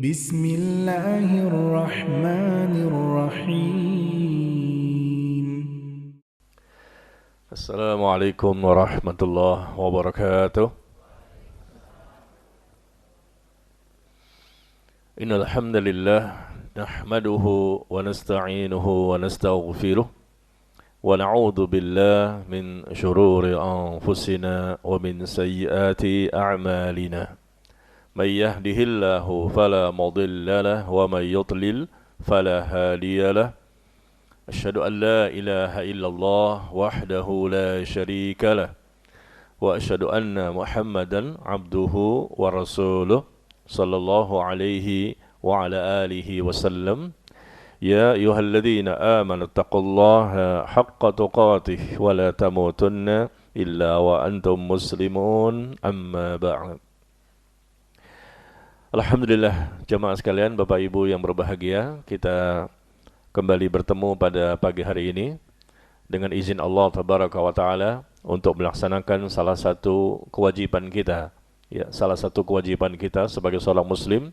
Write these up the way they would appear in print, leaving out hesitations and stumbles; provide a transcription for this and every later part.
Bismillahirrahmanirrahim. Assalamualaikum warahmatullahi wabarakatuh. Innal hamdalillah nahmaduhu wa nasta'inuhu wa nastaghfiruh wa na'udzu billahi min shururi anfusina wa min sayyiati a'malina. May yahdihillahu fala mudilla lahu wa may yudlil fala hadiya lahu. أشهد أن لا إله إلا الله وحده لا شريك له وأشهد أن محمدا عبده ورسوله صلى الله عليه وعلى آله وسلم يا أيها الذين آمنوا اتقوا الله حق تقاته ولا تموتن إلا وأنتم مسلمون أما بعد. Alhamdulillah jemaah sekalian, Bapak Ibu yang berbahagia, kita kembali bertemu pada pagi hari ini dengan izin Allah Tabaraka wa Ta'ala untuk melaksanakan salah satu kewajiban kita, salah satu kewajiban kita sebagai seorang muslim,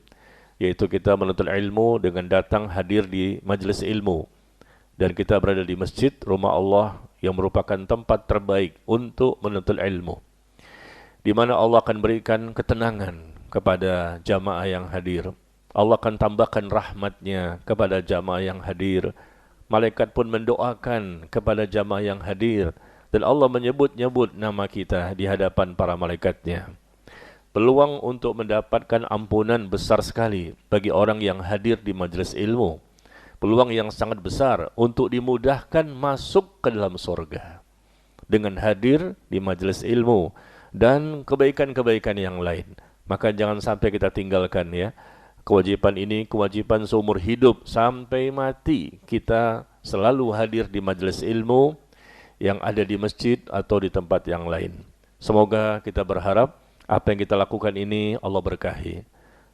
yaitu kita menuntut ilmu dengan datang hadir di majelis ilmu, dan kita berada di masjid rumah Allah yang merupakan tempat terbaik untuk menuntut ilmu, di mana Allah akan berikan ketenangan kepada jamaah yang hadir. Allah akan tambahkan rahmatnya kepada jamaah yang hadir. Malaikat pun mendoakan kepada jamaah yang hadir. Dan Allah menyebut-nyebut nama kita di hadapan para malaikatnya. Peluang untuk mendapatkan ampunan besar sekali bagi orang yang hadir di majelis ilmu. Peluang yang sangat besar untuk dimudahkan masuk ke dalam surga dengan hadir di majelis ilmu dan kebaikan-kebaikan yang lain. Maka jangan sampai kita tinggalkan ya. Kewajiban ini kewajiban seumur hidup sampai mati. Kita selalu hadir di majelis ilmu yang ada di masjid atau di tempat yang lain. Semoga kita berharap apa yang kita lakukan ini Allah berkahi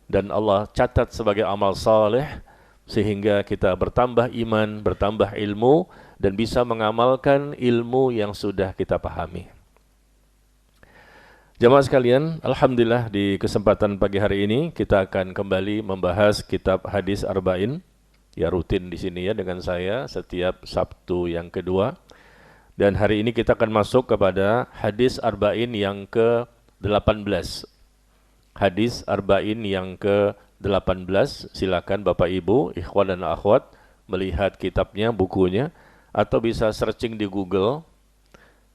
dan Allah catat sebagai amal saleh, sehingga kita bertambah iman, bertambah ilmu, dan bisa mengamalkan ilmu yang sudah kita pahami. Jamaah sekalian, alhamdulillah di kesempatan pagi hari ini kita akan kembali membahas kitab Hadis Arba'in. Ya, rutin di sini ya dengan saya setiap Sabtu yang kedua. Dan hari ini kita akan masuk kepada Hadis Arba'in yang ke-18. Hadis Arba'in yang ke-18. Silakan Bapak Ibu, ikhwan dan akhwat melihat kitabnya, bukunya, atau bisa searching di Google.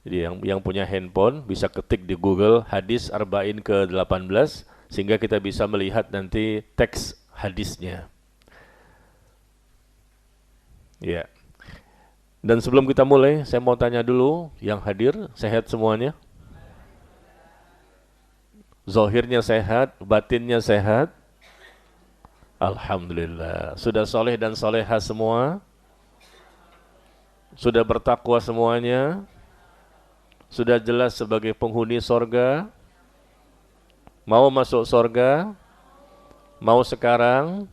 Jadi yang punya handphone bisa ketik di Google Hadis Arba'in ke-18 sehingga kita bisa melihat nanti teks hadisnya. Ya. Dan sebelum kita mulai, saya mau tanya dulu yang hadir, sehat semuanya? Zahirnya sehat, batinnya sehat? Alhamdulillah. Sudah soleh dan soleha semua? Sudah bertakwa semuanya? Sudah jelas sebagai penghuni sorga? Mau masuk sorga? Mau sekarang?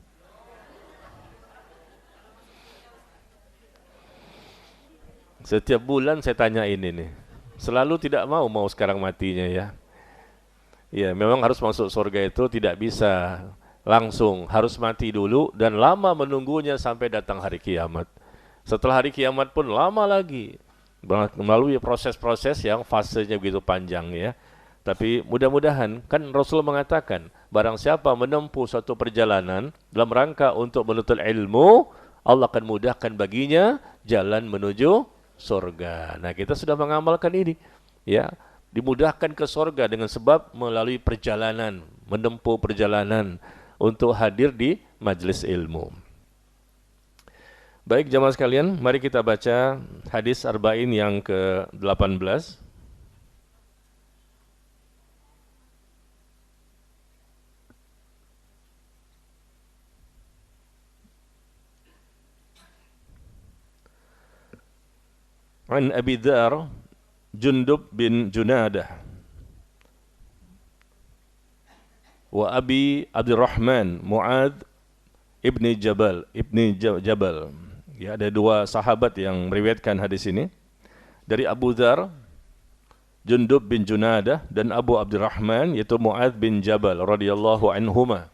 Setiap bulan saya tanya ini nih. Selalu tidak mau sekarang matinya ya. Ya, memang harus masuk sorga itu tidak bisa langsung. Harus mati dulu dan lama menunggunya sampai datang hari kiamat. Setelah hari kiamat pun lama lagi. Melalui proses-proses yang fasenya begitu panjang ya. Tapi mudah-mudahan, kan Rasul mengatakan, barang siapa menempuh suatu perjalanan dalam rangka untuk menuntut ilmu, Allah akan mudahkan baginya jalan menuju surga. Nah, kita sudah mengamalkan ini ya, dimudahkan ke surga dengan sebab melalui perjalanan, menempuh perjalanan untuk hadir di majelis ilmu. Baik jamaah sekalian, mari kita baca Hadis Arba'in yang ke-18. An Abi Dzar Jundub bin Junadah wa Abi Abdurrahman Mu'adz ibni Jabal. Ya, ada dua sahabat yang meriwayatkan hadis ini. Dari Abu Dzar, Jundub bin Junadah, dan Abu Abdurrahman yaitu Mu'adz bin Jabal radhiyallahu anhuma.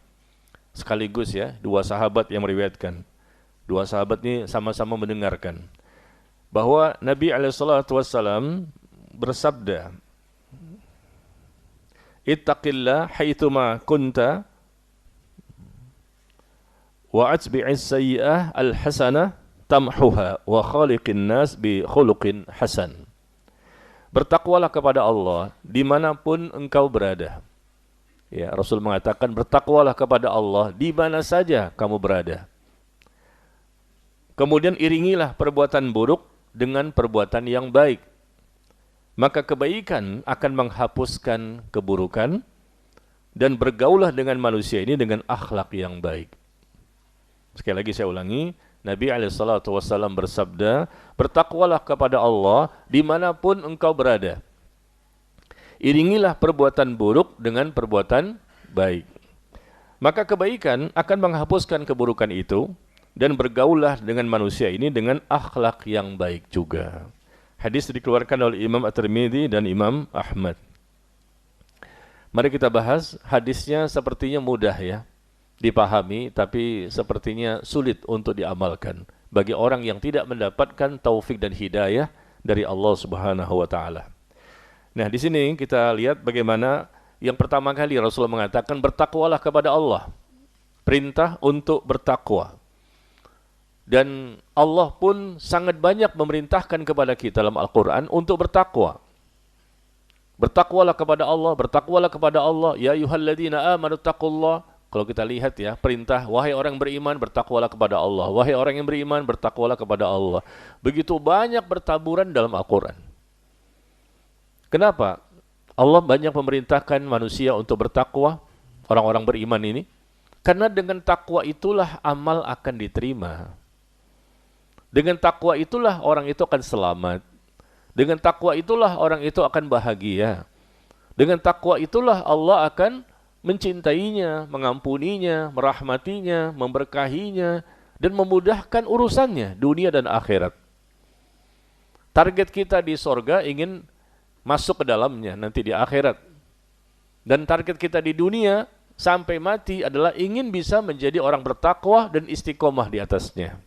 sekaligus ya, dua sahabat yang meriwayatkan. Dua sahabat ini sama-sama mendengarkan bahwa Nabi SAW bersabda, "Ittaqillah haitsuma kunta wa atbi'is sayyi'ah al-hasanah tamhuha wa khaliqin nas bi khuluqin hasan." Bertakwalah kepada Allah dimanapun engkau berada. Ya, Rasul mengatakan bertakwalah kepada Allah di mana saja kamu berada. Kemudian iringilah perbuatan buruk dengan perbuatan yang baik. Maka kebaikan akan menghapuskan keburukan dan bergaulah dengan manusia ini dengan akhlak yang baik. Sekali lagi saya ulangi, Nabi SAW bersabda, bertakwalah kepada Allah dimanapun engkau berada. Iringilah perbuatan buruk dengan perbuatan baik. Maka kebaikan akan menghapuskan keburukan itu dan bergaulah dengan manusia ini dengan akhlak yang baik juga. Hadis dikeluarkan oleh Imam At-Tirmidzi dan Imam Ahmad. Mari kita bahas, hadisnya sepertinya mudah ya dipahami, tapi sepertinya sulit untuk diamalkan bagi orang yang tidak mendapatkan taufik dan hidayah dari Allah Subhanahu wa taala. Nah, di sini kita lihat bagaimana yang pertama kali Rasulullah mengatakan bertakwalah kepada Allah. Perintah untuk bertakwa. Dan Allah pun sangat banyak memerintahkan kepada kita dalam Al-Quran untuk bertakwa. Bertakwalah kepada Allah, bertakwalah kepada Allah. Ya ayyuhalladzina amanu taqullah. Kalau kita lihat ya, perintah, wahai orang beriman, bertakwalah kepada Allah. Wahai orang yang beriman, bertakwalah kepada Allah. Begitu banyak bertaburan dalam Al-Quran. Kenapa? Allah banyak memerintahkan manusia untuk bertakwa, orang-orang beriman ini. Karena dengan takwa itulah amal akan diterima. Dengan takwa itulah orang itu akan selamat. Dengan takwa itulah orang itu akan bahagia. Dengan takwa itulah Allah akan mencintainya, mengampuninya, merahmatinya, memberkahinya, dan memudahkan urusannya, dunia dan akhirat. Target kita di sorga ingin masuk ke dalamnya nanti di akhirat. Dan target kita di dunia sampai mati adalah ingin bisa menjadi orang bertakwa dan istiqomah di atasnya.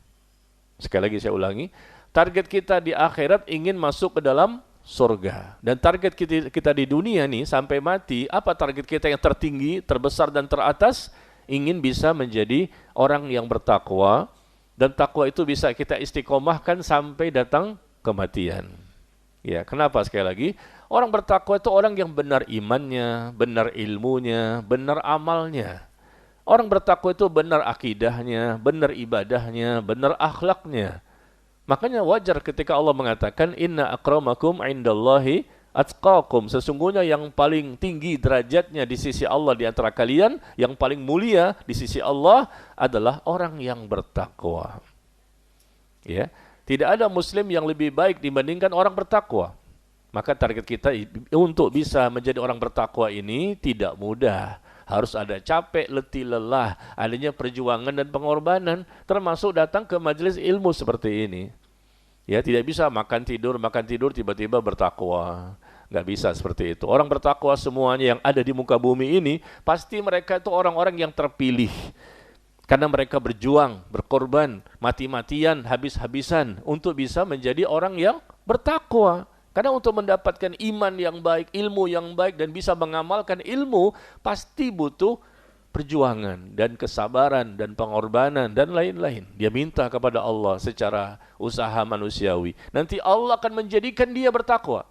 Sekali lagi saya ulangi, target kita di akhirat ingin masuk ke dalam surga. Dan target kita di dunia nih sampai mati, apa target kita yang tertinggi, terbesar dan teratas? Ingin bisa menjadi orang yang bertakwa, dan takwa itu bisa kita istiqomahkan sampai datang kematian. Ya, kenapa sekali lagi? Orang bertakwa itu orang yang benar imannya, benar ilmunya, benar amalnya. Orang bertakwa itu benar akidahnya, benar ibadahnya, benar akhlaknya. Makanya wajar ketika Allah mengatakan inna akramakum indallahi atqakum. Sesungguhnya yang paling tinggi derajatnya di sisi Allah di antara kalian, yang paling mulia di sisi Allah adalah orang yang bertakwa. Ya, tidak ada muslim yang lebih baik dibandingkan orang bertakwa. Maka target kita untuk bisa menjadi orang bertakwa ini tidak mudah. Harus ada capek, letih, lelah, adanya perjuangan dan pengorbanan, termasuk datang ke majelis ilmu seperti ini. Ya, tidak bisa makan tidur, tiba-tiba bertakwa. Nggak bisa seperti itu. Orang bertakwa semuanya yang ada di muka bumi ini, pasti mereka itu orang-orang yang terpilih. Karena mereka berjuang, berkorban, mati-matian, habis-habisan untuk bisa menjadi orang yang bertakwa. Karena untuk mendapatkan iman yang baik, ilmu yang baik, dan bisa mengamalkan ilmu, pasti butuh perjuangan dan kesabaran dan pengorbanan dan lain-lain. Dia minta kepada Allah secara usaha manusiawi. Nanti Allah akan menjadikan dia bertakwa.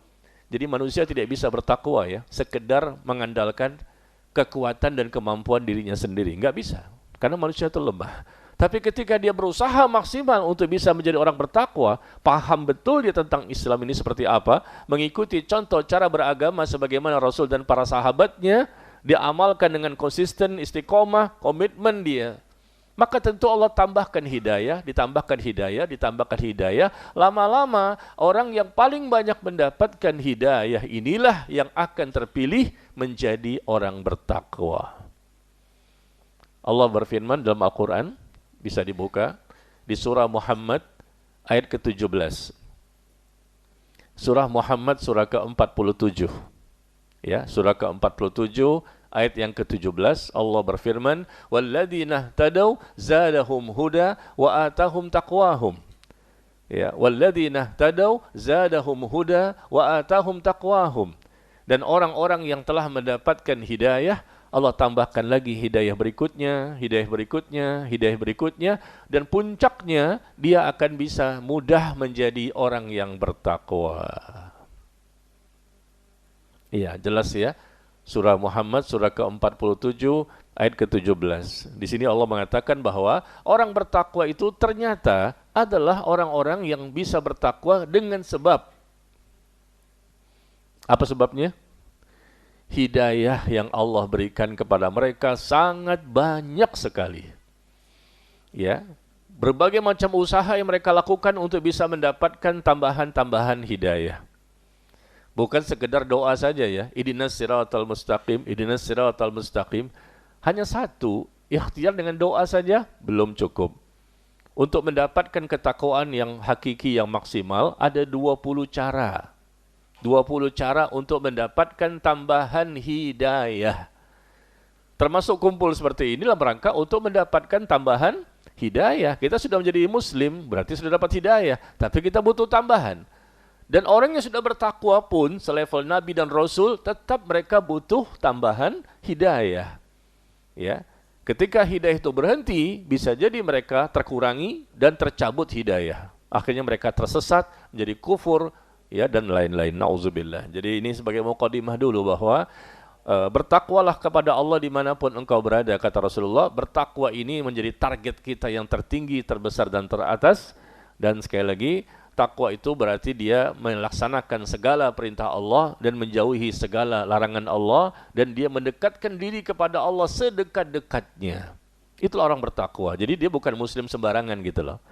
Jadi manusia tidak bisa bertakwa ya, sekedar mengandalkan kekuatan dan kemampuan dirinya sendiri. Nggak bisa, karena manusia itu lemah. Tapi ketika dia berusaha maksimal untuk bisa menjadi orang bertakwa, paham betul dia tentang Islam ini seperti apa, mengikuti contoh cara beragama sebagaimana Rasul dan para sahabatnya, dia amalkan dengan konsisten, istiqomah, komitmen dia. Maka tentu Allah tambahkan hidayah, ditambahkan hidayah. Lama-lama orang yang paling banyak mendapatkan hidayah inilah yang akan terpilih menjadi orang bertakwa. Allah berfirman dalam Al-Quran, bisa dibuka di surah Muhammad ayat ke-17. Surah Muhammad surah ke-47. Ya, surah ke-47 ayat yang ke-17 Allah berfirman, "Walladzina tadaw zadahum huda wa atahum taqwahum." Ya, "Walladzina tadaw zadahum huda wa atahum taqwahum." Dan orang-orang yang telah mendapatkan hidayah, Allah tambahkan lagi hidayah berikutnya, hidayah berikutnya, hidayah berikutnya, dan puncaknya dia akan bisa mudah menjadi orang yang bertakwa. Iya, jelas ya. Surah Muhammad, surah ke-47, ayat ke-17. Di sini Allah mengatakan bahwa orang bertakwa itu ternyata adalah orang-orang yang bisa bertakwa dengan sebab. Apa sebabnya? Hidayah yang Allah berikan kepada mereka sangat banyak sekali. Ya, berbagai macam usaha yang mereka lakukan untuk bisa mendapatkan tambahan-tambahan hidayah. Bukan sekedar doa saja ya, ihdinas siratal mustaqim, ihdinas siratal mustaqim. Hanya satu, ikhtiar dengan doa saja belum cukup. Untuk mendapatkan ketakwaan yang hakiki, yang maksimal, ada 20 cara. 20 cara untuk mendapatkan tambahan hidayah. Termasuk kumpul seperti inilah rangka untuk mendapatkan tambahan hidayah. Kita sudah menjadi muslim, berarti sudah dapat hidayah. Tapi kita butuh tambahan. Dan orang yang sudah bertakwa pun, selevel Nabi dan Rasul, tetap mereka butuh tambahan hidayah. Ya, ketika hidayah itu berhenti, bisa jadi mereka terkurangi dan tercabut hidayah. Akhirnya mereka tersesat, menjadi kufur, ya, dan lain-lain. Nauzubillah. Jadi ini sebagai muqaddimah dulu bahwa bertakwalah kepada Allah dimanapun engkau berada, kata Rasulullah. Bertakwa ini menjadi target kita yang tertinggi, terbesar, dan teratas. Dan sekali lagi, takwa itu berarti dia melaksanakan segala perintah Allah dan menjauhi segala larangan Allah, dan dia mendekatkan diri kepada Allah sedekat-dekatnya. Itulah orang bertakwa. Jadi dia bukan muslim sembarangan gitu loh.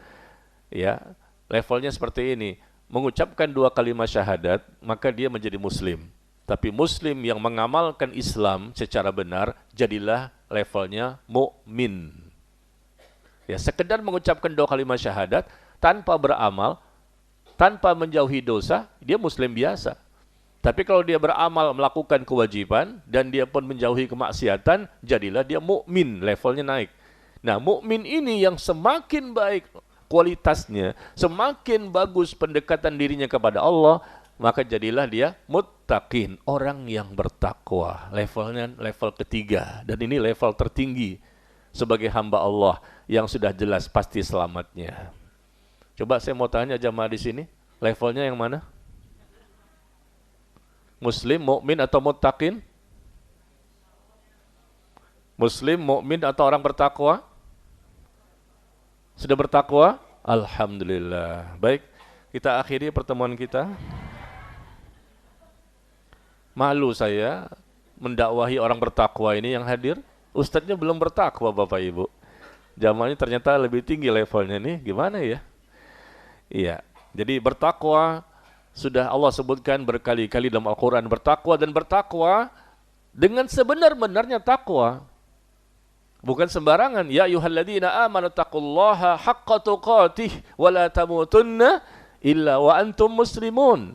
Ya, levelnya seperti ini. Mengucapkan 2 kalimat syahadat, maka dia menjadi muslim. Tapi muslim yang mengamalkan Islam secara benar, jadilah levelnya mukmin. Ya, sekedar mengucapkan 2 kalimat syahadat tanpa beramal, tanpa menjauhi dosa, dia muslim biasa. Tapi kalau dia beramal, melakukan kewajiban, dan dia pun menjauhi kemaksiatan, jadilah dia mukmin, levelnya naik. Nah, mukmin ini yang semakin baik kualitasnya, semakin bagus pendekatan dirinya kepada Allah, maka jadilah dia muttaqin, orang yang bertakwa. Levelnya level ketiga, dan ini level tertinggi sebagai hamba Allah yang sudah jelas pasti selamatnya. Coba saya mau tanya jamaah di sini, levelnya yang mana? Muslim, mukmin atau muttaqin? Muslim, mukmin atau orang bertakwa? Sudah bertakwa? Alhamdulillah. Baik, kita akhiri pertemuan kita. Malu saya mendakwahi orang bertakwa ini yang hadir. Ustadznya belum bertakwa, Bapak Ibu. Jamaahnya ternyata lebih tinggi levelnya nih. Gimana ya? Iya. Jadi bertakwa sudah Allah sebutkan berkali-kali dalam Al-Quran. Bertakwa dan bertakwa dengan sebenar-benarnya takwa. Bukan sembarangan. Ya ayyuhalladzina amanu taqullaha haqqa tuqatih wa la tamutunna illa wa antum muslimun.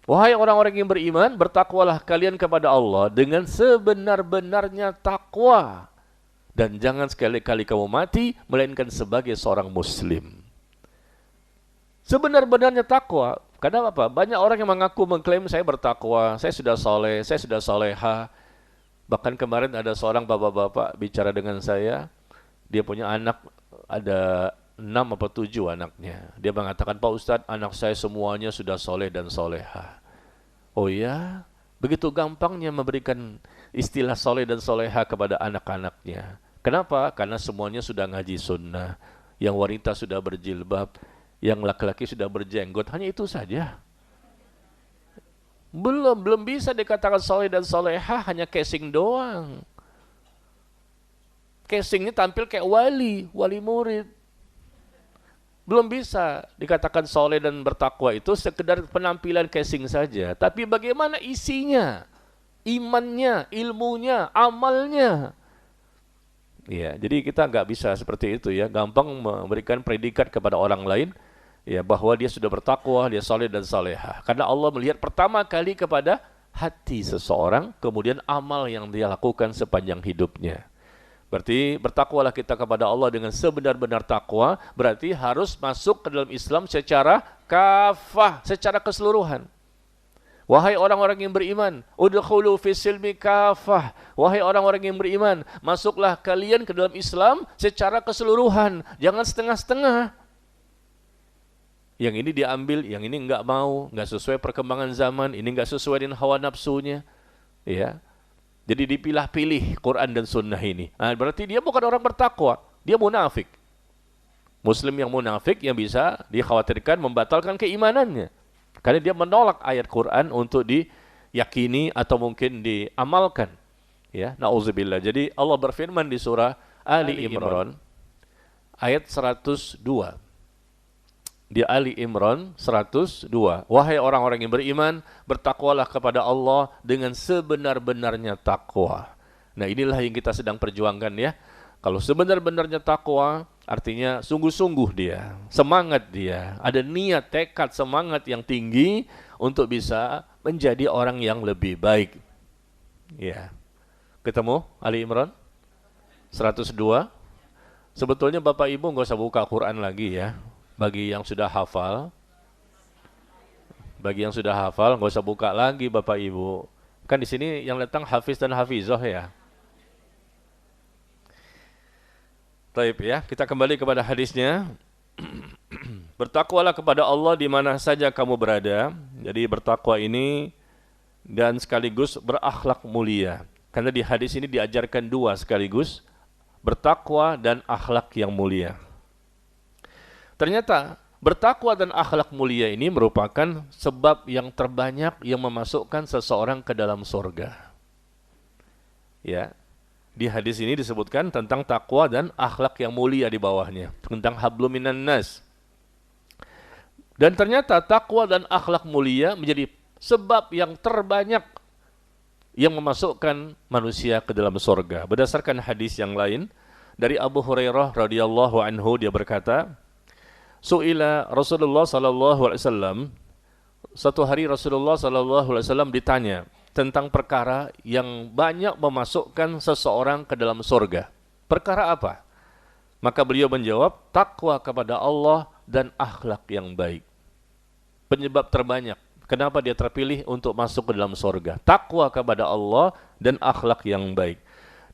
Wahai orang-orang yang beriman, bertakwalah kalian kepada Allah dengan sebenar-benarnya takwa, dan jangan sekali-kali kamu mati melainkan sebagai seorang muslim. Sebenar-benarnya takwa. Karena apa? Banyak orang yang mengaku mengklaim saya bertakwa, saya sudah soleh, saya sudah soleha. Bahkan kemarin ada seorang bapak-bapak bicara dengan saya, dia punya anak, ada 6 atau 7 anaknya. Dia mengatakan, Pak Ustadz, anak saya semuanya sudah soleh dan soleha. Oh ya? Begitu gampangnya memberikan istilah soleh dan soleha kepada anak-anaknya. Kenapa? Karena semuanya sudah ngaji sunnah. Yang wanita sudah berjilbab, yang laki-laki sudah berjenggot. Hanya itu saja. Belum bisa dikatakan soleh dan soleha, hanya casing doang. Casingnya tampil kayak wali murid. Belum bisa dikatakan soleh dan bertakwa itu sekedar penampilan casing saja. Tapi bagaimana isinya, imannya, ilmunya, amalnya. Ya, jadi kita nggak bisa seperti itu ya, gampang memberikan predikat kepada orang lain. Ya, bahwa dia sudah bertakwa, dia soleh dan soleha. Karena Allah melihat pertama kali kepada hati seseorang, kemudian amal yang dia lakukan sepanjang hidupnya. Berarti bertakwalah kita kepada Allah dengan sebenar-benar takwa, berarti harus masuk ke dalam Islam secara kafah, secara keseluruhan. Wahai orang-orang yang beriman, udkhulu fis silmi kafah. Wahai orang-orang yang beriman, masuklah kalian ke dalam Islam secara keseluruhan, jangan setengah-setengah. Yang ini diambil, yang ini enggak mau, enggak sesuai perkembangan zaman, ini enggak sesuai dengan hawa nafsunya. Ya. Jadi dipilah-pilih Quran dan Sunnah ini. Nah, berarti dia bukan orang bertakwa, dia munafik. Muslim yang munafik yang bisa dikhawatirkan membatalkan keimanannya. Karena dia menolak ayat Quran untuk diyakini atau mungkin diamalkan. Ya, nauzubillah. Jadi Allah berfirman di surah Ali Imran ayat 102. Di Ali Imran 102. Wahai orang-orang yang beriman, bertakwalah kepada Allah dengan sebenar-benarnya takwa. Nah, inilah yang kita sedang perjuangkan ya. Kalau sebenar-benarnya takwa, artinya sungguh-sungguh dia, semangat dia, ada niat, tekad, semangat yang tinggi untuk bisa menjadi orang yang lebih baik. Ya. Ketemu Ali Imran 102. Sebetulnya Bapak Ibu nggak usah buka Quran lagi ya. Bagi yang sudah hafal, nggak usah buka lagi Bapak Ibu. Kan di sini yang datang hafiz dan hafizah ya. Baik ya, kita kembali kepada hadisnya. Bertakwalah kepada Allah di mana saja kamu berada. Jadi bertakwa ini dan sekaligus berakhlak mulia. Karena di hadis ini diajarkan dua sekaligus, bertakwa dan akhlak yang mulia. Ternyata bertakwa dan akhlak mulia ini merupakan sebab yang terbanyak yang memasukkan seseorang ke dalam surga. Ya. Di hadis ini disebutkan tentang takwa dan akhlak yang mulia di bawahnya, tentang hablum minan nas. Dan ternyata takwa dan akhlak mulia menjadi sebab yang terbanyak yang memasukkan manusia ke dalam surga. Berdasarkan hadis yang lain dari Abu Hurairah radhiyallahu anhu, dia berkata, Su'ila Rasulullah sallallahu alaihi wasallam, satu hari Rasulullah sallallahu alaihi wasallam ditanya tentang perkara yang banyak memasukkan seseorang ke dalam surga. Perkara apa? Maka beliau menjawab, takwa kepada Allah dan akhlak yang baik. Penyebab terbanyak kenapa dia terpilih untuk masuk ke dalam surga. Takwa kepada Allah dan akhlak yang baik.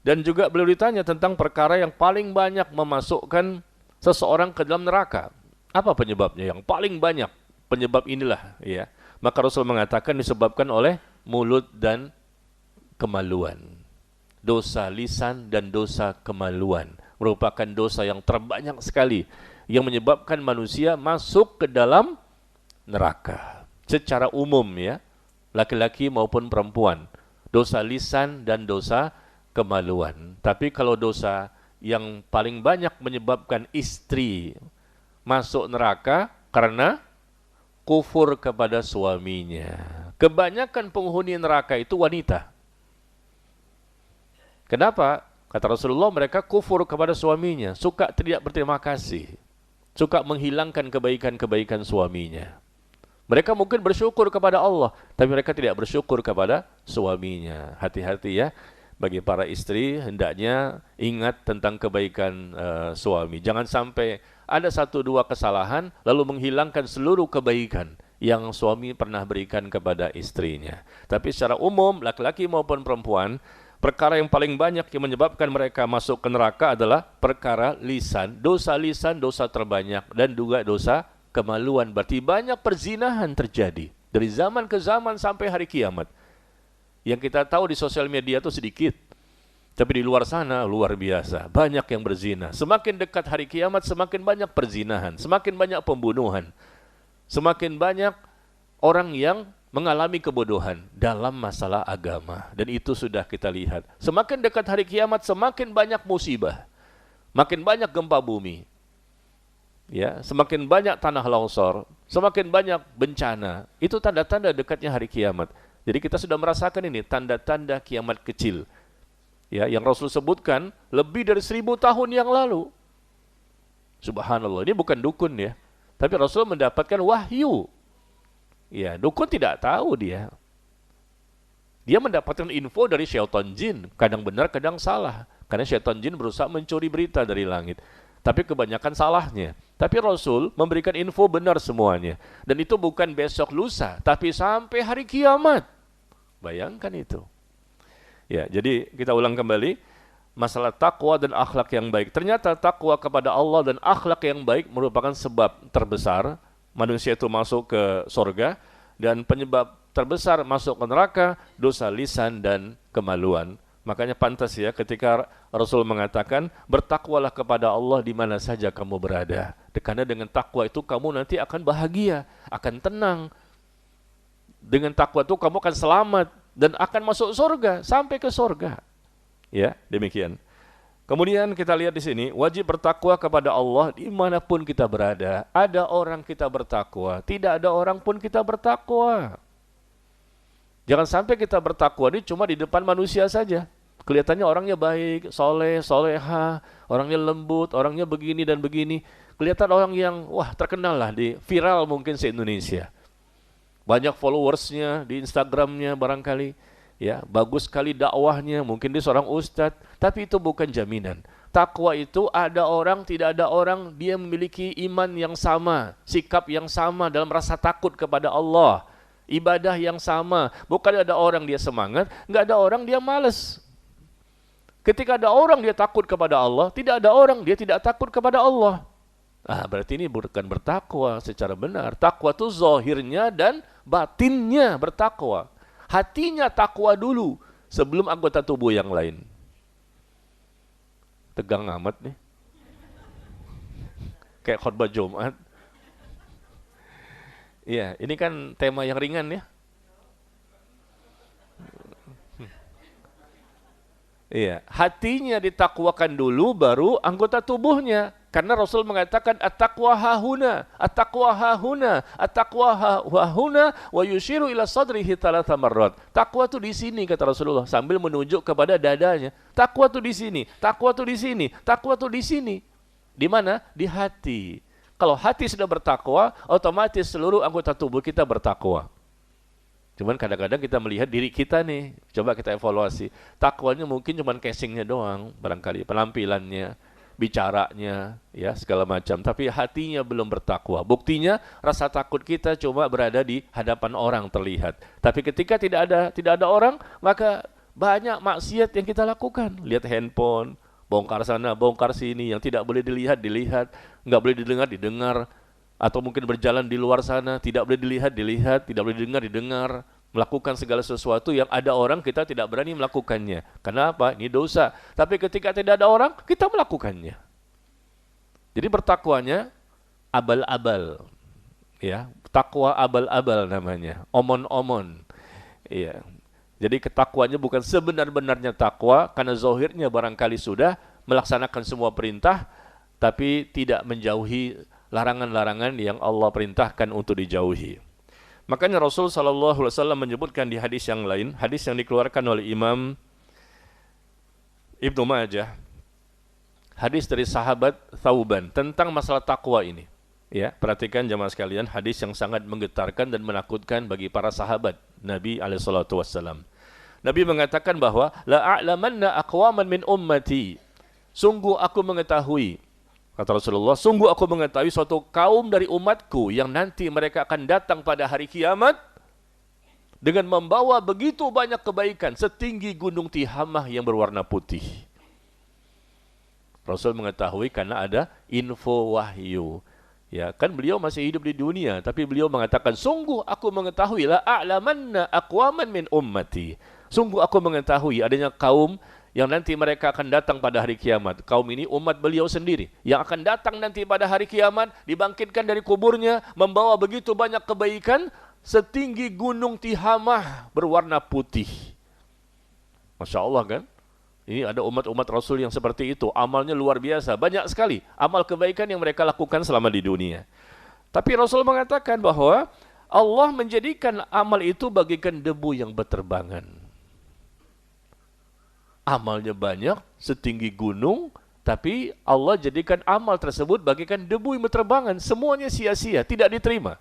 Dan juga beliau ditanya tentang perkara yang paling banyak memasukkan seseorang ke dalam neraka. Apa penyebabnya yang paling banyak? Penyebab inilah ya. Maka Rasul mengatakan disebabkan oleh mulut dan kemaluan. Dosa lisan dan dosa kemaluan merupakan dosa yang terbanyak sekali yang menyebabkan manusia masuk ke dalam neraka. Secara umum ya, laki-laki maupun perempuan. Dosa lisan dan dosa kemaluan. Tapi kalau dosa yang paling banyak menyebabkan istri masuk neraka karena kufur kepada suaminya. Kebanyakan penghuni neraka itu wanita. Kenapa? Kata Rasulullah, mereka kufur kepada suaminya, suka tidak berterima kasih, suka menghilangkan kebaikan-kebaikan suaminya. Mereka mungkin bersyukur kepada Allah, tapi mereka tidak bersyukur kepada suaminya. Hati-hati ya, bagi para istri hendaknya ingat tentang kebaikan suami. Jangan sampai ada satu dua kesalahan lalu menghilangkan seluruh kebaikan yang suami pernah berikan kepada istrinya. Tapi secara umum laki-laki maupun perempuan, perkara yang paling banyak yang menyebabkan mereka masuk ke neraka adalah perkara lisan, dosa terbanyak, dan juga dosa kemaluan. Berarti banyak perzinahan terjadi dari zaman ke zaman sampai hari kiamat. Yang kita tahu di sosial media itu sedikit, tapi di luar sana luar biasa, banyak yang berzina. Semakin dekat hari kiamat, semakin banyak perzinahan, semakin banyak pembunuhan, semakin banyak orang yang mengalami kebodohan dalam masalah agama. Dan itu sudah kita lihat. Semakin dekat hari kiamat, semakin banyak musibah, makin banyak gempa bumi, ya, semakin banyak tanah longsor, semakin banyak bencana. Itu tanda-tanda dekatnya hari kiamat. Jadi kita sudah merasakan ini tanda-tanda kiamat kecil. Ya, yang Rasul sebutkan lebih dari 1000 tahun yang lalu. Subhanallah, ini bukan dukun ya. Tapi Rasul mendapatkan wahyu. Ya, dukun tidak tahu dia. Dia mendapatkan info dari syaitan jin, kadang benar, kadang salah. Karena syaitan jin berusaha mencuri berita dari langit. Tapi kebanyakan salahnya. Tapi Rasul memberikan info benar semuanya. Dan itu bukan besok lusa, tapi sampai hari kiamat. Bayangkan itu. Ya, jadi kita ulang kembali. Masalah takwa dan akhlak yang baik. Ternyata takwa kepada Allah dan akhlak yang baik merupakan sebab terbesar manusia itu masuk ke surga. Dan penyebab terbesar masuk ke neraka, dosa lisan dan kemaluan. Makanya pantas ya ketika Rasul mengatakan, bertakwalah kepada Allah di mana saja kamu berada. Karena dengan takwa itu kamu nanti akan bahagia, akan tenang. Dengan takwa itu kamu akan selamat dan akan masuk surga, sampai ke surga. Ya, demikian. Kemudian kita lihat di sini, wajib bertakwa kepada Allah dimanapun kita berada. Ada orang kita bertakwa, tidak ada orang pun kita bertakwa. Jangan sampai kita bertakwa ini cuma di depan manusia saja. Kelihatannya orangnya baik, soleh, soleha, orangnya lembut, orangnya begini dan begini. Kelihatan orang yang, wah terkenal lah, di viral mungkin se-Indonesia. Banyak followersnya di Instagramnya barangkali. Ya, bagus sekali dakwahnya, mungkin dia seorang ustadz, tapi itu bukan jaminan. Takwa itu ada orang, tidak ada orang, dia memiliki iman yang sama, sikap yang sama dalam rasa takut kepada Allah, ibadah yang sama. Bukan ada orang dia semangat, nggak ada orang dia malas. Ketika ada orang dia takut kepada Allah, tidak ada orang dia tidak takut kepada Allah. Berarti ini bukan bertakwa secara benar. Takwa itu zahirnya dan batinnya bertakwa. Hatinya takwa dulu sebelum anggota tubuh yang lain. Tegang amat nih. Kayak khutbah Jumat. Iya, ini kan tema yang ringan ya. Iya, hatinya ditakwakan dulu baru anggota tubuhnya. Karena Rasul mengatakan at-taqwa hahuna, at-taqwa hahuna, at-taqwa hahuna wa yushiru ila sadrihi thalatha marrat. Takwa itu di sini kata Rasulullah sambil menunjuk kepada dadanya. Takwa itu di sini, takwa itu di sini, takwa itu di sini. Di mana? Di hati. Kalau hati sudah bertakwa, otomatis seluruh anggota tubuh kita bertakwa. Cuman kadang-kadang kita melihat diri kita nih, coba kita evaluasi. Takwanya mungkin cuman casingnya doang, barangkali penampilannya, bicaranya, ya segala macam. Tapi hatinya belum bertakwa. Buktinya rasa takut kita cuma berada di hadapan orang terlihat. Tapi ketika tidak ada orang, maka banyak maksiat yang kita lakukan. Lihat handphone, bongkar sana, bongkar sini, yang tidak boleh dilihat, nggak boleh didengar. Atau mungkin berjalan di luar sana, tidak boleh dilihat, tidak boleh didengar, melakukan segala sesuatu yang ada orang kita tidak berani melakukannya. Kenapa? Ini dosa. Tapi ketika tidak ada orang, kita melakukannya. Jadi bertakwanya abal-abal. Ya, takwa abal-abal namanya, omon-omon. Iya. Jadi ketakwanya bukan sebenar-benarnya takwa, karena zahirnya barangkali sudah melaksanakan semua perintah, tapi tidak menjauhi larangan-larangan yang Allah perintahkan untuk dijauhi. Makanya Rasul SAW menyebutkan di hadis yang lain, hadis yang dikeluarkan oleh Imam Ibnu Majah, hadis dari sahabat Thauban tentang masalah takwa ini. Ya, perhatikan jamaah sekalian, hadis yang sangat menggetarkan dan menakutkan bagi para sahabat Nabi SAW. Nabi mengatakan bahwa la a'lamanna aqwaman min ummati. Sungguh aku mengetahui, kata Rasulullah, sungguh aku mengetahui suatu kaum dari umatku yang nanti mereka akan datang pada hari kiamat dengan membawa begitu banyak kebaikan setinggi gunung Tihamah yang berwarna putih. Rasul mengetahui karena ada info wahyu. Ya, kan beliau masih hidup di dunia, tapi beliau mengatakan, sungguh aku mengetahui la a'lamanna aqwaman min ummati. Sungguh aku mengetahui adanya kaum yang nanti mereka akan datang pada hari kiamat. Kaum ini umat beliau sendiri, yang akan datang nanti pada hari kiamat, dibangkitkan dari kuburnya, membawa begitu banyak kebaikan, setinggi gunung Tihamah berwarna putih. Masya Allah kan? Ini ada umat-umat Rasul yang seperti itu, amalnya luar biasa, banyak sekali amal kebaikan yang mereka lakukan selama di dunia. Tapi Rasul mengatakan bahwa Allah menjadikan amal itu bagaikan debu yang berterbangan. Amalnya banyak, setinggi gunung, tapi Allah jadikan amal tersebut bagaikan debu yang berterbangan. Semuanya sia-sia, tidak diterima.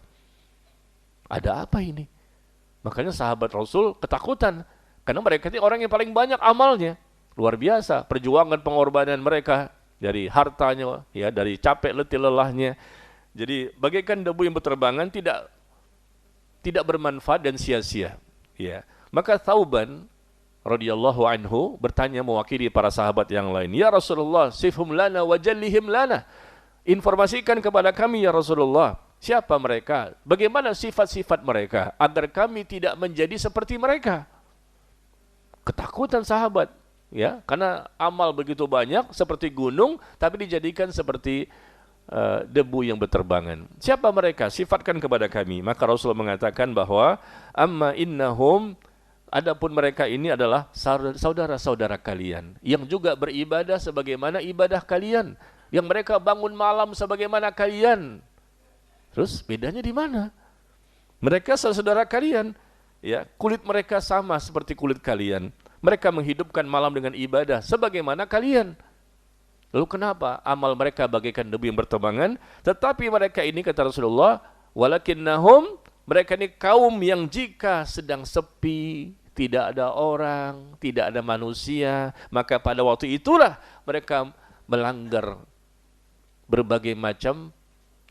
Ada apa ini? Makanya sahabat Rasul ketakutan. Karena mereka itu orang yang paling banyak amalnya. Luar biasa perjuangan pengorbanan mereka dari hartanya, ya, dari capek letih lelahnya. Jadi bagaikan debu yang berterbangan, tidak bermanfaat dan sia-sia. Ya. Maka Thauban radhiyallahu anhu bertanya mewakili para sahabat yang lain, "Ya Rasulullah, sifhum lana wa jallihim lana." Informasikan kepada kami ya Rasulullah, siapa mereka? Bagaimana sifat-sifat mereka agar kami tidak menjadi seperti mereka? Ketakutan sahabat, ya, karena amal begitu banyak seperti gunung tapi dijadikan seperti debu yang berterbangan. Siapa mereka? Sifatkan kepada kami. Maka Rasul mengatakan bahwa amma innahum, adapun mereka ini adalah saudara-saudara kalian yang juga beribadah sebagaimana ibadah kalian, yang mereka bangun malam sebagaimana kalian. Terus bedanya di mana? Mereka saudara kalian, ya, kulit mereka sama seperti kulit kalian. Mereka menghidupkan malam dengan ibadah sebagaimana kalian. Lalu kenapa amal mereka bagaikan debu yang berterbangan? Tetapi mereka ini, kata Rasulullah, walakinnahum, mereka ini kaum yang jika sedang sepi, tidak ada orang, tidak ada manusia, maka pada waktu itulah mereka melanggar berbagai macam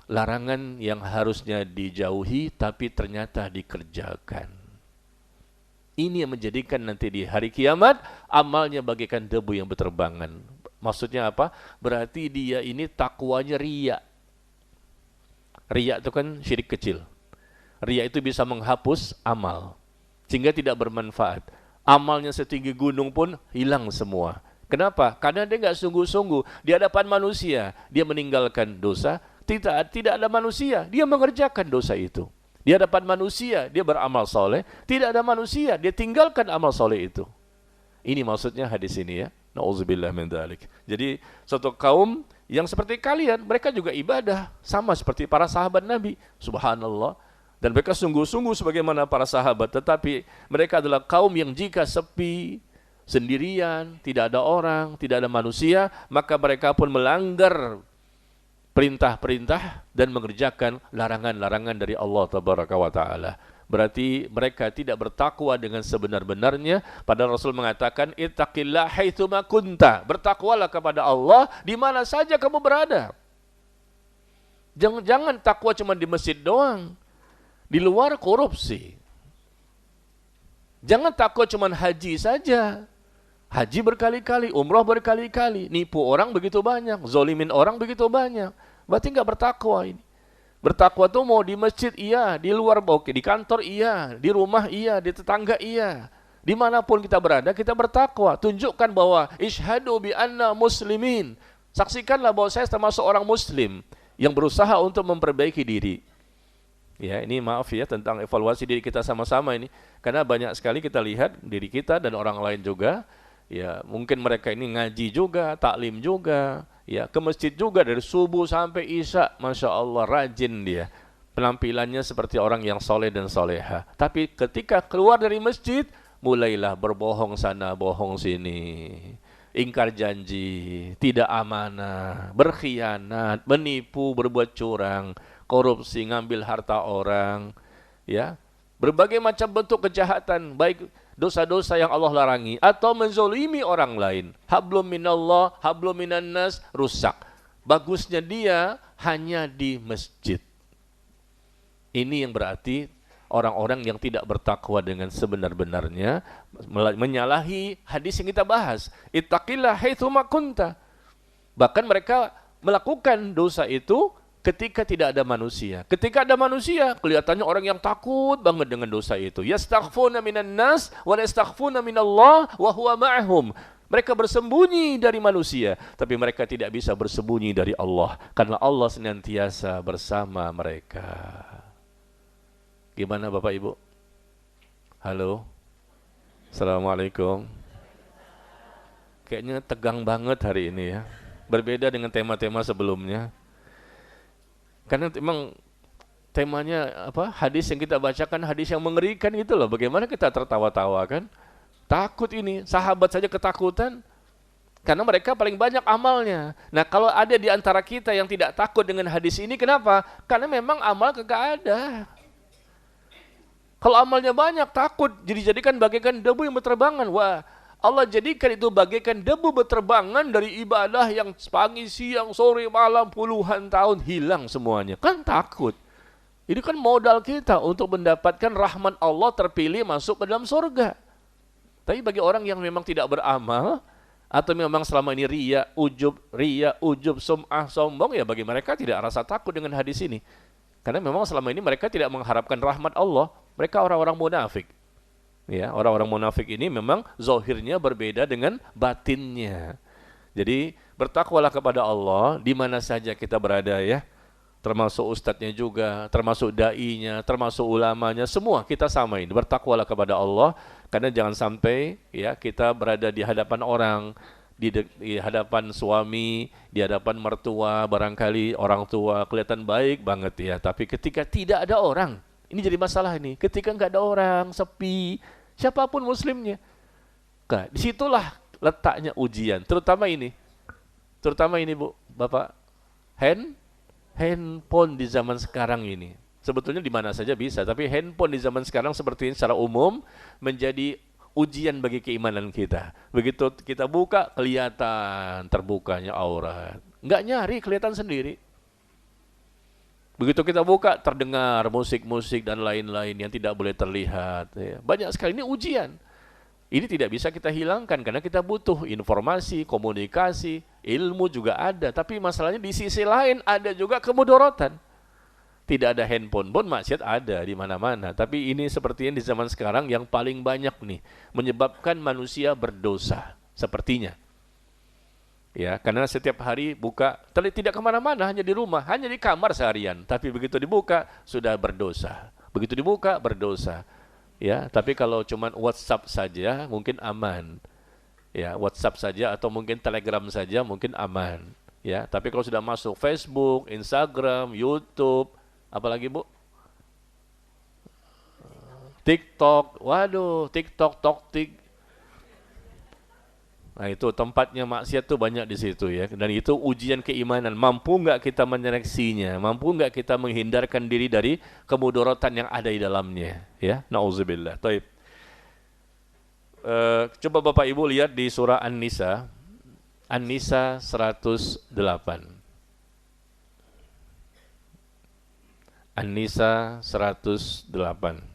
larangan yang harusnya dijauhi tapi ternyata dikerjakan. Ini yang menjadikan nanti di hari kiamat amalnya bagaikan debu yang berterbangan. Maksudnya apa? Berarti dia ini takwanya riya. Riya itu kan syirik kecil. Riya itu bisa menghapus amal sehingga tidak bermanfaat. Amalnya setinggi gunung pun hilang semua. Kenapa? Karena dia nggak sungguh-sungguh di hadapan manusia. Dia meninggalkan dosa. Tidak ada manusia, dia mengerjakan dosa itu. Di hadapan manusia dia beramal soleh. Tidak ada manusia, dia tinggalkan amal soleh itu. Ini maksudnya hadis ini, ya. Na'udzubillah min dzalik. Jadi suatu kaum yang seperti kalian, mereka juga ibadah sama seperti para sahabat Nabi. Subhanallah. Dan mereka sungguh-sungguh sebagaimana para sahabat, tetapi mereka adalah kaum yang jika sepi, sendirian, tidak ada orang, tidak ada manusia, maka mereka pun melanggar perintah-perintah dan mengerjakan larangan-larangan dari Allah Tabaraka wa Ta'ala. Berarti mereka tidak bertakwa dengan sebenar-benarnya. Padahal Rasul mengatakan, ittaqillah haitsuma kunta. Bertakwalah kepada Allah di mana saja kamu berada. Jangan takwa cuma di masjid doang. Di luar korupsi. Jangan takwa cuma haji saja. Haji berkali-kali, umrah berkali-kali, nipu orang begitu banyak, zolimin orang begitu banyak. Berarti nggak bertakwa ini. Bertakwa tuh mau di masjid iya, di luar oke, di kantor iya, di rumah iya, di tetangga iya. Dimanapun kita berada, kita bertakwa. Tunjukkan bahwa ishadu bi anna muslimin. Saksikanlah bahwa saya termasuk orang muslim yang berusaha untuk memperbaiki diri. Ya, ini maaf ya tentang evaluasi diri kita sama-sama ini. Karena banyak sekali kita lihat diri kita dan orang lain juga. Ya, mungkin mereka ini ngaji juga, taklim juga, ya, ke masjid juga dari subuh sampai isya, masya Allah rajin dia. Penampilannya seperti orang yang soleh dan soleha. Tapi ketika keluar dari masjid, mulailah berbohong sana, bohong sini, ingkar janji, tidak amanah, berkhianat, menipu, berbuat curang, korupsi, ngambil harta orang, ya, berbagai macam bentuk kejahatan, baik dosa-dosa yang Allah larangi atau menzolimi orang lain. Hablum minallah, hablum minan nas, rusak. Bagusnya dia hanya di masjid. Ini yang berarti orang-orang yang tidak bertakwa dengan sebenar-benarnya, menyalahi hadis yang kita bahas. Ittaqillah haitsuma kunta. Bahkan mereka melakukan dosa itu ketika tidak ada manusia. Ketika ada manusia, kelihatannya orang yang takut banget dengan dosa itu. Yastakhfuna minan nas wa yastakhfuna minallah wa huwa ma'ahum. Mereka bersembunyi dari manusia, tapi mereka tidak bisa bersembunyi dari Allah karena Allah senantiasa bersama mereka. Gimana Bapak Ibu? Halo. Assalamualaikum. Kayaknya tegang banget hari ini ya. Berbeda dengan tema-tema sebelumnya. Karena memang temanya apa? Hadis yang kita bacakan hadis yang mengerikan gitu loh. Bagaimana kita tertawa-tawa kan? Takut ini, sahabat saja ketakutan. Karena mereka paling banyak amalnya. Nah, kalau ada di antara kita yang tidak takut dengan hadis ini, kenapa? Karena memang amal kagak ada. Kalau amalnya banyak, takut dijadikan bagaikan debu yang berterbangan. Wah, Allah jadikan itu bagaikan debu berterbangan dari ibadah yang pagi, siang, sore, malam, puluhan tahun hilang semuanya. Kan takut. Ini kan modal kita untuk mendapatkan rahmat Allah terpilih masuk ke dalam surga. Tapi bagi orang yang memang tidak beramal, atau memang selama ini ria, ujub, sum'ah, sombong, ya bagi mereka tidak rasa takut dengan hadis ini. Karena memang selama ini mereka tidak mengharapkan rahmat Allah. Mereka orang-orang munafik. Ya, orang-orang munafik ini memang zahirnya berbeda dengan batinnya. Jadi bertakwalah kepada Allah di mana saja kita berada ya. Termasuk ustadznya juga, termasuk dai-nya, termasuk ulamanya, semua kita samain. Bertakwalah kepada Allah, karena jangan sampai ya kita berada di hadapan orang, di hadapan suami, di hadapan mertua, barangkali orang tua kelihatan baik banget ya, tapi ketika tidak ada orang, ini jadi masalah ini. Ketika nggak ada orang, sepi, siapapun muslimnya, nah, disitulah letaknya ujian. Terutama ini Bu, Bapak, handphone di zaman sekarang ini. Sebetulnya di mana saja bisa, tapi handphone di zaman sekarang seperti ini secara umum menjadi ujian bagi keimanan kita. Begitu kita buka, kelihatan terbukanya aurat. Nggak nyari, kelihatan sendiri. Begitu kita buka, terdengar musik-musik dan lain-lain yang tidak boleh terlihat. Ya. Banyak sekali, ini ujian. Ini tidak bisa kita hilangkan karena kita butuh informasi, komunikasi, ilmu juga ada. Tapi masalahnya di sisi lain ada juga kemudorotan. Tidak ada handphone pun maksiat ada di mana-mana. Tapi ini sepertinya di zaman sekarang yang paling banyak nih menyebabkan manusia berdosa sepertinya. Ya, karena setiap hari buka, tidak kemana-mana, hanya di rumah, hanya di kamar seharian. Tapi begitu dibuka sudah berdosa. Begitu dibuka berdosa. Ya, tapi kalau cuman WhatsApp saja mungkin aman. Ya, WhatsApp saja atau mungkin Telegram saja mungkin aman. Ya, tapi kalau sudah masuk Facebook, Instagram, YouTube, apalagi Bu? TikTok, waduh, TikTok, Toktik. Nah itu tempatnya maksiat tuh banyak di situ ya. Dan itu ujian keimanan. Mampu nggak kita menyeleksinya? Mampu nggak kita menghindarkan diri dari kemudorotan yang ada di dalamnya? Ya, nauzubillah. Taib. Coba Bapak Ibu lihat di surah An-Nisa. An-Nisa 108. An-Nisa 108.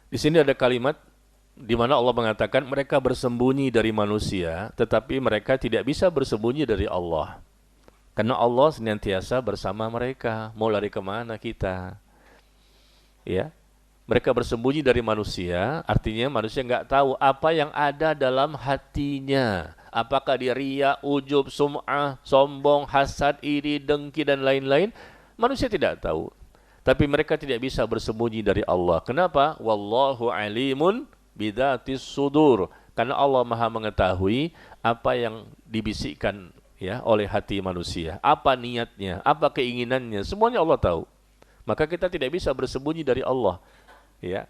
Di sini ada kalimat di mana Allah mengatakan mereka bersembunyi dari manusia, tetapi mereka tidak bisa bersembunyi dari Allah. Karena Allah senantiasa bersama mereka. Mau lari kemana kita? Ya, mereka bersembunyi dari manusia, artinya manusia nggak tahu apa yang ada dalam hatinya. Apakah dia ria, ujub, sum'ah, sombong, hasad, iri, dengki dan lain-lain? Manusia tidak tahu. Tapi mereka tidak bisa bersembunyi dari Allah. Kenapa? Wallahu alimun bidatis sudur. Karena Allah Maha mengetahui apa yang dibisikkan ya oleh hati manusia. Apa niatnya, apa keinginannya, semuanya Allah tahu. Maka kita tidak bisa bersembunyi dari Allah. Ya.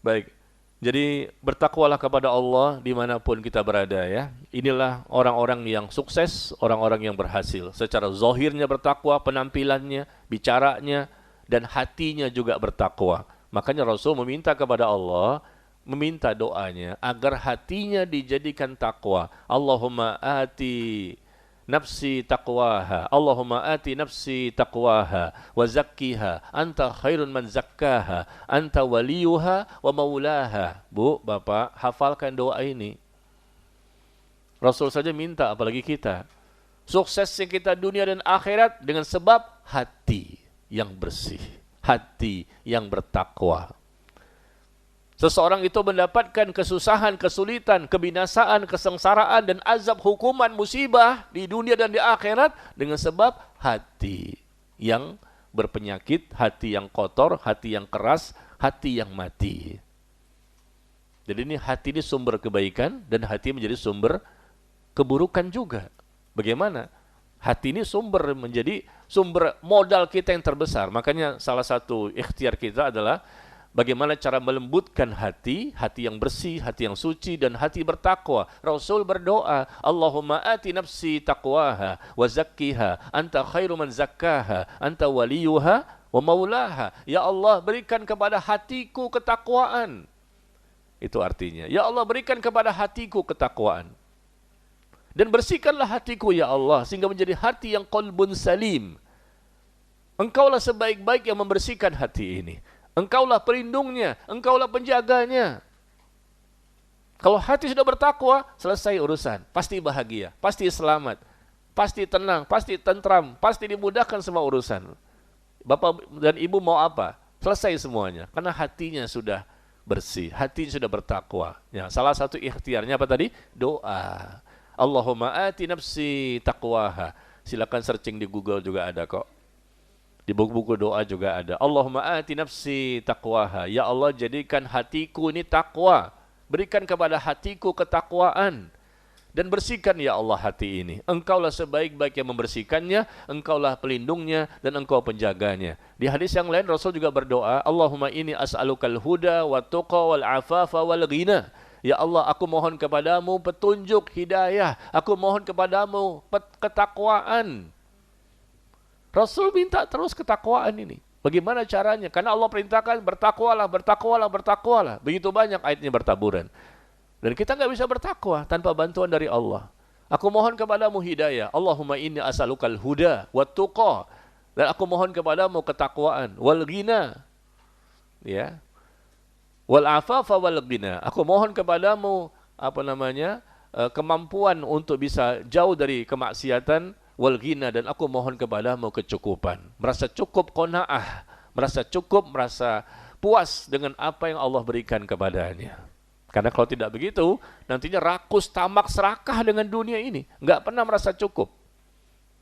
Baik. Jadi bertakwalah kepada Allah dimanapun kita berada ya. Inilah orang-orang yang sukses, orang-orang yang berhasil. Secara zahirnya bertakwa, penampilannya, bicaranya, dan hatinya juga bertakwa. Makanya Rasul meminta kepada Allah, meminta doanya agar hatinya dijadikan takwa. Allahumma ati nafsi taqwaha, Allahumma ati nafsi taqwaha wa zakkiha anta khairun man zakkaha anta waliyuha wa maulaha. Bu, Bapak, hafalkan doa ini. Rasul saja minta, apalagi kita. Suksesnya kita dunia dan akhirat dengan sebab hati yang bersih, hati yang bertakwa. Seseorang itu mendapatkan kesusahan, kesulitan, kebinasaan, kesengsaraan, dan azab, hukuman, musibah di dunia dan di akhirat dengan sebab hati yang berpenyakit, hati yang kotor, hati yang keras, hati yang mati. Jadi ini hati ini sumber kebaikan dan hati menjadi sumber keburukan juga. Bagaimana? Hati ini menjadi sumber modal kita yang terbesar. Makanya salah satu ikhtiar kita adalah Bagaimana cara melembutkan hati, hati yang bersih, hati yang suci, dan hati bertakwa. Rasul berdoa, Allahumma ati nafsi taqwaha, wa zakkiha, anta khairu man zakkaha, anta waliyuha, wa maulaha. Ya Allah, berikan kepada hatiku ketakwaan. Itu artinya, ya Allah, berikan kepada hatiku ketakwaan. Dan bersihkanlah hatiku, ya Allah, sehingga menjadi hati yang qalbun salim. Engkaulah sebaik-baik yang membersihkan hati ini. Engkaulah pelindungnya, engkaulah penjaganya. Kalau hati sudah bertakwa, selesai urusan. Pasti bahagia, pasti selamat, pasti tenang, pasti tentram, pasti dimudahkan semua urusan. Bapak dan ibu mau apa? Selesai semuanya. Karena hatinya sudah bersih, hatinya sudah bertakwa. Ya, salah satu ikhtiarnya apa tadi? Doa. Allahumma ati nafsi taqwaha. Silakan searching di Google juga ada kok. Di buku-buku doa juga ada. Allahumma ati nafsi taqwaha. Ya Allah, jadikan hatiku ini takwa. Berikan kepada hatiku ketakwaan. Dan bersihkan ya Allah hati ini. Engkaulah sebaik-baik yang membersihkannya. Engkaulah pelindungnya dan engkau penjaganya. Di hadis yang lain Rasul juga berdoa, Allahumma inni as'alukal huda wa tuqa wal afafa wal ghina. Ya Allah, aku mohon kepadamu petunjuk, hidayah. Aku mohon kepadamu ketakwaan. Rasul minta terus ketakwaan ini. Bagaimana caranya? Karena Allah perintahkan bertakwalah, bertakwalah, bertakwalah. Begitu banyak ayatnya bertaburan. Dan kita nggak bisa bertakwa tanpa bantuan dari Allah. Aku mohon kepadamu hidayah. Allahumma inni as'alukal huda wat tuqa. Dan aku mohon kepadamu ketakwaan wal ghina. Ya. Wal afafa wal ghina. Aku mohon kepadamu kemampuan untuk bisa jauh dari kemaksiatan wal ghina, dan aku mohon kepadamu kecukupan. Merasa cukup, qanaah, merasa cukup, merasa puas dengan apa yang Allah berikan kepadanya. Karena kalau tidak begitu, nantinya rakus, tamak, serakah dengan dunia ini. Enggak pernah merasa cukup.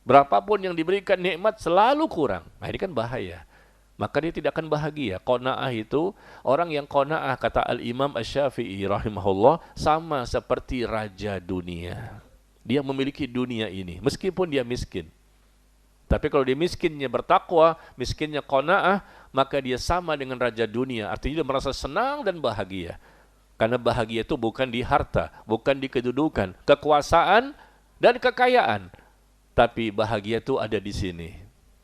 Berapapun yang diberikan nikmat selalu kurang. Nah, ini kan bahaya. Maka dia tidak akan bahagia. Qanaah itu, orang yang qanaah, kata Al-Imam Asy-Syafi'i rahimahullah, sama seperti raja dunia. Dia memiliki dunia ini, meskipun dia miskin. Tapi kalau dia miskinnya bertakwa, miskinnya qanaah, maka dia sama dengan raja dunia. Artinya dia merasa senang dan bahagia. Karena bahagia itu bukan di harta, bukan di kedudukan, kekuasaan, dan kekayaan. Tapi bahagia itu ada di sini.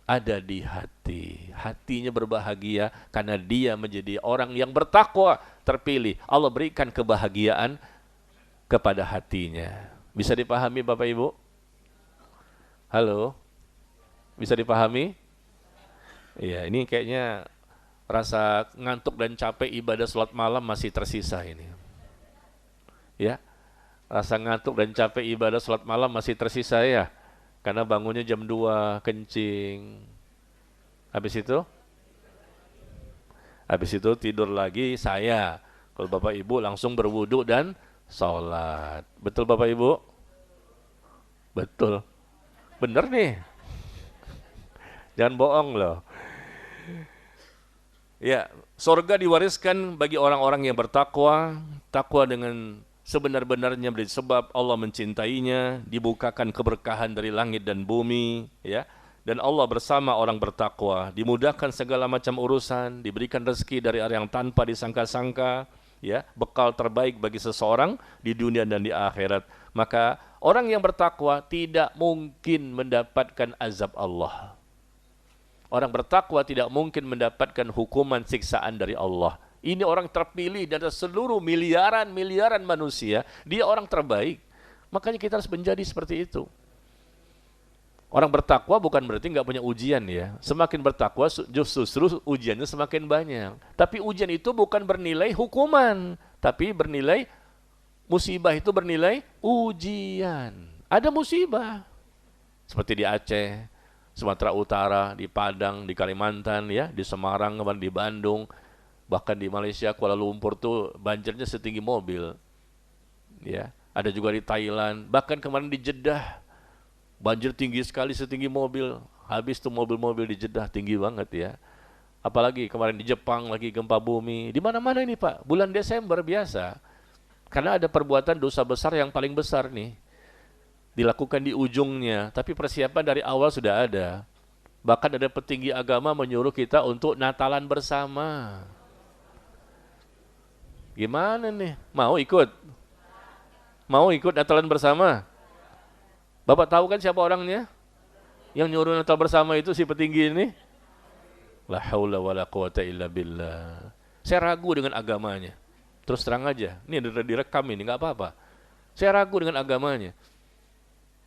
Ada di hati. Hatinya berbahagia karena dia menjadi orang yang bertakwa, terpilih. Allah berikan kebahagiaan kepada hatinya. Bisa dipahami Bapak Ibu? Halo? Bisa dipahami? Iya, ini kayaknya rasa ngantuk dan capek ibadah sholat malam masih tersisa ini. Ya, rasa ngantuk dan capek ibadah sholat malam masih tersisa ya. Karena bangunnya jam 2, kencing. Habis itu tidur lagi saya. Kalau Bapak Ibu langsung berwudu dan sholat. Betul Bapak Ibu? Betul. Bener nih. Jangan bohong loh. Ya, surga diwariskan bagi orang-orang yang bertakwa. Takwa dengan sebenar-benarnya berarti sebab Allah mencintainya, dibukakan keberkahan dari langit dan bumi, ya. Dan Allah bersama orang bertakwa, dimudahkan segala macam urusan, diberikan rezeki dari arah yang tanpa disangka-sangka, ya, bekal terbaik bagi seseorang di dunia dan di akhirat. Maka orang yang bertakwa tidak mungkin mendapatkan azab Allah. Orang bertakwa tidak mungkin mendapatkan hukuman siksaan dari Allah. Ini orang terpilih dari seluruh miliaran manusia. Dia orang terbaik. Makanya kita harus menjadi seperti itu. Orang bertakwa bukan berarti nggak punya ujian ya. Semakin bertakwa justru ujiannya semakin banyak. Tapi ujian itu bukan bernilai hukuman. Tapi bernilai musibah, itu bernilai ujian. Ada musibah. Seperti di Aceh, Sumatera Utara, di Padang, di Kalimantan, ya, di Semarang, di Bandung, bahkan di Malaysia, Kuala Lumpur tuh banjirnya setinggi mobil. Ya, ada juga di Thailand, bahkan kemarin di Jeddah, banjir tinggi sekali setinggi mobil. Habis tuh mobil-mobil di Jeddah tinggi banget ya. Apalagi kemarin di Jepang lagi gempa bumi. Di mana-mana ini Pak, bulan Desember biasa. Karena ada perbuatan dosa besar yang paling besar nih. Dilakukan di ujungnya, tapi persiapan dari awal sudah ada. Bahkan ada petinggi agama menyuruh kita untuk Natalan bersama. Gimana nih? Mau ikut? Mau ikut Natalan bersama? Bapak tahu kan siapa orangnya? Yang nyuruh Natal bersama itu si petinggi ini? La haula wala quwata illa billah. Saya ragu dengan agamanya. Terus terang aja, ini direkam ini, nggak apa-apa. Saya ragu dengan agamanya.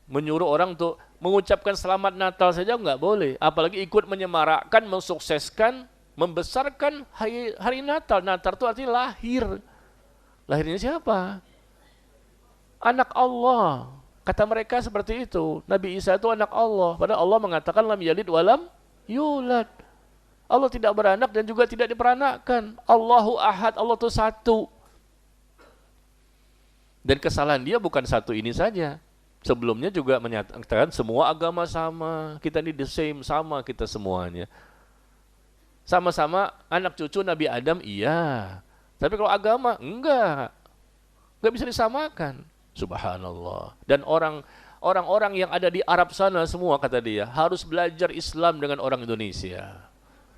Menyuruh orang untuk mengucapkan selamat Natal saja nggak boleh. Apalagi ikut menyemarakkan, mensukseskan, membesarkan hari Natal. Natal itu artinya lahir. Lahirnya siapa? Anak Allah. Kata mereka seperti itu. Nabi Isa itu anak Allah. Padahal Allah mengatakan lam yalid walam yulad. Allah tidak beranak dan juga tidak diperanakkan. Allahu ahad, Allah itu satu. Dan kesalahan dia bukan satu ini saja. Sebelumnya juga menyatakan semua agama sama. Kita ini the same, sama kita semuanya. Sama-sama anak cucu Nabi Adam, iya. Tapi kalau agama, enggak. Enggak bisa disamakan. Subhanallah. Dan orang-orang yang ada di Arab sana semua, kata dia, harus belajar Islam dengan orang Indonesia.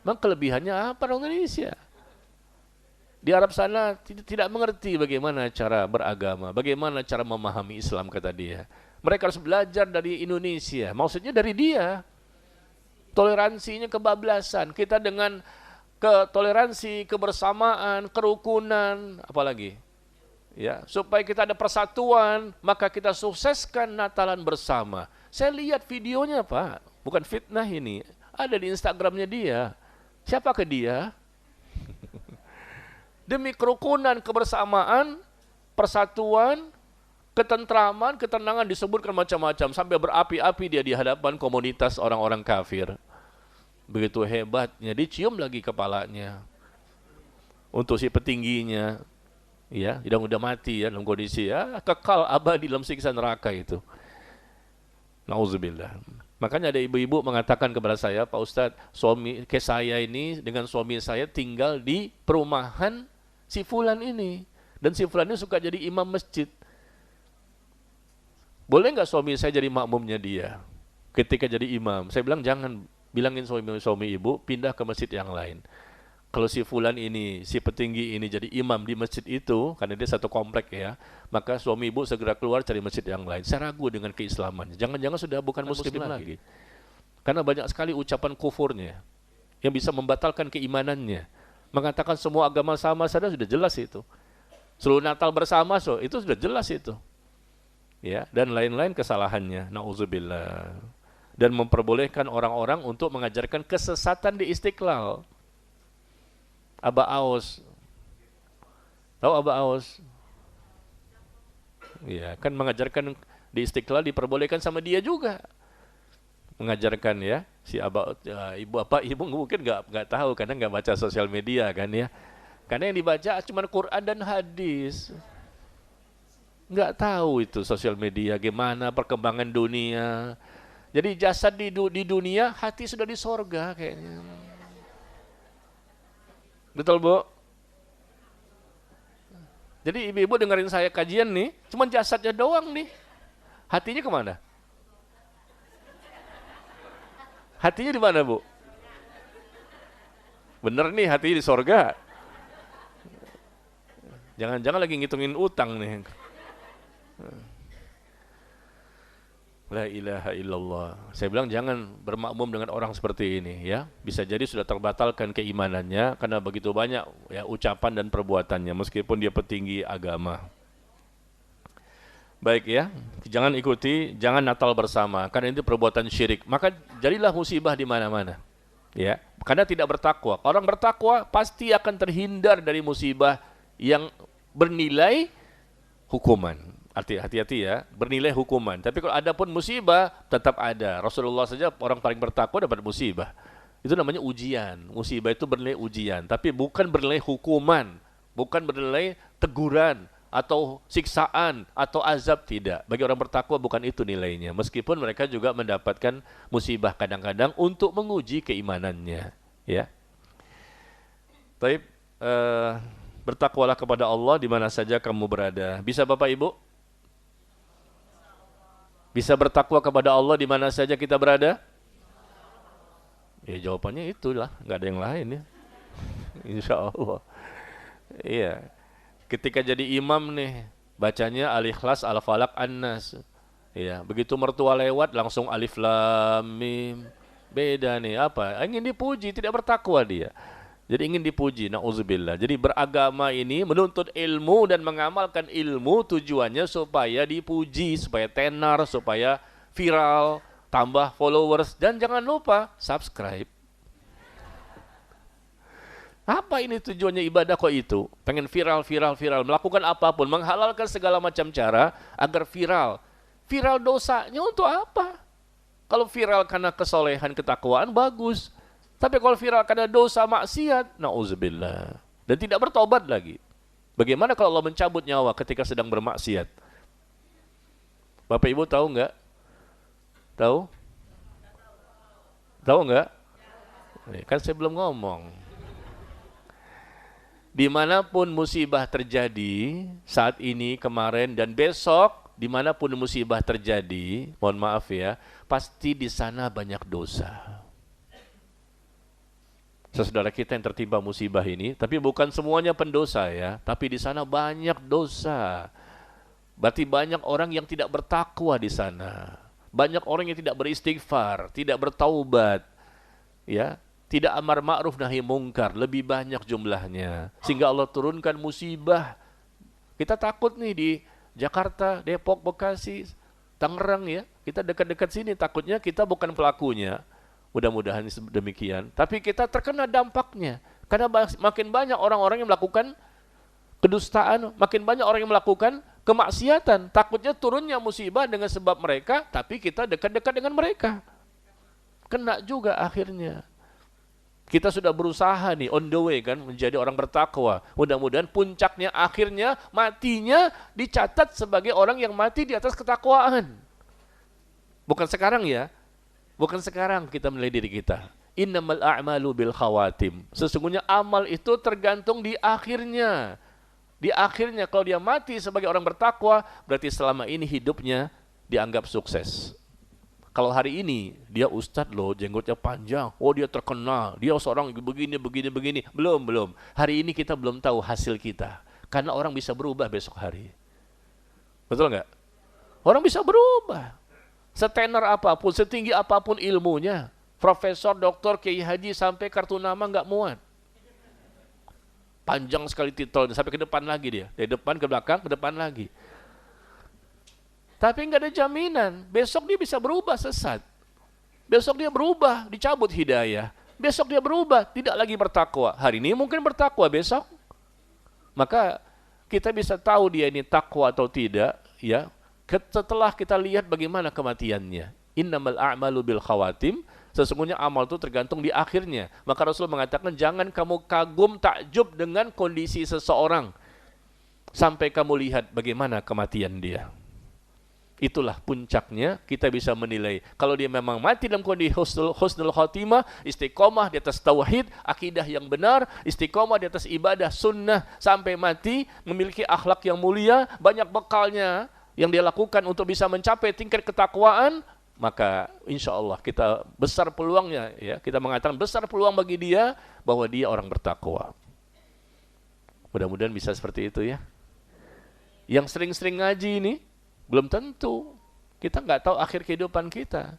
Memang kelebihannya apa orang Indonesia? Di Arab sana tidak mengerti bagaimana cara beragama, bagaimana cara memahami Islam, kata dia. Mereka harus belajar dari Indonesia. Maksudnya dari dia. Toleransinya kebablasan. Kita dengan toleransi, kebersamaan, kerukunan, apalagi? Ya, supaya kita ada persatuan, maka kita sukseskan Natalan bersama. Saya lihat videonya, Pak. Bukan fitnah ini. Ada di Instagramnya dia. Siapa ke dia? Demi kerukunan, kebersamaan, persatuan, ketentraman, ketenangan, disebutkan macam-macam. Sampai berapi-api dia di hadapan komunitas orang-orang kafir. Begitu hebatnya, dicium lagi kepalanya. Untuk si petingginya. Ya, udah mati ya dalam kondisi ya kekal abadi dalam siksa neraka itu. Nauzubillah. Makanya ada ibu-ibu mengatakan kepada saya, Pak Ustadz, saya ini dengan suami saya tinggal di perumahan si fulan ini, dan si fulan ini suka jadi imam masjid. Boleh nggak suami saya jadi makmumnya dia ketika jadi imam? Saya bilang jangan, bilangin suami ibu pindah ke masjid yang lain. Kalau si fulan ini, si petinggi ini jadi imam di masjid itu, karena dia satu komplek ya, maka suami ibu segera keluar cari masjid yang lain. Saya ragu dengan keislamannya. Jangan-jangan sudah bukan muslim lagi. Karena banyak sekali ucapan kufurnya yang bisa membatalkan keimanannya. Mengatakan semua agama sama saja sudah jelas itu. Seluruh Natal bersama, itu sudah jelas itu. Ya, dan lain-lain kesalahannya. Nauzubillah. Dan memperbolehkan orang-orang untuk mengajarkan kesesatan di Istiqlal. Aba Aus, tahu Aba Aus? Ya, kan mengajarkan di Istiqlal diperbolehkan sama dia juga. Mengajarkan ya, si Aba ibu mungkin nggak tahu karena nggak baca sosial media kan ya. Karena yang dibaca cuma Quran dan hadis. Nggak tahu itu sosial media gimana perkembangan dunia. Jadi jasad di dunia, hati sudah di sorga kayaknya. Betul, Bu? Jadi ibu-ibu dengerin saya kajian nih, cuma jasadnya doang nih. Hatinya kemana? Hatinya di mana, Bu? Bener nih, hatinya di sorga. Jangan-jangan lagi ngitungin utang nih. La ilaha illallah. Saya bilang jangan bermakmum dengan orang seperti ini ya. Bisa jadi sudah terbatalkan keimanannya karena begitu banyak ya ucapan dan perbuatannya meskipun dia petinggi agama. Baik ya, jangan ikuti, jangan Natal bersama karena itu perbuatan syirik. Maka jadilah musibah di mana-mana. Ya, karena tidak bertakwa. Orang bertakwa pasti akan terhindar dari musibah yang bernilai hukuman. Hati-hati ya, bernilai hukuman. Tapi kalau ada pun musibah, tetap ada. Rasulullah saja orang paling bertakwa dapat musibah. Itu namanya ujian. Musibah itu bernilai ujian. Tapi bukan bernilai hukuman. Bukan bernilai teguran atau siksaan atau azab, tidak. Bagi orang bertakwa bukan itu nilainya. Meskipun mereka juga mendapatkan musibah kadang-kadang untuk menguji keimanannya. Ya. Baik, bertakwalah kepada Allah di mana saja kamu berada. Bisa Bapak Ibu? Bisa bertakwa kepada Allah di mana saja kita berada? Ya jawabannya itulah, nggak ada yang lain ya. Insya Allah. Iya. Ketika jadi imam nih, bacanya Al-Ikhlas, Al-Falaq, An-Nas. Ya, begitu mertua lewat langsung Alif Lam Mim. Beda nih, apa? Ingin dipuji, tidak bertakwa dia. Jadi ingin dipuji, na'udzubillah. Jadi beragama ini menuntut ilmu dan mengamalkan ilmu tujuannya supaya dipuji, supaya tenar, supaya viral, tambah followers. Dan jangan lupa subscribe. Apa ini tujuannya ibadah kok itu? Pengen viral, melakukan apapun, menghalalkan segala macam cara agar viral. Viral dosanya untuk apa? Kalau viral karena kesolehan, ketakwaan, bagus. Tapi kalau viral karena dosa, maksiat, na'udzubillah. Dan tidak bertobat lagi. Bagaimana kalau Allah mencabut nyawa ketika sedang bermaksiat? Bapak Ibu tahu nggak? Tahu? Tahu nggak? Kan saya belum ngomong. Dimanapun musibah terjadi, saat ini, kemarin, dan besok, dimanapun musibah terjadi, mohon maaf ya, pasti di sana banyak dosa. Saudara kita yang tertimpa musibah ini, tapi bukan semuanya pendosa ya, tapi di sana banyak dosa. Berarti banyak orang yang tidak bertakwa di sana. Banyak orang yang tidak beristighfar, tidak bertaubat, ya, tidak amar ma'ruf nahi mungkar, lebih banyak jumlahnya. Sehingga Allah turunkan musibah. Kita takut nih di Jakarta, Depok, Bekasi, Tangerang ya. Kita dekat-dekat sini, takutnya kita bukan pelakunya. Mudah-mudahan demikian. Tapi kita terkena dampaknya. Karena makin banyak orang-orang yang melakukan kedustaan, makin banyak orang yang melakukan kemaksiatan. Takutnya turunnya musibah dengan sebab mereka, tapi kita dekat-dekat dengan mereka. Kena juga akhirnya. Kita sudah berusaha nih, on the way kan, menjadi orang bertakwa. Mudah-mudahan puncaknya, akhirnya, matinya dicatat sebagai orang yang mati di atas ketakwaan. Bukan sekarang ya. Bukan sekarang kita menilai diri kita. Innamal a'malu bil khawatim. Sesungguhnya amal itu tergantung di akhirnya. Di akhirnya kalau dia mati sebagai orang bertakwa, berarti selama ini hidupnya dianggap sukses. Kalau hari ini dia ustadz loh, jenggotnya panjang, oh dia terkenal, dia seorang begini. Belum. Hari ini kita belum tahu hasil kita. Karena orang bisa berubah besok hari. Betul nggak? Orang bisa berubah. Setenar apapun, setinggi apapun ilmunya. Profesor, doktor, kiai haji, sampai kartu nama nggak muat. Panjang sekali titelnya, sampai ke depan lagi dia. Dari depan ke belakang, ke depan lagi. Tapi nggak ada jaminan, besok dia bisa berubah sesat. Besok dia berubah, dicabut hidayah. Besok dia berubah, tidak lagi bertakwa. Hari ini mungkin bertakwa, besok. Maka kita bisa tahu dia ini takwa atau tidak, ya. Setelah kita lihat bagaimana kematiannya. Innamal a'malu bil khawatim. Sesungguhnya amal itu tergantung di akhirnya. Maka Rasul mengatakan, jangan kamu kagum takjub dengan kondisi seseorang. Sampai kamu lihat bagaimana kematian dia. Itulah puncaknya kita bisa menilai. Kalau dia memang mati dalam kondisi husnul khotimah, istiqomah di atas tauhid, akidah yang benar, istiqomah di atas ibadah sunnah sampai mati, memiliki akhlak yang mulia, banyak bekalnya yang dia lakukan untuk bisa mencapai tingkat ketakwaan, maka insya Allah kita besar peluangnya, ya, kita mengatakan besar peluang bagi dia bahwa dia orang bertakwa. Mudah-mudahan bisa seperti itu ya. Yang sering-sering ngaji ini belum tentu. Kita nggak tahu akhir kehidupan kita.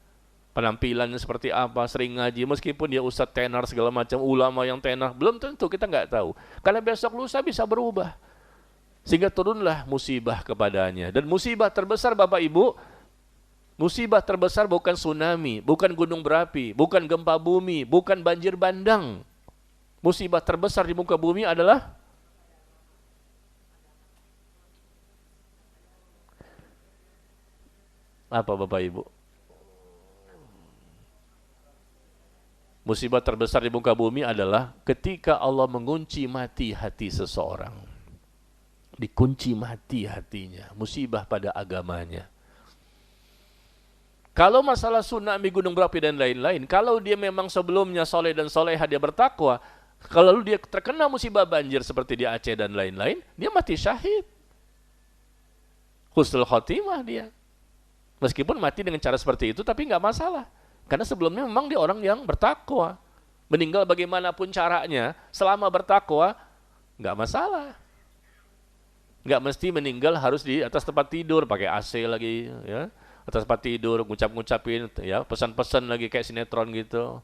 Penampilannya seperti apa, sering ngaji, meskipun dia ustadz tenar segala macam, ulama yang tenar, belum tentu, kita nggak tahu. Karena besok lusa bisa berubah. Sehingga turunlah musibah kepadanya. Dan musibah terbesar Bapak Ibu, musibah terbesar bukan tsunami, bukan gunung berapi, bukan gempa bumi, bukan banjir bandang. Musibah terbesar di muka bumi adalah apa Bapak Ibu? Musibah terbesar di muka bumi adalah ketika Allah mengunci mati hati seseorang. Dikunci mati hatinya, musibah pada agamanya. Kalau masalah tsunami, gunung berapi dan lain-lain, kalau dia memang sebelumnya soleh dan soleha, dia bertakwa, kalau dia terkena musibah banjir seperti di Aceh dan lain-lain, dia mati syahid. Husnul khotimah dia. Meskipun mati dengan cara seperti itu, tapi nggak masalah. Karena sebelumnya memang dia orang yang bertakwa. Meninggal bagaimanapun caranya, selama bertakwa, nggak masalah. Nggak mesti meninggal harus di atas tempat tidur, pakai AC lagi, ya. Atas tempat tidur, ngucapin, ya, pesan-pesan lagi kayak sinetron gitu.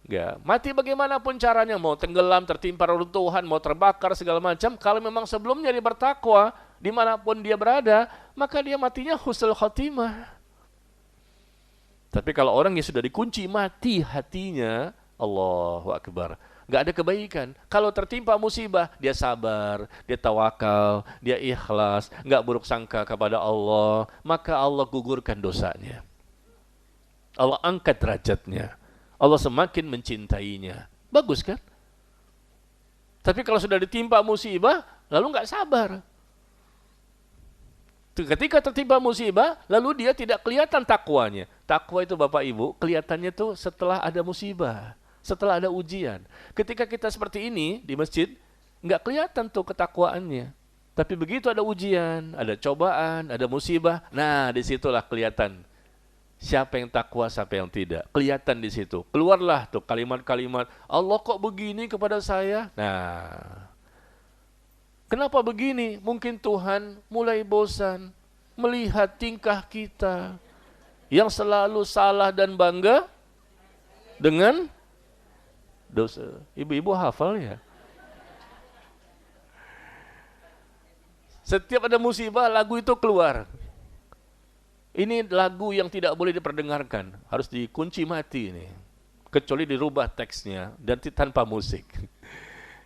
Ya, mati bagaimanapun caranya, mau tenggelam, tertimpa reruntuhan, mau terbakar segala macam, kalau memang sebelumnya dia bertakwa, dimanapun dia berada, maka dia matinya husnul khotimah. Tapi kalau orang yang sudah dikunci mati hatinya, Allahu Akbar, nggak ada kebaikan. Kalau tertimpa musibah, dia sabar, dia tawakal, dia ikhlas, nggak buruk sangka kepada Allah, maka Allah gugurkan dosanya. Allah angkat derajatnya. Allah semakin mencintainya. Bagus kan? Tapi kalau sudah ditimpa musibah, lalu nggak sabar. Ketika tertimpa musibah, lalu dia tidak kelihatan takwanya. Takwa itu Bapak Ibu, kelihatannya tuh setelah ada musibah, setelah ada ujian. Ketika kita seperti ini di masjid, nggak kelihatan tuh ketakwaannya. Tapi begitu ada ujian, ada cobaan, ada musibah, nah disitulah kelihatan siapa yang takwa, siapa yang tidak. Kelihatan di situ. Keluarlah tuh kalimat-kalimat, Allah kok begini kepada saya? Nah, kenapa begini? Mungkin Tuhan mulai bosan melihat tingkah kita yang selalu salah dan bangga dengan dosa. Ibu-ibu hafal ya? Setiap ada musibah, lagu itu keluar. Ini lagu yang tidak boleh diperdengarkan, harus dikunci mati ini. Kecuali dirubah teksnya dan tanpa musik.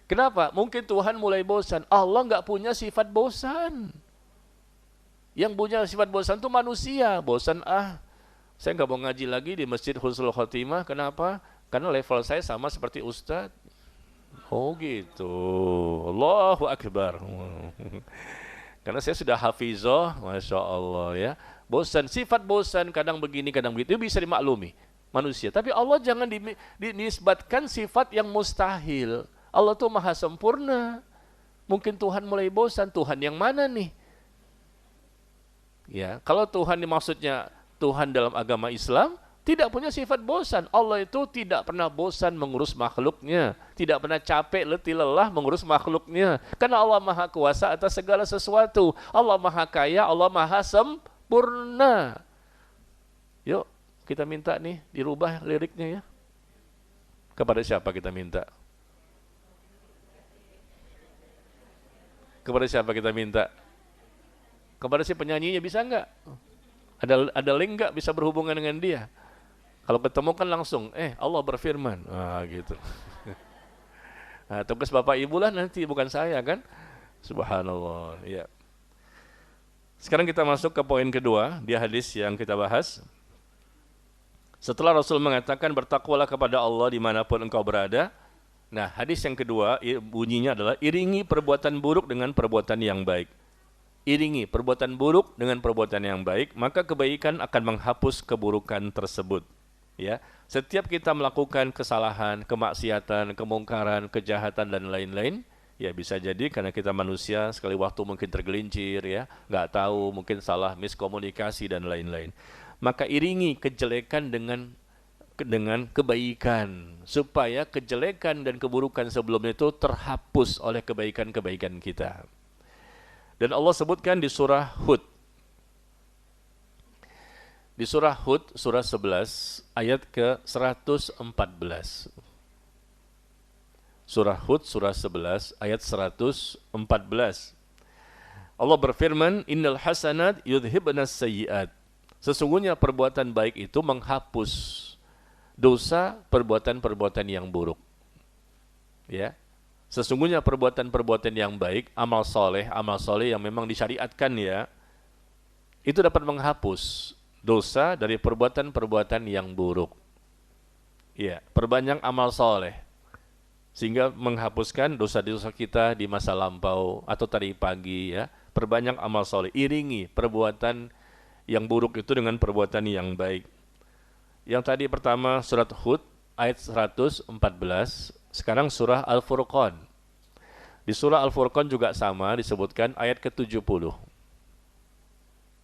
Kenapa? Mungkin Tuhan mulai bosan. Allah nggak punya sifat bosan. Yang punya sifat bosan itu manusia. Bosan, saya nggak mau ngaji lagi di Masjid Husnul Khotimah. Kenapa? Karena level saya sama seperti Ustadz. Oh gitu. Allahu Akbar. Karena saya sudah hafizah, Masya Allah ya. Bosan, sifat bosan, kadang begini, kadang begitu, itu bisa dimaklumi manusia. Tapi Allah jangan dinisbatkan sifat yang mustahil. Allah tuh maha sempurna. Mungkin Tuhan mulai bosan, Tuhan yang mana nih? Ya, kalau Tuhan maksudnya Tuhan dalam agama Islam, tidak punya sifat bosan. Allah itu tidak pernah bosan mengurus makhluknya. Tidak pernah capek, letih, lelah mengurus makhluknya. Karena Allah maha kuasa atas segala sesuatu. Allah maha kaya, Allah maha sempurna. Yuk, kita minta nih, dirubah liriknya ya. Kepada siapa kita minta? Kepada siapa kita minta? Kepada si penyanyinya bisa enggak? Ada link enggak bisa berhubungan dengan dia? Kalau ketemu kan langsung, Allah berfirman. Gitu. Nah, tugas Bapak Ibu lah nanti, bukan saya kan? Subhanallah. Ya. Sekarang kita masuk ke poin kedua, di hadis yang kita bahas. Setelah Rasul mengatakan bertakwalah kepada Allah dimanapun engkau berada. Nah, hadis yang kedua bunyinya adalah iringi perbuatan buruk dengan perbuatan yang baik. Iringi perbuatan buruk dengan perbuatan yang baik, maka kebaikan akan menghapus keburukan tersebut. Ya, setiap kita melakukan kesalahan, kemaksiatan, kemungkaran, kejahatan dan lain-lain, ya bisa jadi karena kita manusia sekali waktu mungkin tergelincir ya, nggak tahu, mungkin salah miskomunikasi dan lain-lain. Maka iringi kejelekan dengan kebaikan supaya kejelekan dan keburukan sebelumnya itu terhapus oleh kebaikan-kebaikan kita. Dan Allah sebutkan di surah Hud. Di surah Hud, surah 11, ayat ke-114. Surah Hud, surah 11, ayat 114. Allah berfirman, Innal hasanat yudhibnas sayyiat. Sesungguhnya perbuatan baik itu menghapus dosa perbuatan-perbuatan yang buruk. Ya. Sesungguhnya perbuatan-perbuatan yang baik, amal soleh yang memang disyariatkan ya, itu dapat menghapus dosa dari perbuatan-perbuatan yang buruk. Ya, perbanyak amal soleh sehingga menghapuskan dosa-dosa kita di masa lampau atau tadi pagi ya. Perbanyak amal soleh, iringi perbuatan yang buruk itu dengan perbuatan yang baik. Yang tadi pertama surat Hud ayat 114, sekarang surah Al-Furqan. Di surah Al-Furqan juga sama disebutkan ayat ke-70.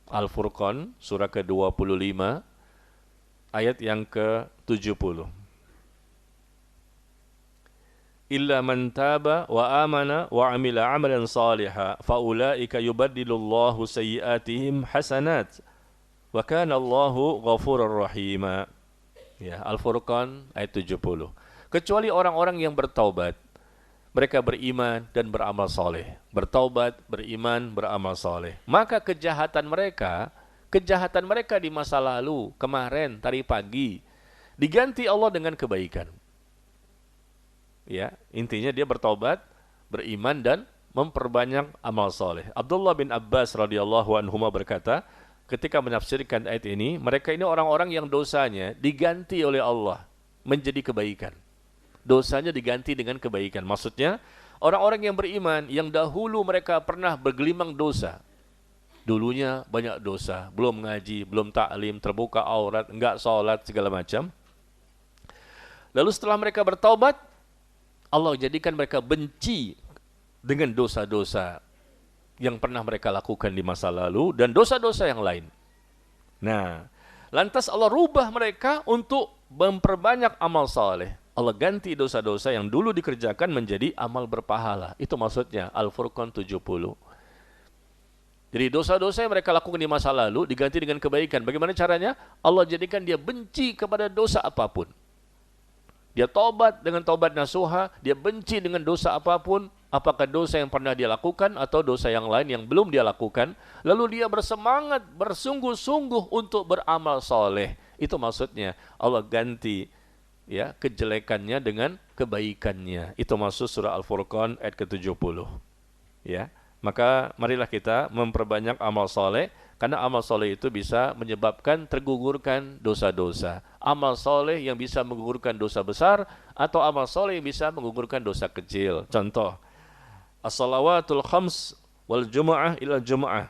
Al-Furqan surah ke-25 ayat yang ke-70. illa man taba wa amana wa amila amalan salihan faulaika yubaddilullahu sayyiatihim hasanat wa kana Allahu ghafurur rahima. Ya, Al-Furqan ayat 70. Kecuali orang-orang yang bertaubat, mereka beriman dan beramal soleh. Bertaubat, beriman, beramal soleh. Maka kejahatan mereka di masa lalu, kemarin, tadi pagi, diganti Allah dengan kebaikan. Ya, intinya dia bertaubat, beriman dan memperbanyak amal soleh. Abdullah bin Abbas radhiyallahu anhuma berkata, ketika menafsirkan ayat ini, mereka ini orang-orang yang dosanya diganti oleh Allah menjadi kebaikan. Dosanya diganti dengan kebaikan. Maksudnya, orang-orang yang beriman, yang dahulu mereka pernah bergelimang dosa. Dulunya banyak dosa, belum ngaji, belum taklim, terbuka aurat, enggak sholat, segala macam. Lalu setelah mereka bertaubat, Allah jadikan mereka benci dengan dosa-dosa yang pernah mereka lakukan di masa lalu dan dosa-dosa yang lain. Nah, lantas Allah rubah mereka untuk memperbanyak amal saleh. Allah ganti dosa-dosa yang dulu dikerjakan menjadi amal berpahala. Itu maksudnya Al-Furqan 70. Jadi dosa-dosa yang mereka lakukan di masa lalu diganti dengan kebaikan. Bagaimana caranya? Allah jadikan dia benci kepada dosa apapun. Dia taubat dengan taubat nasuha, dia benci dengan dosa apapun, apakah dosa yang pernah dia lakukan atau dosa yang lain yang belum dia lakukan, lalu dia bersemangat, bersungguh-sungguh untuk beramal soleh. Itu maksudnya Allah ganti ya kejelekannya dengan kebaikannya. Itu masuk surah Al-Furqan ayat ke-70. Ya. Maka marilah kita memperbanyak amal soleh, karena amal soleh itu bisa menyebabkan tergugurkan dosa-dosa. Amal soleh yang bisa menggugurkan dosa besar, atau amal soleh yang bisa menggugurkan dosa kecil. Contoh, as-salawatul khams wal jum'ah ila jum'ah.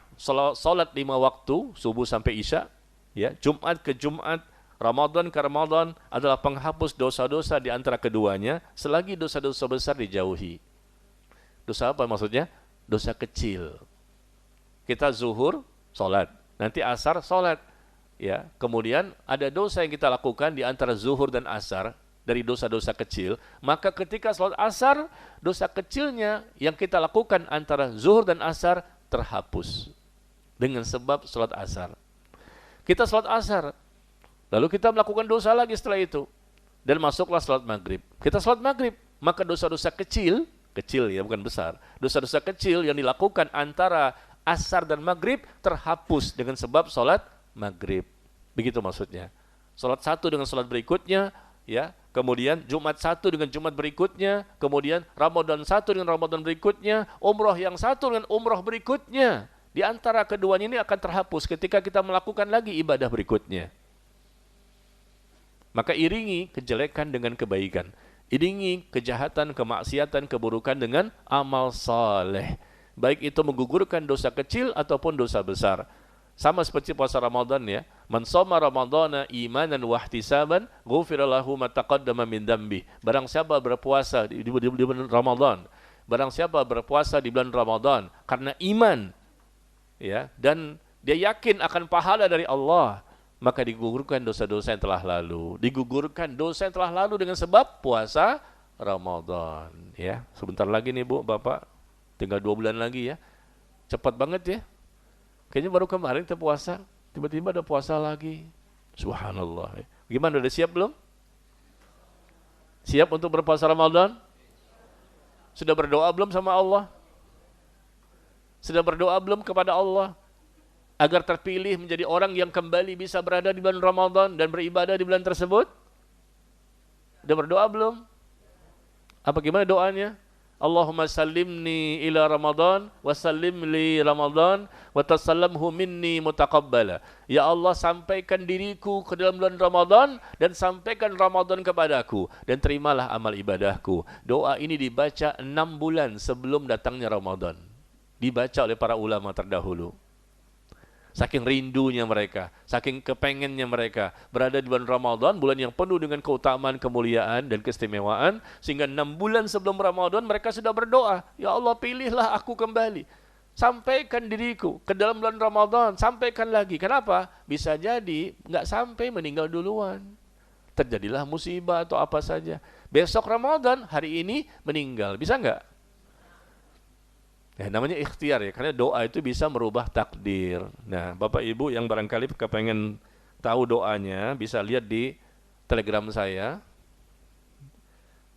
Salat 5 waktu, subuh sampai isya, ya, Jumat ke Jumat, Ramadan ke Ramadan adalah penghapus dosa-dosa di antara keduanya, selagi dosa-dosa besar dijauhi. Dosa apa maksudnya? Dosa kecil. Kita zuhur, sholat. Nanti asar, sholat. Ya, kemudian ada dosa yang kita lakukan di antara zuhur dan asar dari dosa-dosa kecil. Maka ketika sholat asar, dosa kecilnya yang kita lakukan antara zuhur dan asar terhapus dengan sebab sholat asar. Kita sholat asar, lalu kita melakukan dosa lagi setelah itu, dan masuklah sholat maghrib. Kita sholat maghrib, maka dosa-dosa kecil ya bukan besar, dosa-dosa kecil yang dilakukan antara asar dan maghrib terhapus dengan sebab sholat maghrib. Begitu maksudnya. Sholat satu dengan sholat berikutnya, ya. Kemudian Jumat satu dengan Jumat berikutnya, kemudian Ramadan satu dengan Ramadan berikutnya, umroh yang satu dengan umroh berikutnya. Di antara keduanya ini akan terhapus ketika kita melakukan lagi ibadah berikutnya. Maka iringi kejelekan dengan kebaikan. Iringi kejahatan, kemaksiatan, keburukan dengan amal saleh. Baik itu menggugurkan dosa kecil ataupun dosa besar. Sama seperti puasa Ramadan ya. Man shoma Ramadhana imanan wa ihtisaban, ghufira lahu ma taqaddama min dambi. Barang siapa berpuasa di bulan Ramadan, barang siapa berpuasa di bulan Ramadan karena iman ya, dan dia yakin akan pahala dari Allah, maka digugurkan dosa-dosa yang telah lalu. Digugurkan dosa yang telah lalu dengan sebab puasa Ramadan. Ya, sebentar lagi nih Bu, Bapak, tinggal 2 bulan lagi ya. Cepat banget ya. Kayaknya baru kemarin kita puasa, tiba-tiba ada puasa lagi. Subhanallah. Gimana, udah siap belum? Siap untuk berpuasa Ramadan? Sudah berdoa belum sama Allah? Sudah berdoa belum kepada Allah agar terpilih menjadi orang yang kembali bisa berada di bulan Ramadan dan beribadah di bulan tersebut? Sudah berdoa belum? Apa gimana doanya? Allahumma sallimni ila Ramadan wa sallim li Ramadan wa tasallamhu minni mutaqabbala. Ya Allah, sampaikan diriku ke dalam bulan Ramadan dan sampaikan Ramadan kepadaku dan terimalah amal ibadahku. Doa ini dibaca 6 bulan sebelum datangnya Ramadan. Dibaca oleh para ulama terdahulu. Saking rindunya mereka, saking kepengennya mereka berada di bulan Ramadan, bulan yang penuh dengan keutamaan, kemuliaan, dan keistimewaan, sehingga 6 bulan sebelum Ramadan mereka sudah berdoa, ya Allah, pilihlah aku kembali, sampaikan diriku ke dalam bulan Ramadan, sampaikan lagi. Kenapa? Bisa jadi nggak sampai, meninggal duluan, terjadilah musibah atau apa saja. Besok Ramadan, hari ini meninggal. Bisa nggak? Ya, namanya ikhtiar ya, karena doa itu bisa merubah takdir. Nah, Bapak Ibu yang barangkali kepengen tahu doanya, bisa lihat di Telegram saya.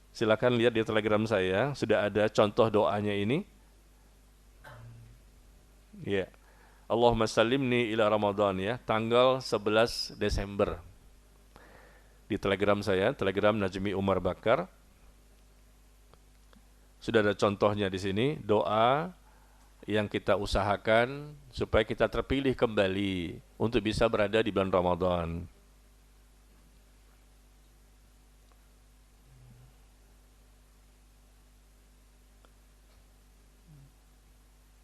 Silakan lihat di Telegram saya, sudah ada contoh doanya ini. Ya. Allahumma sallimni ila Ramadan ya, tanggal 11 Desember. Di Telegram saya, Telegram Najmi Umar Bakar. Sudah ada contohnya di sini, doa yang kita usahakan supaya kita terpilih kembali untuk bisa berada di bulan Ramadan.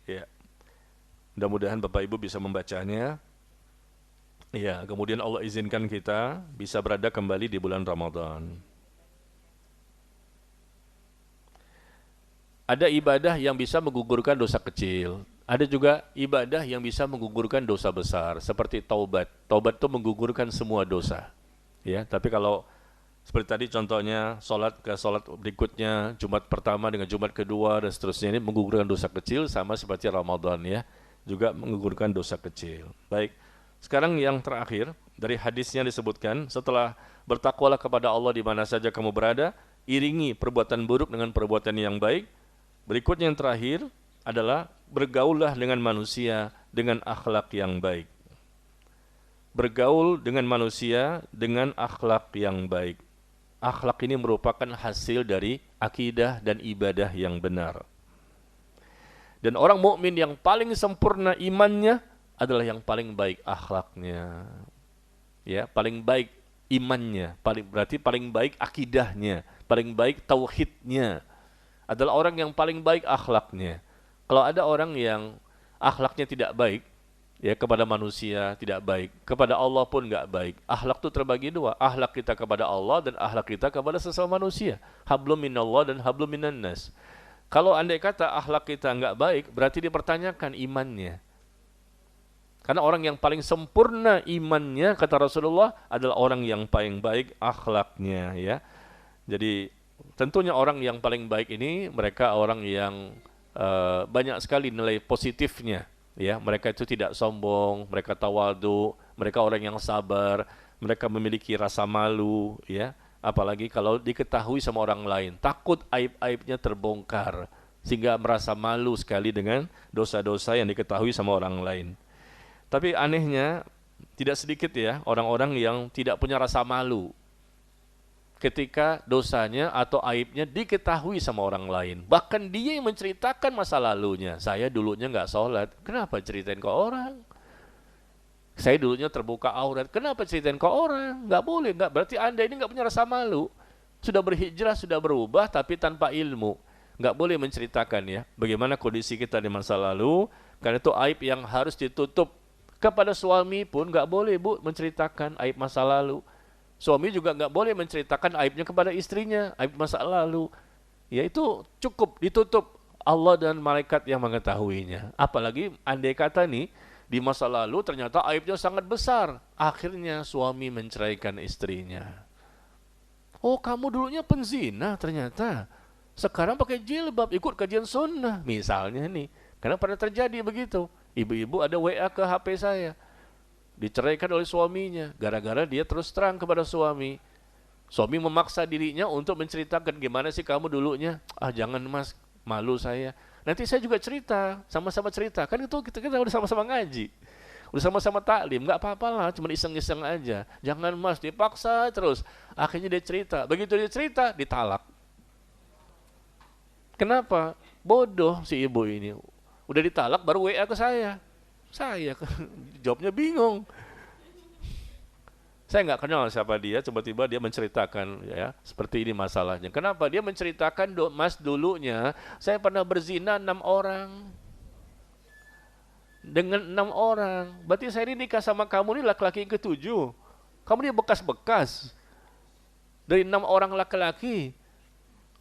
Ya. Mudah-mudahan Bapak Ibu bisa membacanya. Ya, kemudian Allah izinkan kita bisa berada kembali di bulan Ramadan. Ada ibadah yang bisa menggugurkan dosa kecil. Ada juga ibadah yang bisa menggugurkan dosa besar, seperti taubat. Taubat itu menggugurkan semua dosa. Ya, tapi kalau seperti tadi contohnya salat ke salat berikutnya, Jumat pertama dengan Jumat kedua dan seterusnya, ini menggugurkan dosa kecil sama seperti Ramadan ya, juga menggugurkan dosa kecil. Baik. Sekarang yang terakhir, dari hadisnya disebutkan, setelah bertakwalah kepada Allah di mana saja kamu berada, iringi perbuatan buruk dengan perbuatan yang baik. Berikutnya yang terakhir adalah bergaullah dengan manusia dengan akhlak yang baik. Bergaul dengan manusia dengan akhlak yang baik. Akhlak ini merupakan hasil dari akidah dan ibadah yang benar. Dan orang mukmin yang paling sempurna imannya adalah yang paling baik akhlaknya. Ya, paling baik imannya, berarti paling baik akidahnya, paling baik tauhidnya. Adalah orang yang paling baik akhlaknya. Kalau ada orang yang akhlaknya tidak baik, ya kepada manusia tidak baik, kepada Allah pun nggak baik. Akhlak itu terbagi dua, akhlak kita kepada Allah dan akhlak kita kepada sesama manusia. Hablum minallah dan hablum minannas. Kalau andai kata akhlak kita nggak baik, berarti dipertanyakan imannya. Karena orang yang paling sempurna imannya, kata Rasulullah, adalah orang yang paling baik akhlaknya ya. Jadi tentunya orang yang paling baik ini mereka orang yang banyak sekali nilai positifnya ya. Mereka itu tidak sombong, mereka tawadu, mereka orang yang sabar, mereka memiliki rasa malu ya. Apalagi kalau diketahui sama orang lain, takut aib-aibnya terbongkar sehingga merasa malu sekali dengan dosa-dosa yang diketahui sama orang lain. Tapi anehnya tidak sedikit ya orang-orang yang tidak punya rasa malu ketika dosanya atau aibnya diketahui sama orang lain. Bahkan dia yang menceritakan masa lalunya. Saya dulunya nggak sholat, kenapa ceritain ke orang? Saya dulunya terbuka aurat, kenapa ceritain ke orang? Nggak boleh, nggak. Berarti Anda ini nggak punya rasa malu. Sudah berhijrah, sudah berubah, tapi tanpa ilmu. Nggak boleh menceritakan ya bagaimana kondisi kita di masa lalu, karena itu aib yang harus ditutup. Kepada suami pun nggak boleh bu menceritakan aib masa lalu. Suami juga nggak boleh menceritakan aibnya kepada istrinya, aib masa lalu. Ya itu cukup ditutup, Allah dan malaikat yang mengetahuinya. Apalagi andai kata nih di masa lalu ternyata aibnya sangat besar, akhirnya suami menceraikan istrinya. Oh kamu dulunya penzina ternyata, sekarang pakai jilbab ikut kajian sunnah misalnya nih. Karena pernah terjadi begitu. Ibu-ibu ada WA ke HP saya, diceraikan oleh suaminya gara-gara dia terus terang kepada suami. Suami memaksa dirinya untuk menceritakan gimana sih kamu dulunya. Ah jangan mas, malu saya. Nanti saya juga cerita, sama-sama cerita. Kan itu kita udah sama-sama ngaji, udah sama-sama taklim, nggak apa-apa lah, cuma iseng-iseng aja. Jangan mas, dipaksa terus. Akhirnya dia cerita, begitu dia cerita ditalak. Kenapa? Bodoh si ibu ini. Udah ditalak baru WA ke saya. Saya jawabnya bingung. Saya nggak kenal siapa dia, tiba-tiba dia menceritakan ya seperti ini masalahnya. Kenapa? Dia menceritakan mas dulunya saya pernah berzina 6 orang. Dengan 6 orang. Berarti saya ini nikah sama kamu ini laki-laki yang ke-7. Kamu ini bekas-bekas. Dari 6 orang laki-laki.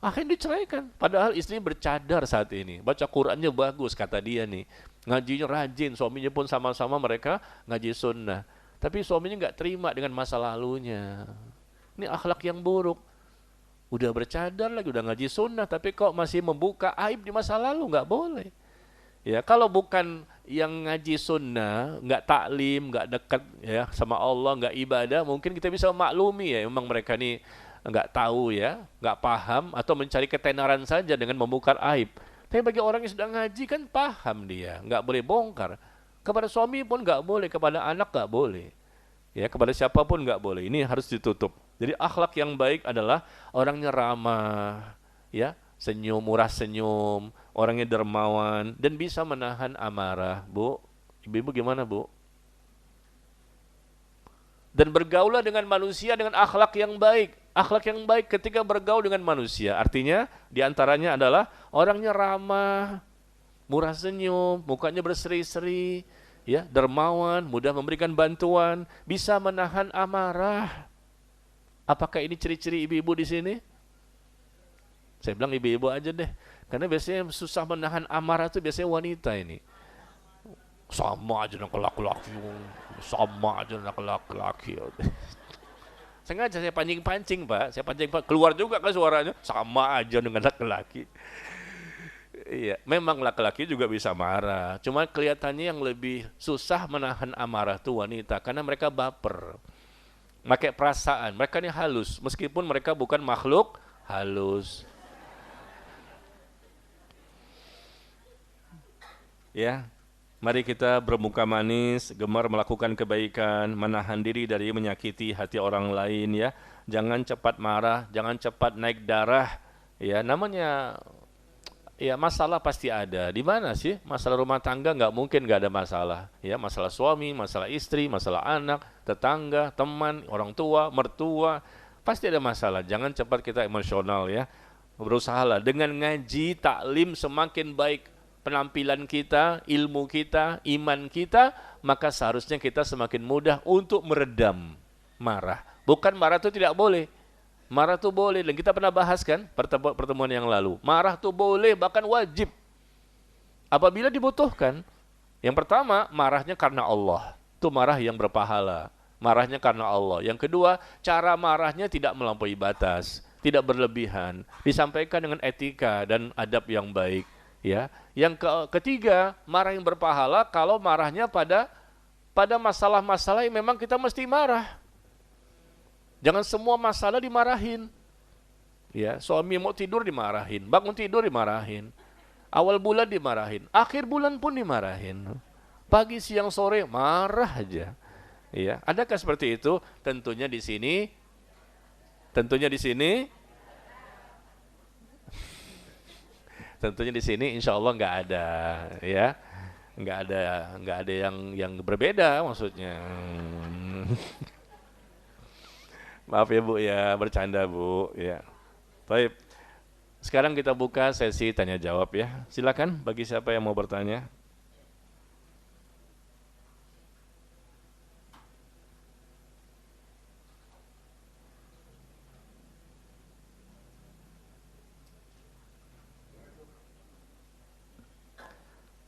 Akhirnya diceraikan. Padahal istrinya bercadar saat ini. Baca Qurannya bagus kata dia nih. Ngajinya rajin. Suaminya pun sama-sama mereka ngaji sunnah. Tapi suaminya nggak terima dengan masa lalunya. Ini akhlak yang buruk. Udah bercadar lagi, udah ngaji sunnah, tapi kok masih membuka aib di masa lalu, nggak boleh. Ya, kalau bukan yang ngaji sunnah, nggak taklim, nggak dekat ya sama Allah, nggak ibadah, mungkin kita bisa maklumi ya, memang mereka ini nggak tahu ya, nggak paham atau mencari ketenaran saja dengan membuka aib. Tapi bagi orang yang sudah ngaji kan paham dia, nggak boleh bongkar. Kepada suami pun nggak boleh, kepada anak nggak boleh. Ya, kepada siapapun nggak boleh. Ini harus ditutup. Jadi akhlak yang baik adalah orangnya ramah, ya, senyum, murah senyum, orangnya dermawan dan bisa menahan amarah. Bu, ibu-ibu gimana, Bu? Dan bergaulah dengan manusia dengan akhlak yang baik. Akhlak yang baik ketika bergaul dengan manusia, artinya diantaranya adalah orangnya ramah, murah senyum, mukanya berseri-seri, ya, dermawan, mudah memberikan bantuan, bisa menahan amarah. Apakah ini ciri-ciri ibu-ibu di sini? Saya bilang ibu-ibu aja deh, karena biasanya susah menahan amarah itu biasanya wanita ini. Sama aja dengan laki-laki, sama aja dengan laki-laki. Sengaja saya pancing-pancing, Pak. Saya pancing, Pak. Keluar juga kan suaranya, sama aja dengan laki-laki. Iya, memang laki-laki juga bisa marah. Cuma kelihatannya yang lebih susah menahan amarah itu wanita, karena mereka baper, pakai perasaan. Mereka ini halus, meskipun mereka bukan makhluk halus. Ya, mari kita bermuka manis, gemar melakukan kebaikan, menahan diri dari menyakiti hati orang lain. Ya, jangan cepat marah, jangan cepat naik darah. Ya, namanya ya masalah pasti ada. Di mana sih masalah rumah tangga? Nggak mungkin nggak ada masalah. Ya, masalah suami, masalah istri, masalah anak, tetangga, teman, orang tua, mertua, pasti ada masalah. Jangan cepat kita emosional ya. Berusahalah dengan ngaji, taklim semakin baik penampilan kita, ilmu kita, iman kita, maka seharusnya kita semakin mudah untuk meredam marah. Bukan marah itu tidak boleh. Marah itu boleh, dan kita pernah bahas kan pertemuan yang lalu. Marah itu boleh, bahkan wajib. Apabila dibutuhkan. Yang pertama, marahnya karena Allah. Itu marah yang berpahala. Marahnya karena Allah. Yang kedua, cara marahnya tidak melampaui batas, tidak berlebihan. Disampaikan dengan etika dan adab yang baik. Ya. Yang ketiga, marah yang berpahala kalau marahnya pada masalah-masalah yang memang kita mesti marah. Jangan semua masalah dimarahin. Ya, suami mau tidur dimarahin, bangun tidur dimarahin. Awal bulan dimarahin, akhir bulan pun dimarahin. Pagi, siang, sore marah aja. Ya, adakah seperti itu? Tentunya di sini insya Allah nggak ada, ya, nggak ada yang berbeda maksudnya. Maaf ya Bu ya, bercanda Bu ya. Baik. Sekarang kita buka sesi tanya jawab ya. Silakan bagi siapa yang mau bertanya.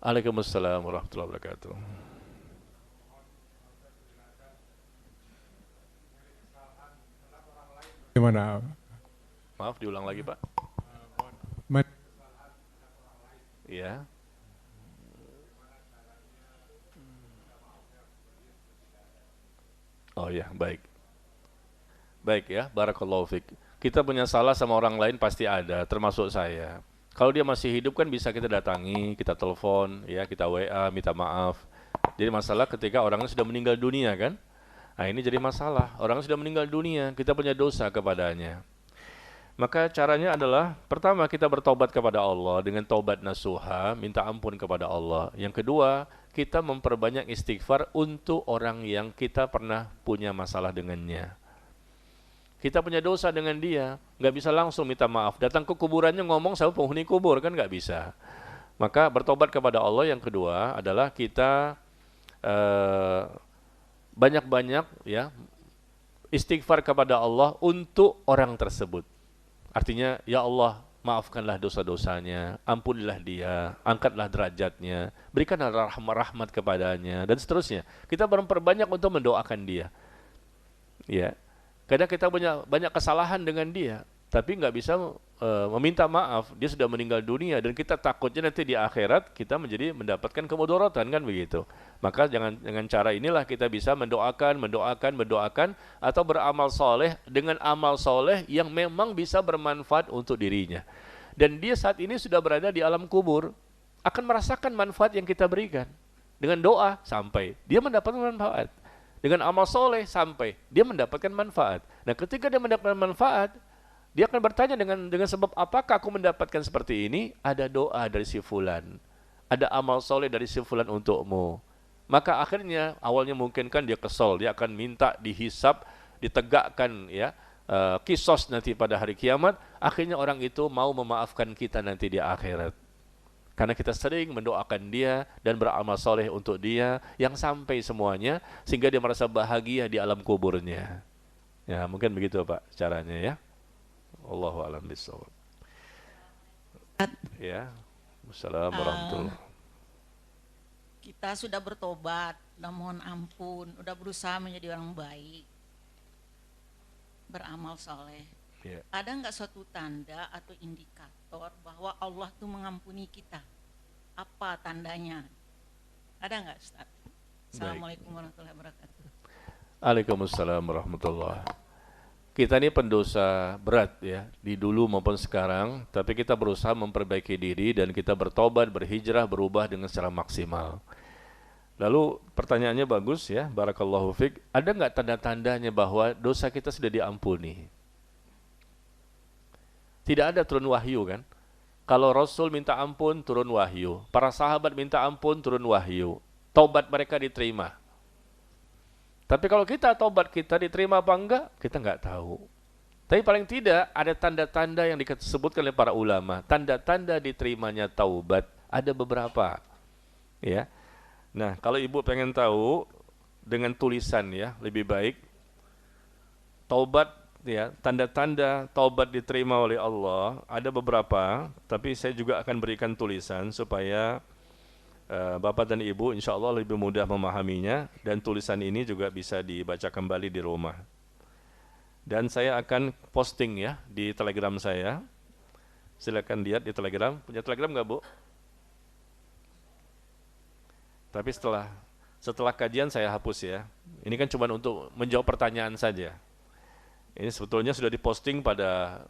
Waalaikumsalam warahmatullahi wabarakatuh. Gimana? Maaf, diulang lagi Pak. Iya. Oh ya, baik. Baik ya, barakallahu fik. Kita punya salah sama orang lain pasti ada, termasuk saya. Kalau dia masih hidup kan bisa kita datangi, kita telepon, ya, kita WA, minta maaf. Jadi masalah ketika orangnya sudah meninggal dunia kan? Nah ini jadi masalah, orang sudah meninggal dunia, kita punya dosa kepadanya. Maka caranya adalah, pertama kita bertobat kepada Allah dengan taubat nasuha, minta ampun kepada Allah. Yang kedua, kita memperbanyak istighfar untuk orang yang kita pernah punya masalah dengannya. Kita punya dosa dengan dia, nggak bisa langsung minta maaf. Datang ke kuburannya ngomong sama penghuni kubur, kan nggak bisa. Maka bertobat kepada Allah. Yang kedua adalah kita banyak-banyak ya istighfar kepada Allah untuk orang tersebut. Artinya, ya Allah, maafkanlah dosa-dosanya, ampunilah dia, angkatlah derajatnya, berikanlah rahmat kepadanya, dan seterusnya. Kita memperbanyak untuk mendoakan dia. Ya, kadang kita punya banyak kesalahan dengan dia, tapi nggak bisa meminta maaf. Dia sudah meninggal dunia dan kita takutnya nanti di akhirat kita mendapatkan kemudaratan, kan begitu. Maka dengan cara inilah kita bisa mendoakan atau beramal soleh dengan amal soleh yang memang bisa bermanfaat untuk dirinya. Dan dia saat ini sudah berada di alam kubur, akan merasakan manfaat yang kita berikan. Dengan doa sampai dia mendapatkan manfaat, dengan amal soleh sampai dia mendapatkan manfaat. Nah, ketika dia mendapatkan manfaat, dia akan bertanya dengan sebab apakah aku mendapatkan seperti ini? Ada doa dari si fulan, ada amal soleh dari si fulan untukmu. Maka akhirnya awalnya mungkin kan dia kesal, dia akan minta dihisap, ditegakkan ya, kisos nanti pada hari kiamat. Akhirnya orang itu mau memaafkan kita nanti di akhirat. Karena kita sering mendoakan dia dan beramal soleh untuk dia yang sampai semuanya sehingga dia merasa bahagia di alam kuburnya. Ya, mungkin begitu Pak caranya ya. Allahu a'lam bishawab. Ya. Assalamualaikum warahmatullahi. Kita sudah bertobat, sudah mohon ampun, sudah berusaha menjadi orang baik, beramal soleh. Ya. Ada nggak suatu tanda atau indikator bahwa Allah tuh mengampuni kita? Apa tandanya? Ada nggak, Ustaz? Assalamualaikum warahmatullahi wabarakatuh. Waalaikumsalam warahmatullahi. Kita ini pendosa berat ya, di dulu maupun sekarang, tapi kita berusaha memperbaiki diri dan kita bertobat, berhijrah, berubah dengan secara maksimal. Lalu pertanyaannya bagus ya, barakallahu fiq. Ada nggak tanda-tandanya bahwa dosa kita sudah diampuni? Tidak ada turun wahyu kan? Kalau Rasul minta ampun, turun wahyu. Para sahabat minta ampun, turun wahyu. Taubat mereka diterima. Tapi kalau kita taubat kita diterima apa enggak, kita enggak tahu. Tapi paling tidak ada tanda-tanda yang disebutkan oleh para ulama. Tanda-tanda diterimanya taubat ada beberapa. Ya. Nah, kalau ibu pengen tahu dengan tulisan ya, lebih baik taubat ya, tanda-tanda taubat diterima oleh Allah ada beberapa, tapi saya juga akan berikan tulisan supaya Bapak dan Ibu insya Allah lebih mudah memahaminya, dan tulisan ini juga bisa dibaca kembali di rumah. Dan saya akan posting ya di Telegram saya. Silakan lihat di Telegram. Punya Telegram nggak Bu? Tapi setelah kajian saya hapus ya. Ini kan cuma untuk menjawab pertanyaan saja. Ini sebetulnya sudah diposting pada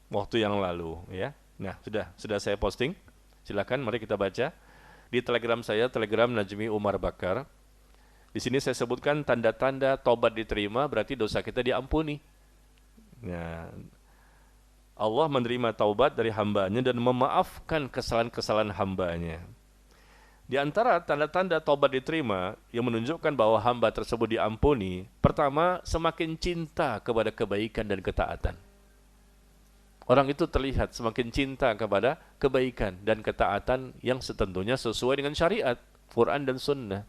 waktu yang lalu ya. Nah, sudah saya posting. Silakan mari kita baca. Di Telegram saya, Telegram Najmi Umar Bakar. Di sini saya sebutkan tanda-tanda taubat diterima, berarti dosa kita diampuni. Nah, Allah menerima taubat dari hambanya dan memaafkan kesalahan-kesalahan hambanya. Di antara tanda-tanda taubat diterima yang menunjukkan bahwa hamba tersebut diampuni, pertama, semakin cinta kepada kebaikan dan ketaatan. Orang itu terlihat semakin cinta kepada kebaikan dan ketaatan yang tentunya sesuai dengan syariat, Quran dan Sunnah.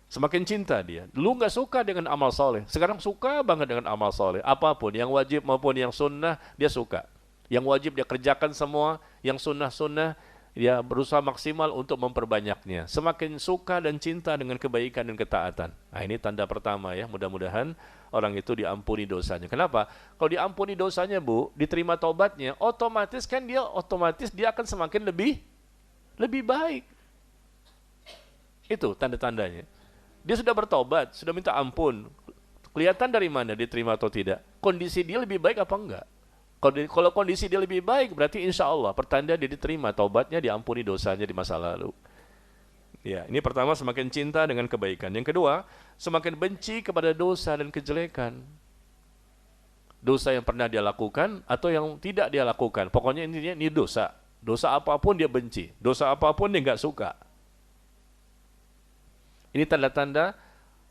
Semakin cinta dia. Dulu nggak suka dengan amal soleh, sekarang suka banget dengan amal soleh. Apapun, yang wajib maupun yang sunnah, dia suka. Yang wajib dia kerjakan semua, yang sunnah-sunnah, dia berusaha maksimal untuk memperbanyaknya. Semakin suka dan cinta dengan kebaikan dan ketaatan. Nah, ini tanda pertama ya, mudah-mudahan orang itu diampuni dosanya. Kenapa? Kalau diampuni dosanya Bu, diterima taubatnya, otomatis dia akan semakin lebih baik. Itu tanda-tandanya. Dia sudah bertobat, sudah minta ampun. Kelihatan dari mana diterima atau tidak? Kondisi dia lebih baik apa enggak? Kalau kondisi dia lebih baik, berarti insya Allah pertanda dia diterima taubatnya, diampuni dosanya di masa lalu. Ya, ini pertama, semakin cinta dengan kebaikan. Yang kedua, semakin benci kepada dosa dan kejelekan. Dosa yang pernah dia lakukan atau yang tidak dia lakukan. Pokoknya intinya ini dosa. Dosa apapun dia benci. Dosa apapun dia nggak suka. Ini tanda-tanda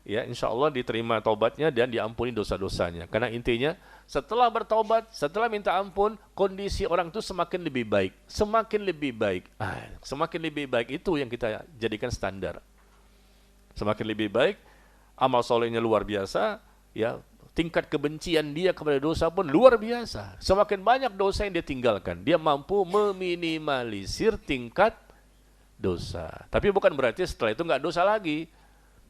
ya insya Allah diterima taubatnya dan diampuni dosa-dosanya. Karena intinya setelah bertaubat, setelah minta ampun, kondisi orang itu semakin lebih baik. Semakin lebih baik. Semakin lebih baik itu yang kita jadikan standar. Semakin lebih baik, amal solehnya luar biasa, ya tingkat kebencian dia kepada dosa pun luar biasa. Semakin banyak dosa yang dia tinggalkan, dia mampu meminimalisir tingkat dosa. Tapi bukan berarti setelah itu nggak dosa lagi.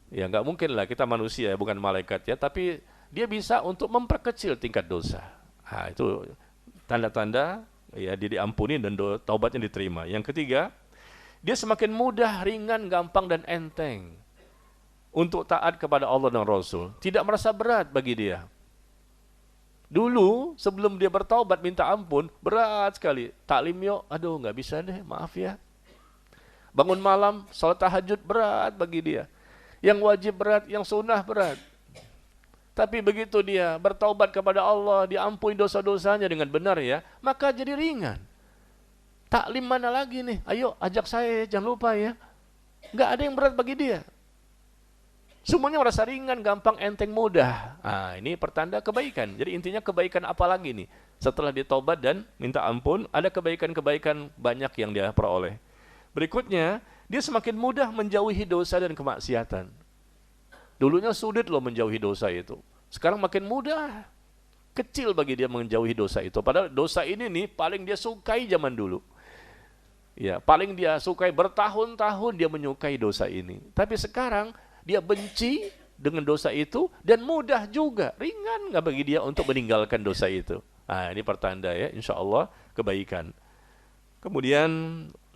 Ya nggak mungkin lah, kita manusia bukan malaikat ya, tapi dia bisa untuk memperkecil tingkat dosa. Nah, itu tanda-tanda ya dia diampuni dan taubatnya diterima. Yang ketiga, dia semakin mudah, ringan, gampang dan enteng untuk taat kepada Allah dan Rasul. Tidak merasa berat bagi dia. Dulu sebelum dia bertaubat minta ampun, berat sekali. Taklim yuk, aduh nggak bisa deh, maaf ya. Bangun malam, salat tahajud berat bagi dia. Yang wajib berat, yang sunnah berat. Tapi begitu dia bertaubat kepada Allah, diampuni dosa-dosanya dengan benar ya, maka jadi ringan. Taklim mana lagi nih? Ayo ajak saya, jangan lupa ya. Nggak ada yang berat bagi dia. Semuanya merasa ringan, gampang, enteng, mudah. Nah, ini pertanda kebaikan. Jadi intinya kebaikan apa lagi nih? Setelah dia taubat dan minta ampun, ada kebaikan-kebaikan banyak yang dia peroleh. Berikutnya, dia semakin mudah menjauhi dosa dan kemaksiatan. Dulunya sulit loh menjauhi dosa itu. Sekarang makin mudah. Kecil bagi dia menjauhi dosa itu. Padahal dosa ini nih paling dia sukai zaman dulu. Ya, paling dia sukai, bertahun-tahun dia menyukai dosa ini. Tapi sekarang dia benci dengan dosa itu dan mudah juga, ringan nggak bagi dia untuk meninggalkan dosa itu. Nah, ini pertanda ya, insya Allah kebaikan. Kemudian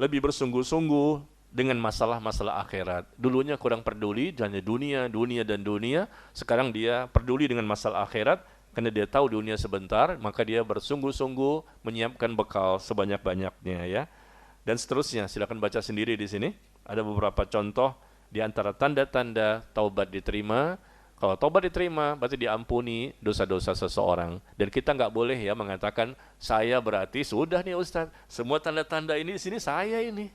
lebih bersungguh-sungguh dengan masalah-masalah akhirat. Dulunya kurang peduli, hanya dunia, dunia dan dunia. Sekarang dia peduli dengan masalah akhirat karena dia tahu dunia sebentar, maka dia bersungguh-sungguh menyiapkan bekal sebanyak-banyaknya ya. Dan seterusnya, silakan baca sendiri di sini. Ada beberapa contoh di antara tanda-tanda taubat diterima. Kalau taubat diterima, berarti diampuni dosa-dosa seseorang. Dan kita nggak boleh ya mengatakan, saya berarti sudah nih Ustaz, semua tanda-tanda ini di sini saya ini.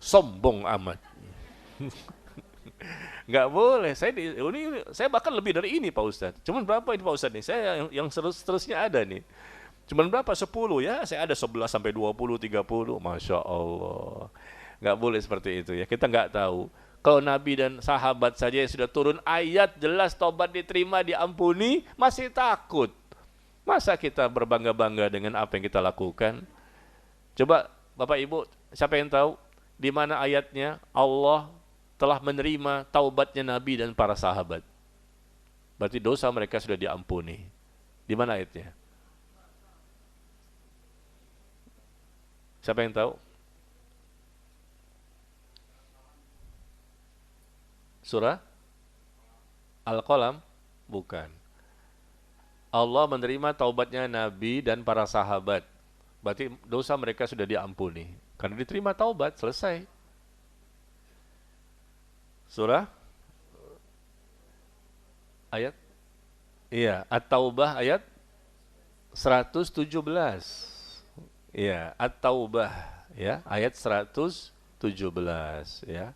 Sombong amat. Nggak boleh. Saya bahkan lebih dari ini Pak Ustaz. Cuman berapa ini Pak Ustaz nih? Saya yang seterusnya ada nih. Cuman berapa? 10 ya. Saya ada 11 sampai 20, 30. Masya Allah. Nggak boleh seperti itu ya. Kita nggak tahu. Kalau Nabi dan sahabat saja yang sudah turun ayat jelas taubat diterima, diampuni, masih takut. Masa kita berbangga-bangga dengan apa yang kita lakukan? Coba Bapak Ibu, siapa yang tahu di mana ayatnya Allah telah menerima taubatnya Nabi dan para sahabat? Berarti dosa mereka sudah diampuni. Di mana ayatnya? Siapa yang tahu? Surah Al-Qalam? Bukan. Allah menerima taubatnya Nabi dan para sahabat. Berarti dosa mereka sudah diampuni. Karena diterima taubat, selesai. Surah? Ayat? Iya, At-Taubah ayat 117. Iya, At-Taubah ya, ayat 117 ya.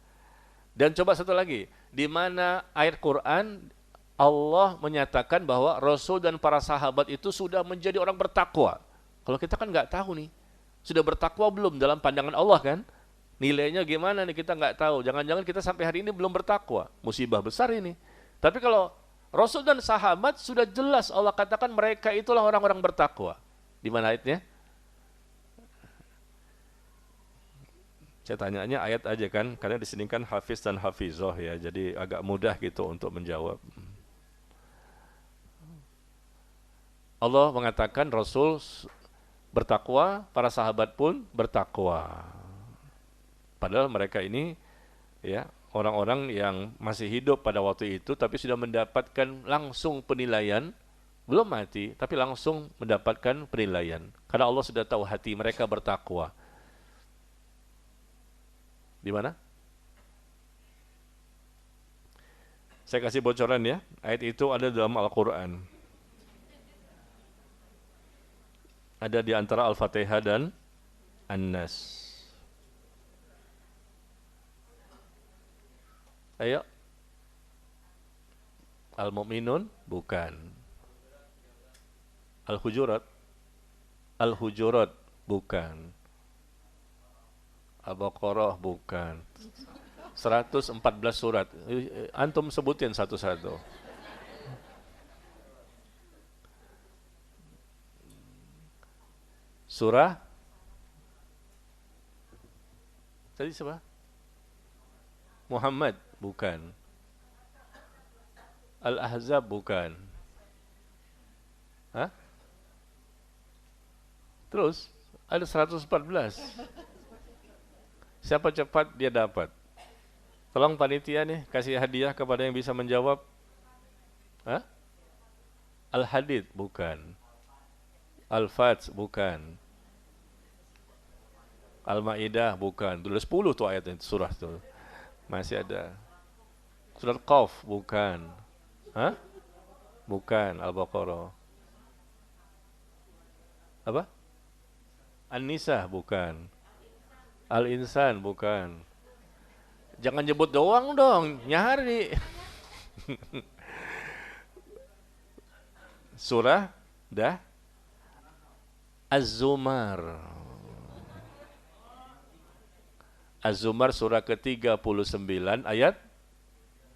Dan coba satu lagi, di mana ayat Quran Allah menyatakan bahwa Rasul dan para sahabat itu sudah menjadi orang bertakwa. Kalau kita kan nggak tahu nih, sudah bertakwa belum dalam pandangan Allah kan? Nilainya gimana nih kita nggak tahu. Jangan-jangan kita sampai hari ini belum bertakwa, musibah besar ini. Tapi kalau Rasul dan sahabat sudah jelas Allah katakan mereka itulah orang-orang bertakwa. Di mana ayatnya? Saya tanyanya ayat aja kan, karena di sini kan hafiz dan hafizoh ya, jadi agak mudah gitu untuk menjawab. Allah mengatakan Rasul bertakwa, para sahabat pun bertakwa. Padahal mereka ini ya orang-orang yang masih hidup pada waktu itu, tapi sudah mendapatkan langsung penilaian, belum mati, tapi langsung mendapatkan penilaian. Karena Allah sudah tahu hati mereka bertakwa. Di mana? Saya kasih bocoran ya. Ayat itu ada dalam Al-Quran. Ada di antara Al-Fatihah dan An-Nas. Ayo. Al-Mu'minun? Bukan. Al-Hujurat? Al-Hujurat? Bukan. Al-Baqarah? Bukan. 114 surat. Antum sebutin satu-satu. Surah? Tadi siapa? Muhammad? Bukan. Al-Ahzab? Bukan. Hah? Terus ada 114. Siapa cepat dia dapat. Tolong panitia nih kasih hadiah kepada yang bisa menjawab. Hah? Al-Hadid bukan. Al-Fats bukan. Al-Maidah bukan. Dulu 10 tuh ayatnya surah tuh. Masih ada. Surat Qaf bukan. Hah? Bukan. Al-Baqarah. Apa? An-Nisa bukan. Al-Insan bukan. Jangan nyebut doang dong, nyari. Surah dah Az-Zumar. Az-Zumar surah ke-39 ayat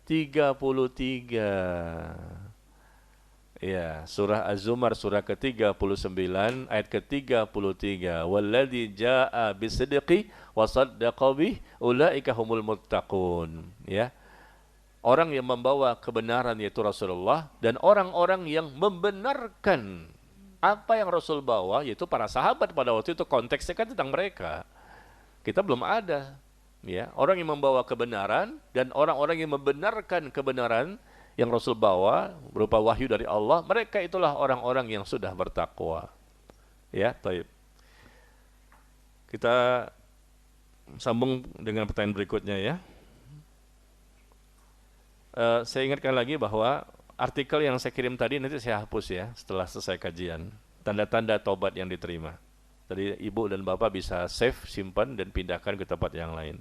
33. Ya, surah Az-Zumar surah ke-39 ayat ke-33. Walladzi jaa'a bisidqi wa saddaqa bih ulaika humul muttaqun. Ya. Orang yang membawa kebenaran yaitu Rasulullah dan orang-orang yang membenarkan apa yang Rasul bawa yaitu para sahabat pada waktu itu, konteksnya kan tentang mereka. Kita belum ada, ya, orang yang membawa kebenaran dan orang-orang yang membenarkan kebenaran yang Rasul bawa berupa wahyu dari Allah, mereka itulah orang-orang yang sudah bertakwa. Ya, taib. Kita sambung dengan pertanyaan berikutnya ya. Saya ingatkan lagi bahwa artikel yang saya kirim tadi nanti saya hapus ya setelah selesai kajian. Tanda-tanda tobat yang diterima. Jadi ibu dan bapak bisa save, simpan dan pindahkan ke tempat yang lain.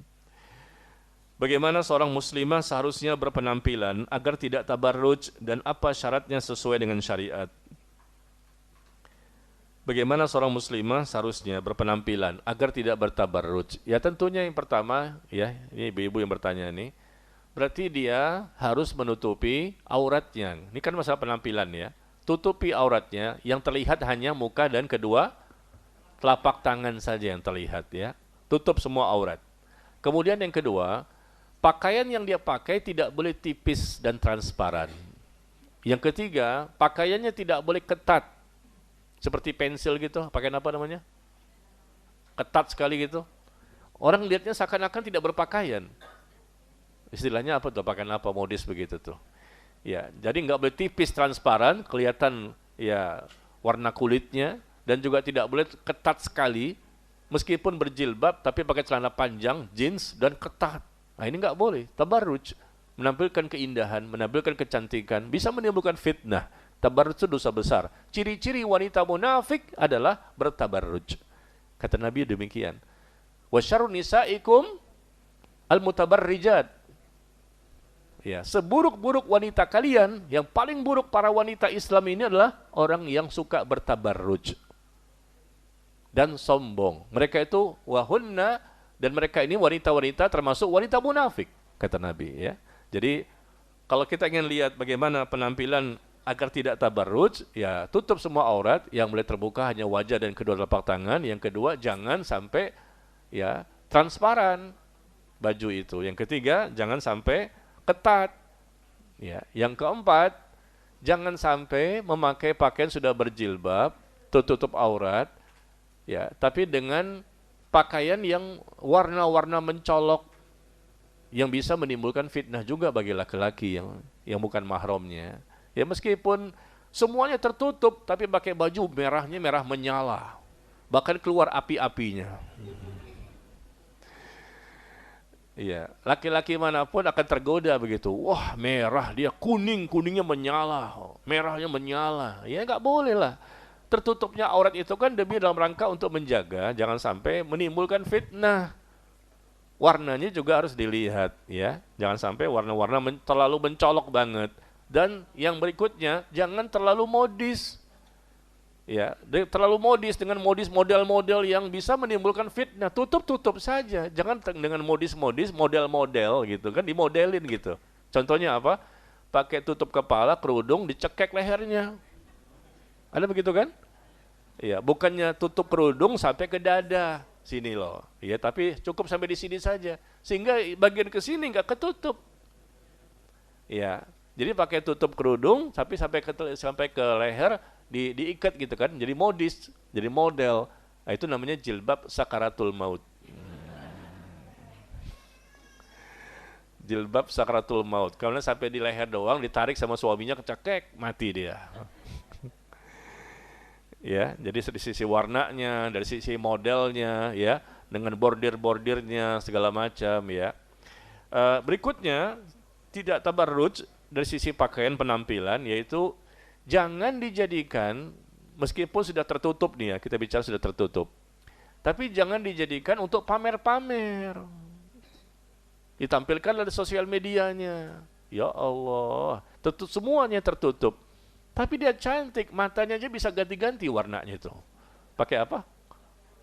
Bagaimana seorang muslimah seharusnya berpenampilan agar tidak tabarruj dan apa syaratnya sesuai dengan syariat? Bagaimana seorang muslimah seharusnya berpenampilan agar tidak bertabarruj? Ya tentunya yang pertama, ya ini ibu-ibu yang bertanya ini, berarti dia harus menutupi auratnya. Ini kan masalah penampilan ya. Tutupi auratnya, yang terlihat hanya muka dan kedua telapak tangan saja yang terlihat ya. Tutup semua aurat. Kemudian yang kedua, pakaian yang dia pakai tidak boleh tipis dan transparan. Yang ketiga, pakaiannya tidak boleh ketat. Seperti pensil gitu, pakaian apa namanya? Ketat sekali gitu. Orang lihatnya seakan-akan tidak berpakaian. Istilahnya apa tuh? Pakaian apa modis begitu tuh. Ya, jadi nggak boleh tipis transparan, kelihatan ya warna kulitnya, dan juga tidak boleh ketat sekali, meskipun berjilbab tapi pakai celana panjang, jeans dan ketat. Nah ini nggak boleh. Tabarruj, menampilkan keindahan, menampilkan kecantikan, bisa menimbulkan fitnah. Tabarruj itu dosa besar. Ciri-ciri wanita munafik adalah bertabarruj. Kata Nabi demikian. Wa syarrun nisaikum al-mutabarrijat. Ya, seburuk-buruk wanita kalian, yang paling buruk para wanita Islam ini adalah orang yang suka bertabarruj dan sombong. Mereka itu wahunna, dan mereka ini wanita-wanita termasuk wanita munafik, kata Nabi ya. Jadi kalau kita ingin lihat bagaimana penampilan agar tidak tabarruj, ya tutup semua aurat, yang boleh terbuka hanya wajah dan kedua telapak tangan. Yang kedua, jangan sampai ya transparan baju itu. Yang ketiga, jangan sampai ketat. Ya, yang keempat, jangan sampai memakai pakaian sudah berjilbab, tutup aurat, ya, tapi dengan pakaian yang warna-warna mencolok, yang bisa menimbulkan fitnah juga bagi laki-laki yang bukan mahramnya. Ya, meskipun semuanya tertutup, tapi pakai baju merahnya merah menyala, bahkan keluar api-apinya. Iya, laki-laki manapun akan tergoda begitu. Wah, merah dia, kuningnya menyala, merahnya menyala. Ya nggak boleh lah. Tertutupnya aurat itu kan demi dalam rangka untuk menjaga, jangan sampai menimbulkan fitnah. Warnanya juga harus dilihat, ya. Jangan sampai warna-warna terlalu mencolok banget. Dan yang berikutnya, jangan terlalu modis. Ya, terlalu modis dengan model-model yang bisa menimbulkan fitnah. Tutup saja, jangan dengan modis-modis, model-model gitu kan, dimodelin gitu. Contohnya apa? Pakai tutup kepala, kerudung, dicekek lehernya. Ada begitu kan? Ya, bukannya tutup kerudung sampai ke dada sini loh. Ya, tapi cukup sampai di sini saja, sehingga bagian ke sini nggak ketutup. Ya, jadi pakai tutup kerudung, tapi sampai ke leher. diikat gitu kan, jadi modis, jadi model. Nah, itu namanya jilbab sakaratul maut. Jilbab sakaratul maut. Karena sampai di leher doang, ditarik sama suaminya kecekek, mati dia. Ya, jadi dari sisi warnanya, dari sisi modelnya, ya, dengan bordir-bordirnya segala macam, ya. Berikutnya, tidak tabarruj dari sisi pakaian penampilan, yaitu jangan dijadikan, meskipun sudah tertutup nih ya, kita bicara sudah tertutup, tapi jangan dijadikan untuk pamer-pamer. Ditampilkan dari sosial medianya. Ya Allah, semuanya tertutup. Tapi dia cantik, matanya aja bisa ganti-ganti warnanya itu. Pakai apa?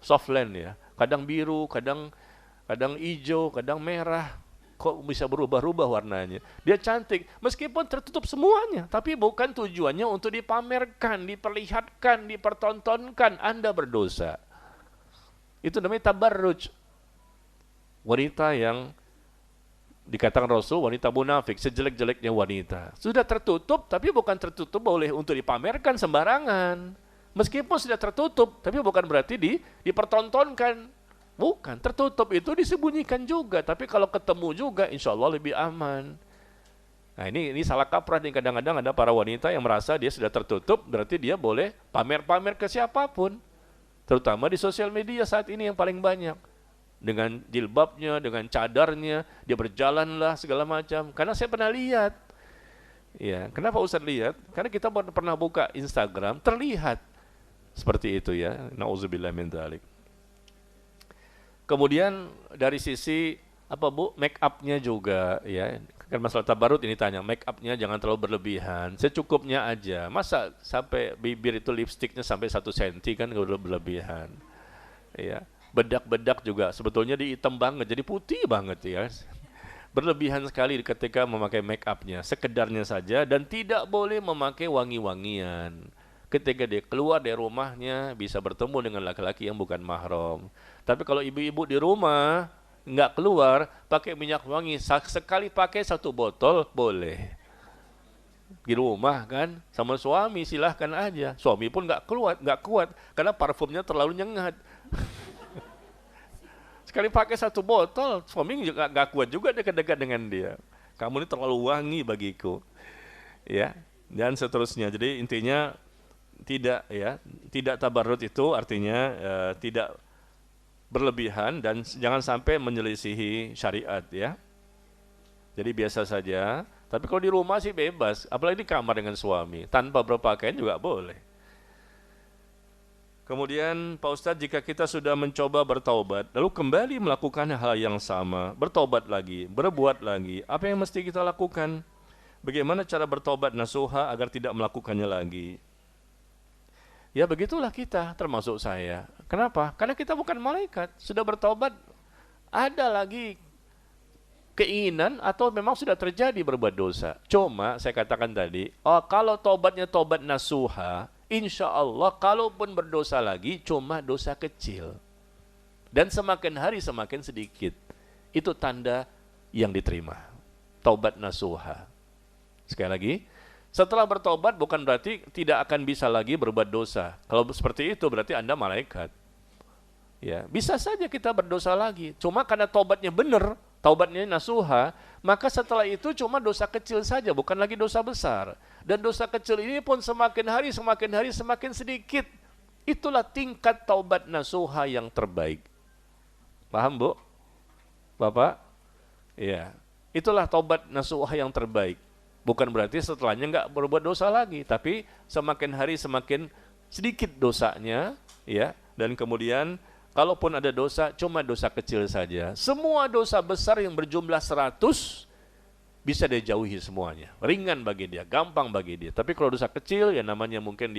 Softland ya. Kadang biru, kadang hijau, kadang merah. Kok bisa berubah-ubah warnanya? Dia cantik, meskipun tertutup semuanya, tapi bukan tujuannya untuk dipamerkan, diperlihatkan, dipertontonkan. Anda berdosa. Itu namanya tabarruj. Wanita yang dikatakan Rasul, wanita munafik, sejelek-jeleknya wanita. Sudah tertutup, tapi bukan tertutup boleh untuk dipamerkan sembarangan. Meskipun sudah tertutup, tapi bukan berarti dipertontonkan. Bukan, tertutup itu disembunyikan juga. Tapi kalau ketemu juga, insya Allah lebih aman. Nah ini salah kaprah nih, kadang-kadang ada para wanita yang merasa dia sudah tertutup, berarti dia boleh pamer-pamer ke siapapun. Terutama di sosial media saat ini yang paling banyak. Dengan jilbabnya, dengan cadarnya, dia berjalanlah segala macam. Karena saya pernah lihat. Ya, kenapa Ustaz lihat? Karena kita pernah buka Instagram, terlihat seperti itu ya. Nauzubillah min dzalik. Kemudian dari sisi apa Bu? Make up-nya juga ya. Kan masalah tabarut ini tanya, make up-nya jangan terlalu berlebihan, secukupnya aja. Masa sampai bibir itu lipstiknya sampai 1 cm kan udah berlebihan. Ya. Bedak-bedak juga sebetulnya hitam banget, jadi putih banget ya. Berlebihan sekali ketika memakai make up-nya, sekedarnya saja, dan tidak boleh memakai wangi-wangian. Ketika dia keluar dari rumahnya bisa bertemu dengan laki-laki yang bukan mahram. Tapi kalau ibu-ibu di rumah nggak keluar, pakai minyak wangi, sekali pakai 1 botol boleh. Di rumah kan sama suami silahkan aja. Suami pun nggak kuat karena parfumnya terlalu nyengat. Sekali pakai 1 botol, suami juga gak kuat juga dekat-dekat dengan dia. Kamu ini terlalu wangi bagiku, ya, dan seterusnya. Jadi intinya tidak tabarrut itu artinya tidak berlebihan dan jangan sampai menyelisihi syariat ya. Jadi biasa saja. Tapi kalau di rumah sih bebas, apalagi di kamar dengan suami, tanpa berpakaian juga boleh. Kemudian Pak Ustadz, jika kita sudah mencoba bertaubat, lalu kembali melakukan hal yang sama, bertaubat lagi, berbuat lagi, apa yang mesti kita lakukan? Bagaimana cara bertaubat nasuha agar tidak melakukannya lagi? Ya begitulah kita, termasuk saya. Kenapa? Karena kita bukan malaikat, sudah bertaubat, ada lagi keinginan atau memang sudah terjadi berbuat dosa. Cuma saya katakan tadi, kalau taubatnya taubat nasuha, insya Allah kalaupun berdosa lagi cuma dosa kecil. Dan semakin hari semakin sedikit. Itu tanda yang diterima. Taubat nasuha. Sekali lagi, setelah bertobat bukan berarti tidak akan bisa lagi berbuat dosa. Kalau seperti itu berarti Anda malaikat. Ya, bisa saja kita berdosa lagi. Cuma karena taubatnya benar, taubatnya nasuha, maka setelah itu cuma dosa kecil saja, bukan lagi dosa besar. Dan dosa kecil ini pun semakin hari semakin sedikit. Itulah tingkat taubat nasuha yang terbaik. Paham Bu? Bapak? Ya, itulah taubat nasuha yang terbaik. Bukan berarti setelahnya nggak berbuat dosa lagi, tapi semakin hari semakin sedikit dosanya, ya. Dan kemudian kalaupun ada dosa, cuma dosa kecil saja. Semua dosa besar yang berjumlah 100 bisa dia jauhi semuanya. Ringan bagi dia, gampang bagi dia. Tapi kalau dosa kecil, ya namanya mungkin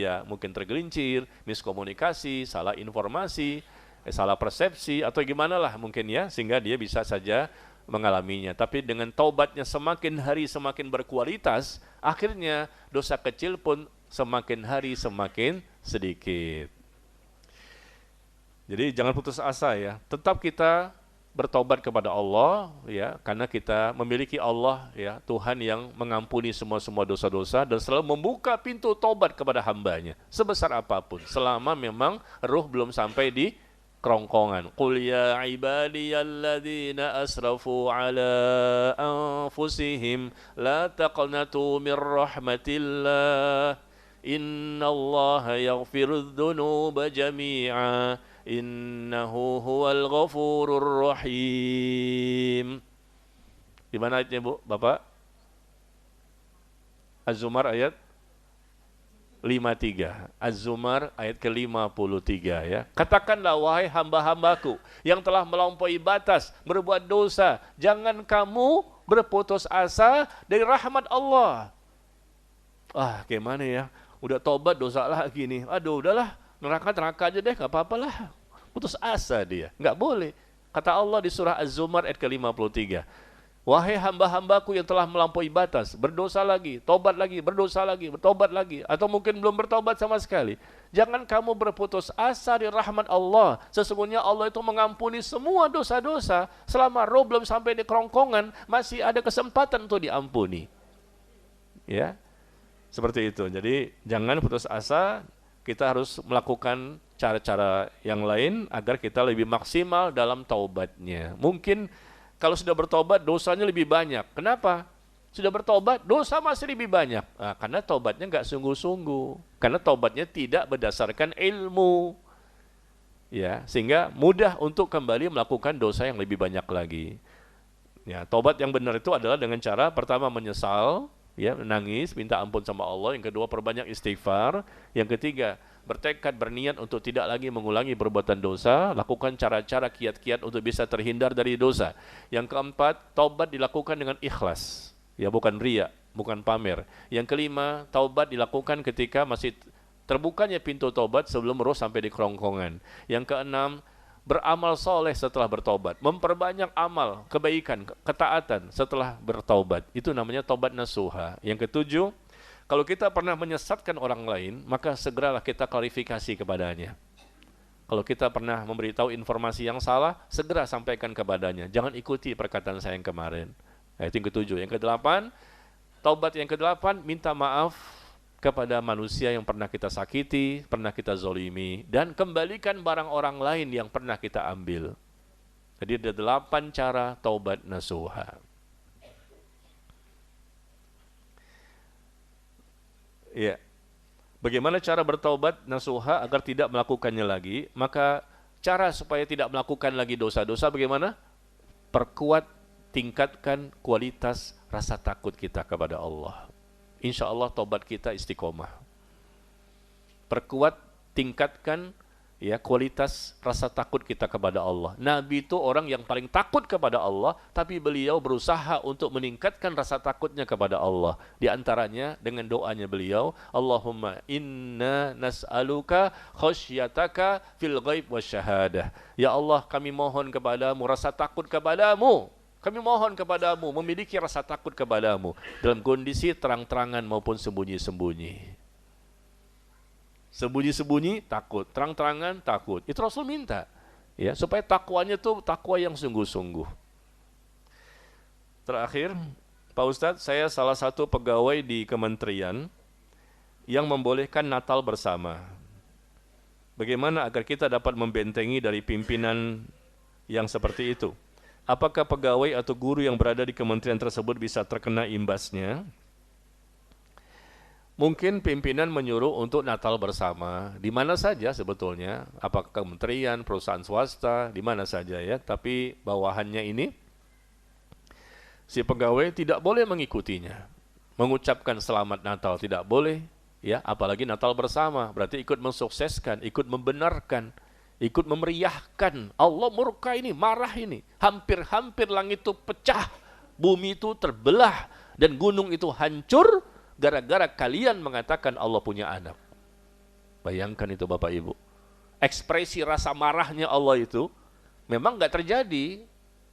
tergelincir, miskomunikasi, salah informasi, salah persepsi, atau gimana lah mungkin ya, sehingga dia bisa saja mengalaminya. Tapi dengan taubatnya semakin hari semakin berkualitas, akhirnya dosa kecil pun semakin hari semakin sedikit. Jadi jangan putus asa ya. Tetap kita bertobat kepada Allah, ya, karena kita memiliki Allah, ya, Tuhan yang mengampuni semua dosa-dosa dan selalu membuka pintu tobat kepada hambanya sebesar apapun, selama memang ruh belum sampai di kerongkongan. Qul ya ibadiyalladzina asrafu ala anfusihim la taqnatu mir rahmatillah innallaha yaghfirudz dzunuba jami'a innahu huwal ghafurur rahim. Di mana ayatnya, Bu? Bapak? Az-Zumar ayat 53. Az-Zumar ayat ke-53, ya. Katakanlah wahai hamba-hambaku yang telah melampaui batas, berbuat dosa, jangan kamu berputus asa dari rahmat Allah. Gimana ya? Udah tobat dosa lagi nih. Aduh, udahlah, neraka aja deh, enggak apa-apalah. Putus asa dia. Enggak boleh. Kata Allah di surah Az-Zumar ayat ke-53. Wahai hamba-hambaku yang telah melampaui batas, berdosa lagi, tobat lagi, berdosa lagi, bertobat lagi, atau mungkin belum bertobat sama sekali. Jangan kamu berputus asa di rahmat Allah. Sesungguhnya Allah itu mengampuni semua dosa-dosa. Selama roh belum sampai di kerongkongan, masih ada kesempatan untuk diampuni. Ya, seperti itu. Jadi jangan putus asa. Kita harus melakukan cara-cara yang lain agar kita lebih maksimal dalam taubatnya. Mungkin kalau sudah bertobat dosanya lebih banyak. Kenapa? Sudah bertobat dosa masih lebih banyak. Karena taubatnya nggak sungguh-sungguh. Karena taubatnya tidak berdasarkan ilmu. Ya, sehingga mudah untuk kembali melakukan dosa yang lebih banyak lagi. Ya, taubat yang benar itu adalah dengan cara pertama menyesal, ya, menangis, minta ampun sama Allah. Yang kedua, perbanyak istighfar. Yang ketiga, bertekad, berniat untuk tidak lagi mengulangi perbuatan dosa, lakukan cara-cara kiat-kiat untuk bisa terhindar dari dosa. Yang keempat, taubat dilakukan dengan ikhlas, ya, bukan riya, bukan pamer. Yang kelima, taubat dilakukan ketika masih terbukanya pintu taubat sebelum roh sampai di kerongkongan. Yang keenam, beramal soleh setelah bertobat, memperbanyak amal, kebaikan, ketaatan setelah bertobat. Itu namanya taubat nasuha. Yang ketujuh, kalau kita pernah menyesatkan orang lain, maka segeralah kita klarifikasi kepadanya. Kalau kita pernah memberitahu informasi yang salah, segera sampaikan kepadanya. Jangan ikuti perkataan saya yang kemarin. Itu yang ketujuh. Yang kedelapan, taubat yang kedelapan, minta maaf kepada manusia yang pernah kita sakiti, pernah kita zolimi, dan kembalikan barang orang lain yang pernah kita ambil. Jadi ada 8 cara taubat nasuha. Ya. Bagaimana cara bertaubat nasuha agar tidak melakukannya lagi? Maka cara supaya tidak melakukan lagi dosa-dosa bagaimana? Perkuat, tingkatkan kualitas rasa takut kita kepada Allah. Insya Allah taubat kita istiqomah. Perkuat, tingkatkan, ya, kualitas rasa takut kita kepada Allah. Nabi itu orang yang paling takut kepada Allah, tapi beliau berusaha untuk meningkatkan rasa takutnya kepada Allah. Di antaranya dengan doanya beliau, Allahumma inna nas'aluka khasyataka fil ghaib wasyahadah. Ya Allah, kami mohon kepadamu rasa takut kepadamu. Kami mohon kepadamu memiliki rasa takut kepadamu dalam kondisi terang-terangan maupun sembunyi-sembunyi. Sembunyi-sembunyi takut, terang-terangan takut. Itu Rasul minta, ya, supaya takwanya itu takwa yang sungguh-sungguh. Terakhir, Pak Ustadz, saya salah satu pegawai di kementerian yang membolehkan Natal bersama. Bagaimana agar kita dapat membentengi dari pimpinan yang seperti itu? Apakah pegawai atau guru yang berada di kementerian tersebut bisa terkena imbasnya? Mungkin pimpinan menyuruh untuk Natal bersama, di mana saja sebetulnya, apakah kementerian, perusahaan swasta, di mana saja, ya. Tapi bawahannya ini, si pegawai tidak boleh mengikutinya. Mengucapkan selamat Natal tidak boleh, ya. Apalagi Natal bersama, berarti ikut mensukseskan, ikut membenarkan, ikut memeriahkan. Allah murka ini, marah ini. Hampir-hampir langit itu pecah, bumi itu terbelah, dan gunung itu hancur, gara-gara kalian mengatakan Allah punya anak. Bayangkan itu Bapak Ibu. Ekspresi rasa marahnya Allah itu memang nggak terjadi.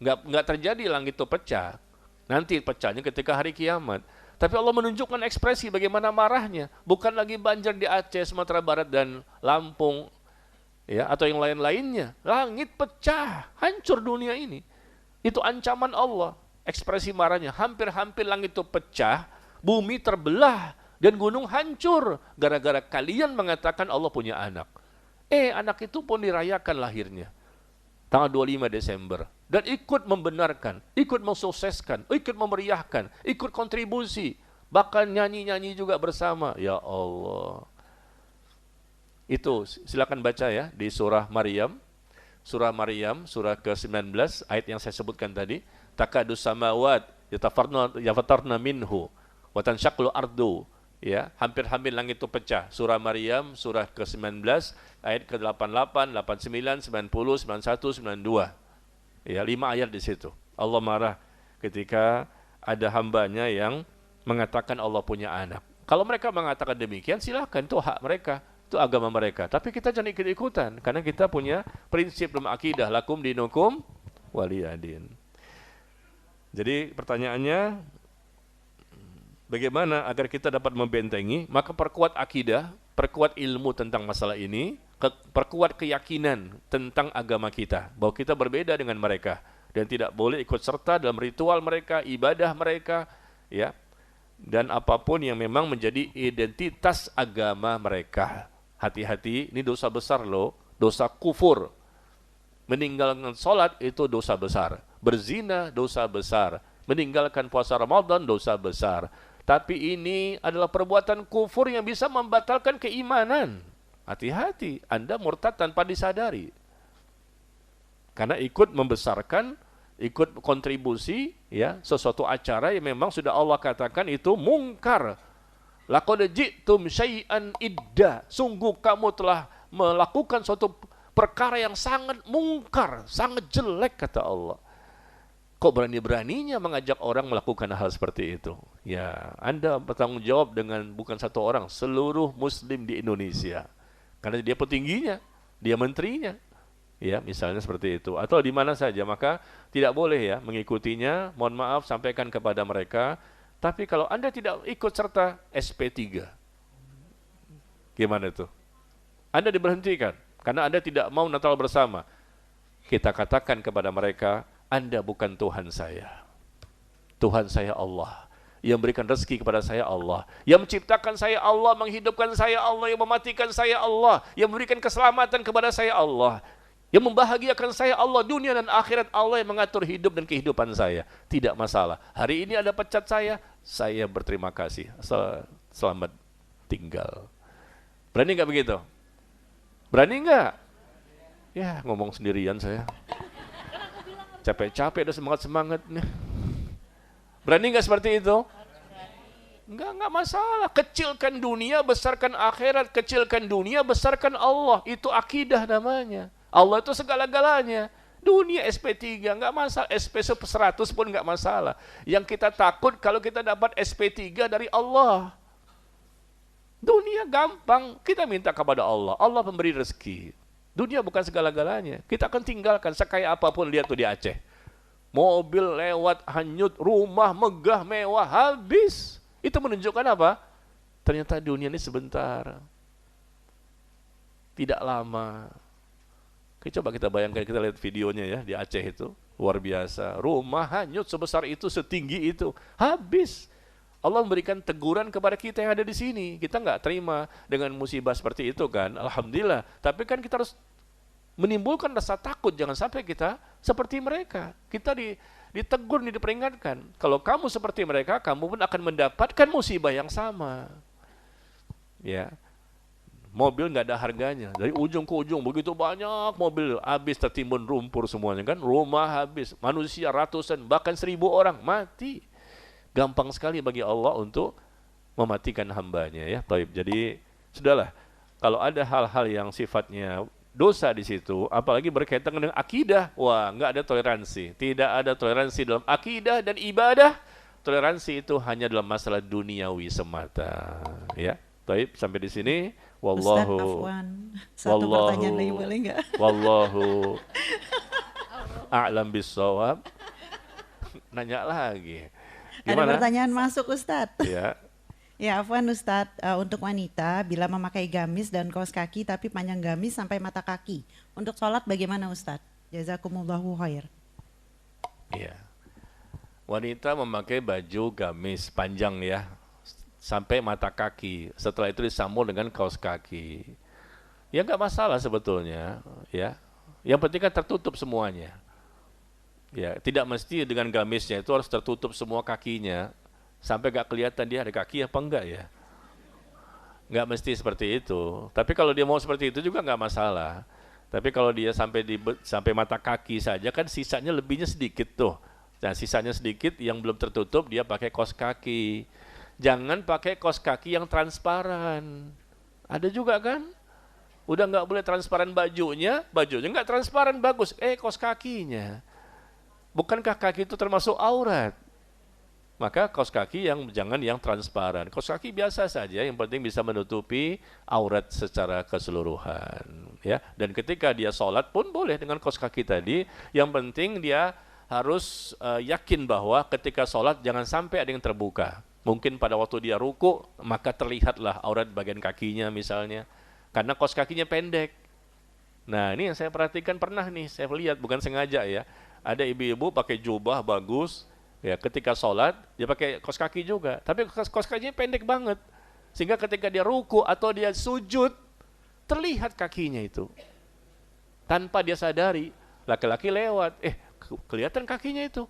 Nggak terjadi langit itu pecah. Nanti pecahnya ketika hari kiamat. Tapi Allah menunjukkan ekspresi bagaimana marahnya. Bukan lagi banjir di Aceh, Sumatera Barat, dan Lampung, ya, atau yang lain-lainnya. Langit pecah, hancur dunia ini. Itu ancaman Allah. Ekspresi marahnya, hampir-hampir langit itu pecah, bumi terbelah, dan gunung hancur. Gara-gara kalian mengatakan Allah punya anak. Anak itu pun dirayakan lahirnya. Tanggal 25 Desember. Dan ikut membenarkan, ikut mensukseskan, ikut memeriahkan, ikut kontribusi. Bahkan nyanyi-nyanyi juga bersama. Ya Allah. Itu silakan baca ya di surah Maryam. Surah Maryam, surah ke-19, ayat yang saya sebutkan tadi. Takadus samawat yafatarna minhu wa tanshaqqul ardu. Ya, hampir-hampir langit itu pecah. Surah Maryam, surah ke-19, ayat ke-88, 89, 90, 91, 92. Ya, 5 ayat di situ. Allah marah ketika ada hambanya yang mengatakan Allah punya anak. Kalau mereka mengatakan demikian, silakan, itu hak mereka, itu agama mereka. Tapi kita jangan ikut-ikutan, karena kita punya prinsip dalam akidah, lakum dinukum waliyadin. Jadi pertanyaannya, bagaimana agar kita dapat membentengi? Maka perkuat akidah, perkuat ilmu tentang masalah ini, perkuat keyakinan tentang agama kita, bahwa kita berbeda dengan mereka dan tidak boleh ikut serta dalam ritual mereka, ibadah mereka, ya, dan apapun yang memang menjadi identitas agama mereka. Hati-hati, ini dosa besar loh, dosa kufur. Meninggalkan sholat itu dosa besar, berzina dosa besar, meninggalkan puasa Ramadan dosa besar. Tapi ini adalah perbuatan kufur yang bisa membatalkan keimanan. Hati-hati, Anda murtad tanpa disadari. Karena ikut membesarkan, ikut kontribusi, ya, sesuatu acara yang memang sudah Allah katakan itu mungkar. Laqad ji'tum syai'an idda. Sungguh kamu telah melakukan suatu perkara yang sangat mungkar, sangat jelek, kata Allah. Kok berani-beraninya mengajak orang melakukan hal seperti itu? Ya, Anda bertanggung jawab dengan bukan satu orang, seluruh muslim di Indonesia. Karena dia petingginya, dia menterinya. Ya, misalnya seperti itu. Atau di mana saja, maka tidak boleh ya mengikutinya. Mohon maaf, sampaikan kepada mereka. Tapi kalau Anda tidak ikut serta SP3, gimana itu? Anda diberhentikan karena Anda tidak mau Natal bersama. Kita katakan kepada mereka, Anda bukan Tuhan saya. Tuhan saya Allah. Yang memberikan rezeki kepada saya Allah. Yang menciptakan saya Allah, menghidupkan saya Allah, yang mematikan saya Allah, yang memberikan keselamatan kepada saya Allah. Yang membahagiakan saya Allah, dunia dan akhirat Allah yang mengatur hidup dan kehidupan saya. Tidak masalah. Hari ini ada pecat saya berterima kasih. Selamat tinggal. Berani nggak begitu? Berani nggak? Ya, ngomong sendirian saya. Capek-capek, udah semangat-semangat nih. Berani nggak seperti itu? Enggak masalah. Kecilkan dunia, besarkan akhirat. Kecilkan dunia, besarkan Allah. Itu akidah namanya. Allah itu segala-galanya. Dunia SP3 enggak masalah. SP 100 pun enggak masalah. Yang kita takut kalau kita dapat SP3 dari Allah. Dunia gampang. Kita minta kepada Allah. Allah memberi rezeki. Dunia bukan segala-galanya. Kita akan tinggalkan sekaya apapun. Lihat tuh di Aceh. Mobil lewat, hanyut, rumah megah, mewah, habis. Itu menunjukkan apa? Ternyata dunia ini sebentar. Tidak lama. Coba kita bayangkan, kita lihat videonya ya di Aceh itu. Luar biasa. Rumah hanyut sebesar itu, setinggi itu. Habis. Allah memberikan teguran kepada kita yang ada di sini. Kita nggak terima dengan musibah seperti itu kan. Alhamdulillah. Tapi kan kita harus menimbulkan rasa takut, jangan sampai kita seperti mereka. Kita ditegur, diperingatkan. Kalau kamu seperti mereka, kamu pun akan mendapatkan musibah yang sama. Ya, mobil nggak ada harganya. Dari ujung ke ujung begitu banyak mobil, habis tertimbun lumpur semuanya kan. Rumah habis, manusia ratusan, bahkan 1000 orang mati. Gampang sekali bagi Allah untuk mematikan hambanya ya. Jadi sudahlah. Kalau ada hal-hal yang sifatnya dosa di situ, apalagi berkaitan dengan akidah, wah, nggak ada toleransi. Tidak ada toleransi dalam akidah dan ibadah. Toleransi itu hanya dalam masalah duniawi semata. Ya, baik, sampai di sini. Wallahu. Ustaz Afwan, satu pertanyaan lagi boleh nggak? Wallahu a'lam bissawab. Nanya lagi. Gimana? Ada pertanyaan masuk Ustaz. Ya. Ya, afwan Ustadz, untuk wanita bila memakai gamis dan kaos kaki tapi panjang gamis sampai mata kaki. Untuk sholat bagaimana Ustadz? Jazakumullahu khair. Iya. Wanita memakai baju gamis panjang ya, sampai mata kaki. Setelah itu disambung dengan kaos kaki. Ya nggak masalah sebetulnya, ya. Yang penting kan tertutup semuanya. Ya, tidak mesti dengan gamisnya itu harus tertutup semua kakinya, sampai nggak kelihatan dia ada kaki apa enggak ya. Nggak mesti seperti itu. Tapi kalau dia mau seperti itu juga nggak masalah. Tapi kalau dia sampai mata kaki saja kan sisanya lebihnya sedikit tuh. Nah, sisanya sedikit yang belum tertutup dia pakai kaos kaki. Jangan pakai kaos kaki yang transparan. Ada juga kan? Udah nggak boleh transparan bajunya nggak transparan bagus. Kaos kakinya. Bukankah kaki itu termasuk aurat? Maka kaos kaki jangan yang transparan. Kaos kaki biasa saja, yang penting bisa menutupi aurat secara keseluruhan. Ya. Dan ketika dia sholat pun boleh dengan kaos kaki tadi. Yang penting dia harus yakin bahwa ketika sholat jangan sampai ada yang terbuka. Mungkin pada waktu dia ruku, maka terlihatlah aurat bagian kakinya misalnya. Karena kaos kakinya pendek. Nah ini yang saya perhatikan pernah nih, saya lihat bukan sengaja ya. Ada ibu-ibu pakai jubah bagus, ya ketika sholat dia pakai kaos kaki juga. Tapi kaos kakinya pendek banget. Sehingga ketika dia ruku atau dia sujud, terlihat kakinya itu. Tanpa dia sadari, laki-laki lewat, kelihatan kakinya itu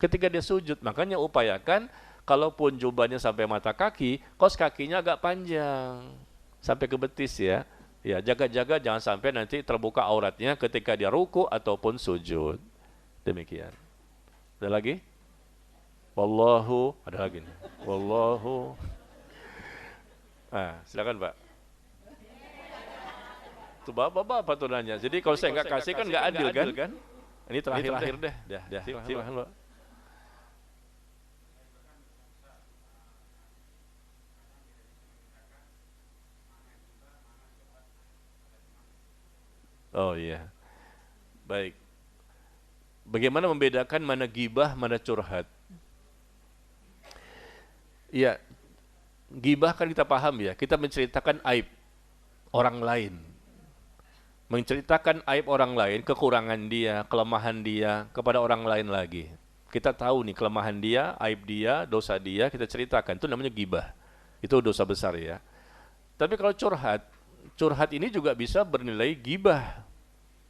ketika dia sujud. Makanya upayakan kalaupun jubahnya sampai mata kaki, kaos kakinya agak panjang sampai ke betis ya. Ya, jaga-jaga jangan sampai nanti terbuka auratnya ketika dia ruku ataupun sujud. Demikian. Ada lagi? Wallahu, ada lagi nih. Wallahu. Silakan Pak. Tuh Bapak tuh nanya. Jadi kalau saya nggak kasih kan nggak adil kan? Ini terakhir deh. Silakan Pak. Oh iya. Baik. Bagaimana membedakan mana gibah, mana curhat? Iya. Gibah kan kita paham ya, kita menceritakan aib orang lain. Menceritakan aib orang lain, kekurangan dia, kelemahan dia kepada orang lain lagi. Kita tahu nih kelemahan dia, aib dia, dosa dia, kita ceritakan. Itu namanya gibah. Itu dosa besar ya. Tapi kalau curhat ini juga bisa bernilai gibah.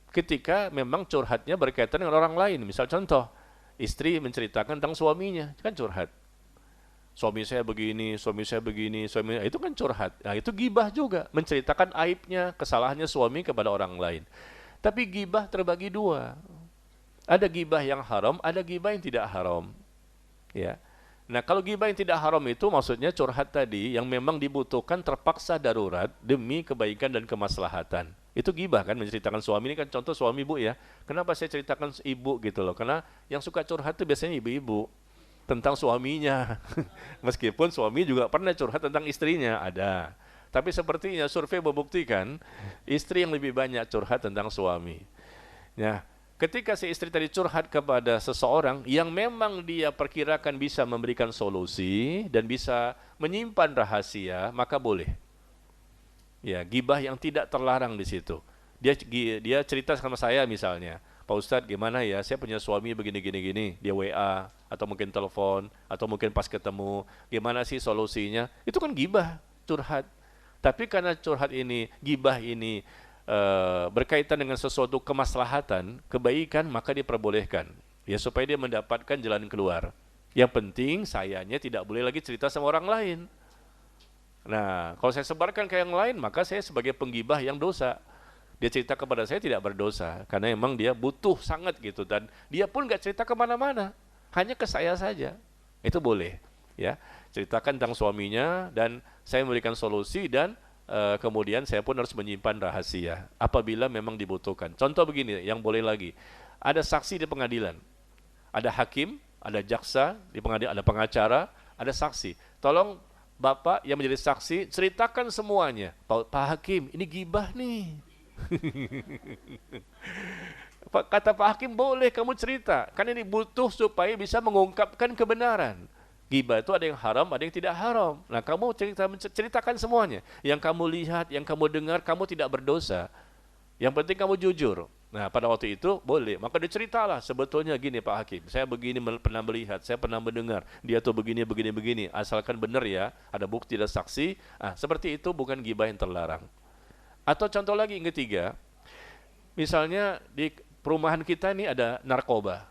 Ketika memang curhatnya berkaitan dengan orang lain. Misal contoh, istri menceritakan tentang suaminya, kan curhat. Suami saya begini, itu kan curhat. Nah, itu gibah juga, menceritakan aibnya, kesalahannya suami kepada orang lain. Tapi gibah terbagi dua. Ada gibah yang haram, ada gibah yang tidak haram. Ya. Nah, kalau gibah yang tidak haram itu maksudnya curhat tadi yang memang dibutuhkan terpaksa darurat demi kebaikan dan kemaslahatan. Itu gibah kan, menceritakan suami. Ini kan contoh suami ibu ya. Kenapa saya ceritakan ibu gitu loh? Karena yang suka curhat itu biasanya ibu-ibu tentang suaminya. Meskipun suami juga pernah curhat tentang istrinya, ada. Tapi sepertinya survei membuktikan istri yang lebih banyak curhat tentang suami. Nah, ketika si istri tadi curhat kepada seseorang yang memang dia perkirakan bisa memberikan solusi dan bisa menyimpan rahasia, maka boleh. Ya, gibah yang tidak terlarang di situ. Dia cerita sama saya misalnya, Pak Ustadz gimana ya, saya punya suami begini, dia WA, atau mungkin telepon, atau mungkin pas ketemu, gimana sih solusinya? Itu kan gibah, curhat. Tapi karena curhat ini, gibah ini berkaitan dengan sesuatu kemaslahatan, kebaikan, maka diperbolehkan. Ya, supaya dia mendapatkan jalan keluar. Yang penting sayanya tidak boleh lagi cerita sama orang lain. Nah, kalau saya sebarkan ke yang lain, maka saya sebagai penggibah yang dosa. Dia cerita kepada saya tidak berdosa, karena memang dia butuh sangat gitu, dan dia pun nggak cerita kemana-mana, hanya ke saya saja. Itu boleh, ya. Ceritakan tentang suaminya, dan saya memberikan solusi, dan kemudian saya pun harus menyimpan rahasia, apabila memang dibutuhkan. Contoh begini, yang boleh lagi, ada saksi di pengadilan, ada hakim, ada jaksa di pengadilan, ada pengacara, ada saksi. Tolong Bapak yang menjadi saksi, ceritakan semuanya. Pak Hakim, ini gibah nih. Kata Pak Hakim, boleh kamu cerita. Karena ini butuh supaya bisa mengungkapkan kebenaran. Ghibah itu ada yang haram, ada yang tidak haram. Nah, kamu ceritakan semuanya. Yang kamu lihat, yang kamu dengar, kamu tidak berdosa. Yang penting kamu jujur. Nah, pada waktu itu boleh. Maka diceritalah, sebetulnya gini Pak Hakim, saya begini pernah melihat, saya pernah mendengar, dia tuh begini, begini, begini. Asalkan benar ya, ada bukti dan saksi. Seperti itu bukan ghibah yang terlarang. Atau contoh lagi yang ketiga, misalnya di perumahan kita ini ada narkoba.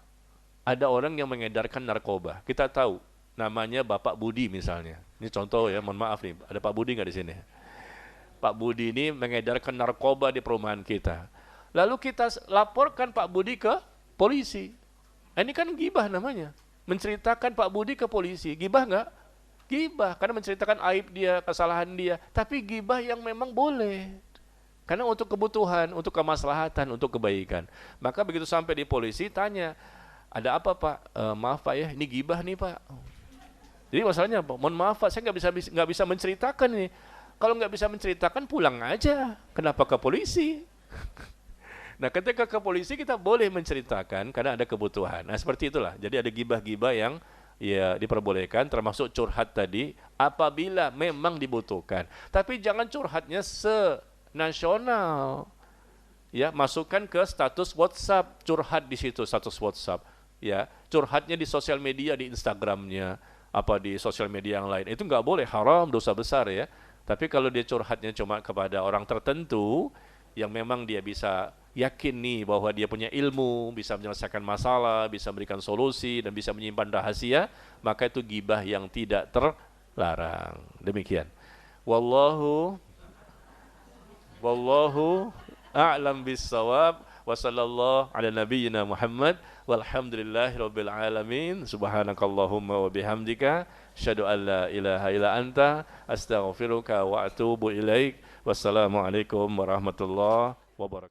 Ada orang yang mengedarkan narkoba. Kita tahu, namanya Bapak Budi misalnya. Ini contoh ya, mohon maaf nih, ada Pak Budi nggak di sini? Pak Budi ini mengedarkan narkoba di perumahan kita. Lalu kita laporkan Pak Budi ke polisi. Ini kan ghibah namanya. Menceritakan Pak Budi ke polisi. Ghibah nggak? Ghibah, karena menceritakan aib dia, kesalahan dia. Tapi ghibah yang memang boleh. Karena untuk kebutuhan, untuk kemaslahatan, untuk kebaikan. Maka begitu sampai di polisi, tanya, ada apa Pak? Maaf Pak ya, ini ghibah nih Pak. Jadi masalahnya apa? Mohon maaf Pak, saya nggak bisa menceritakan nih. Kalau nggak bisa menceritakan, pulang aja. Kenapa ke polisi? Nah, ketika ke polisi kita boleh menceritakan karena ada kebutuhan. Nah, seperti itulah. Jadi ada gibah-gibah yang ya diperbolehkan, termasuk curhat tadi apabila memang dibutuhkan. Tapi jangan curhatnya senasional. Ya, masukkan ke status WhatsApp, curhat di situ status WhatsApp. Ya, curhatnya di sosial media, di Instagramnya, apa di sosial media yang lain. Itu nggak boleh, haram, dosa besar ya. Tapi kalau dia curhatnya cuma kepada orang tertentu yang memang dia bisa yakin nih bahwa dia punya ilmu, bisa menyelesaikan masalah, bisa memberikan solusi dan bisa menyimpan rahasia, maka itu ghibah yang tidak terlarang. Demikian. Wallahu a'lam bis-shawab. Wa sallallahu ala nabiyyina Muhammad walhamdulillahirabbil alamin. Subhanakallahumma wa bihamdika asyhadu an la ilaha illa anta astaghfiruka wa atubu ilaik. Wassalamualaikum warahmatullahi wabarakatuh.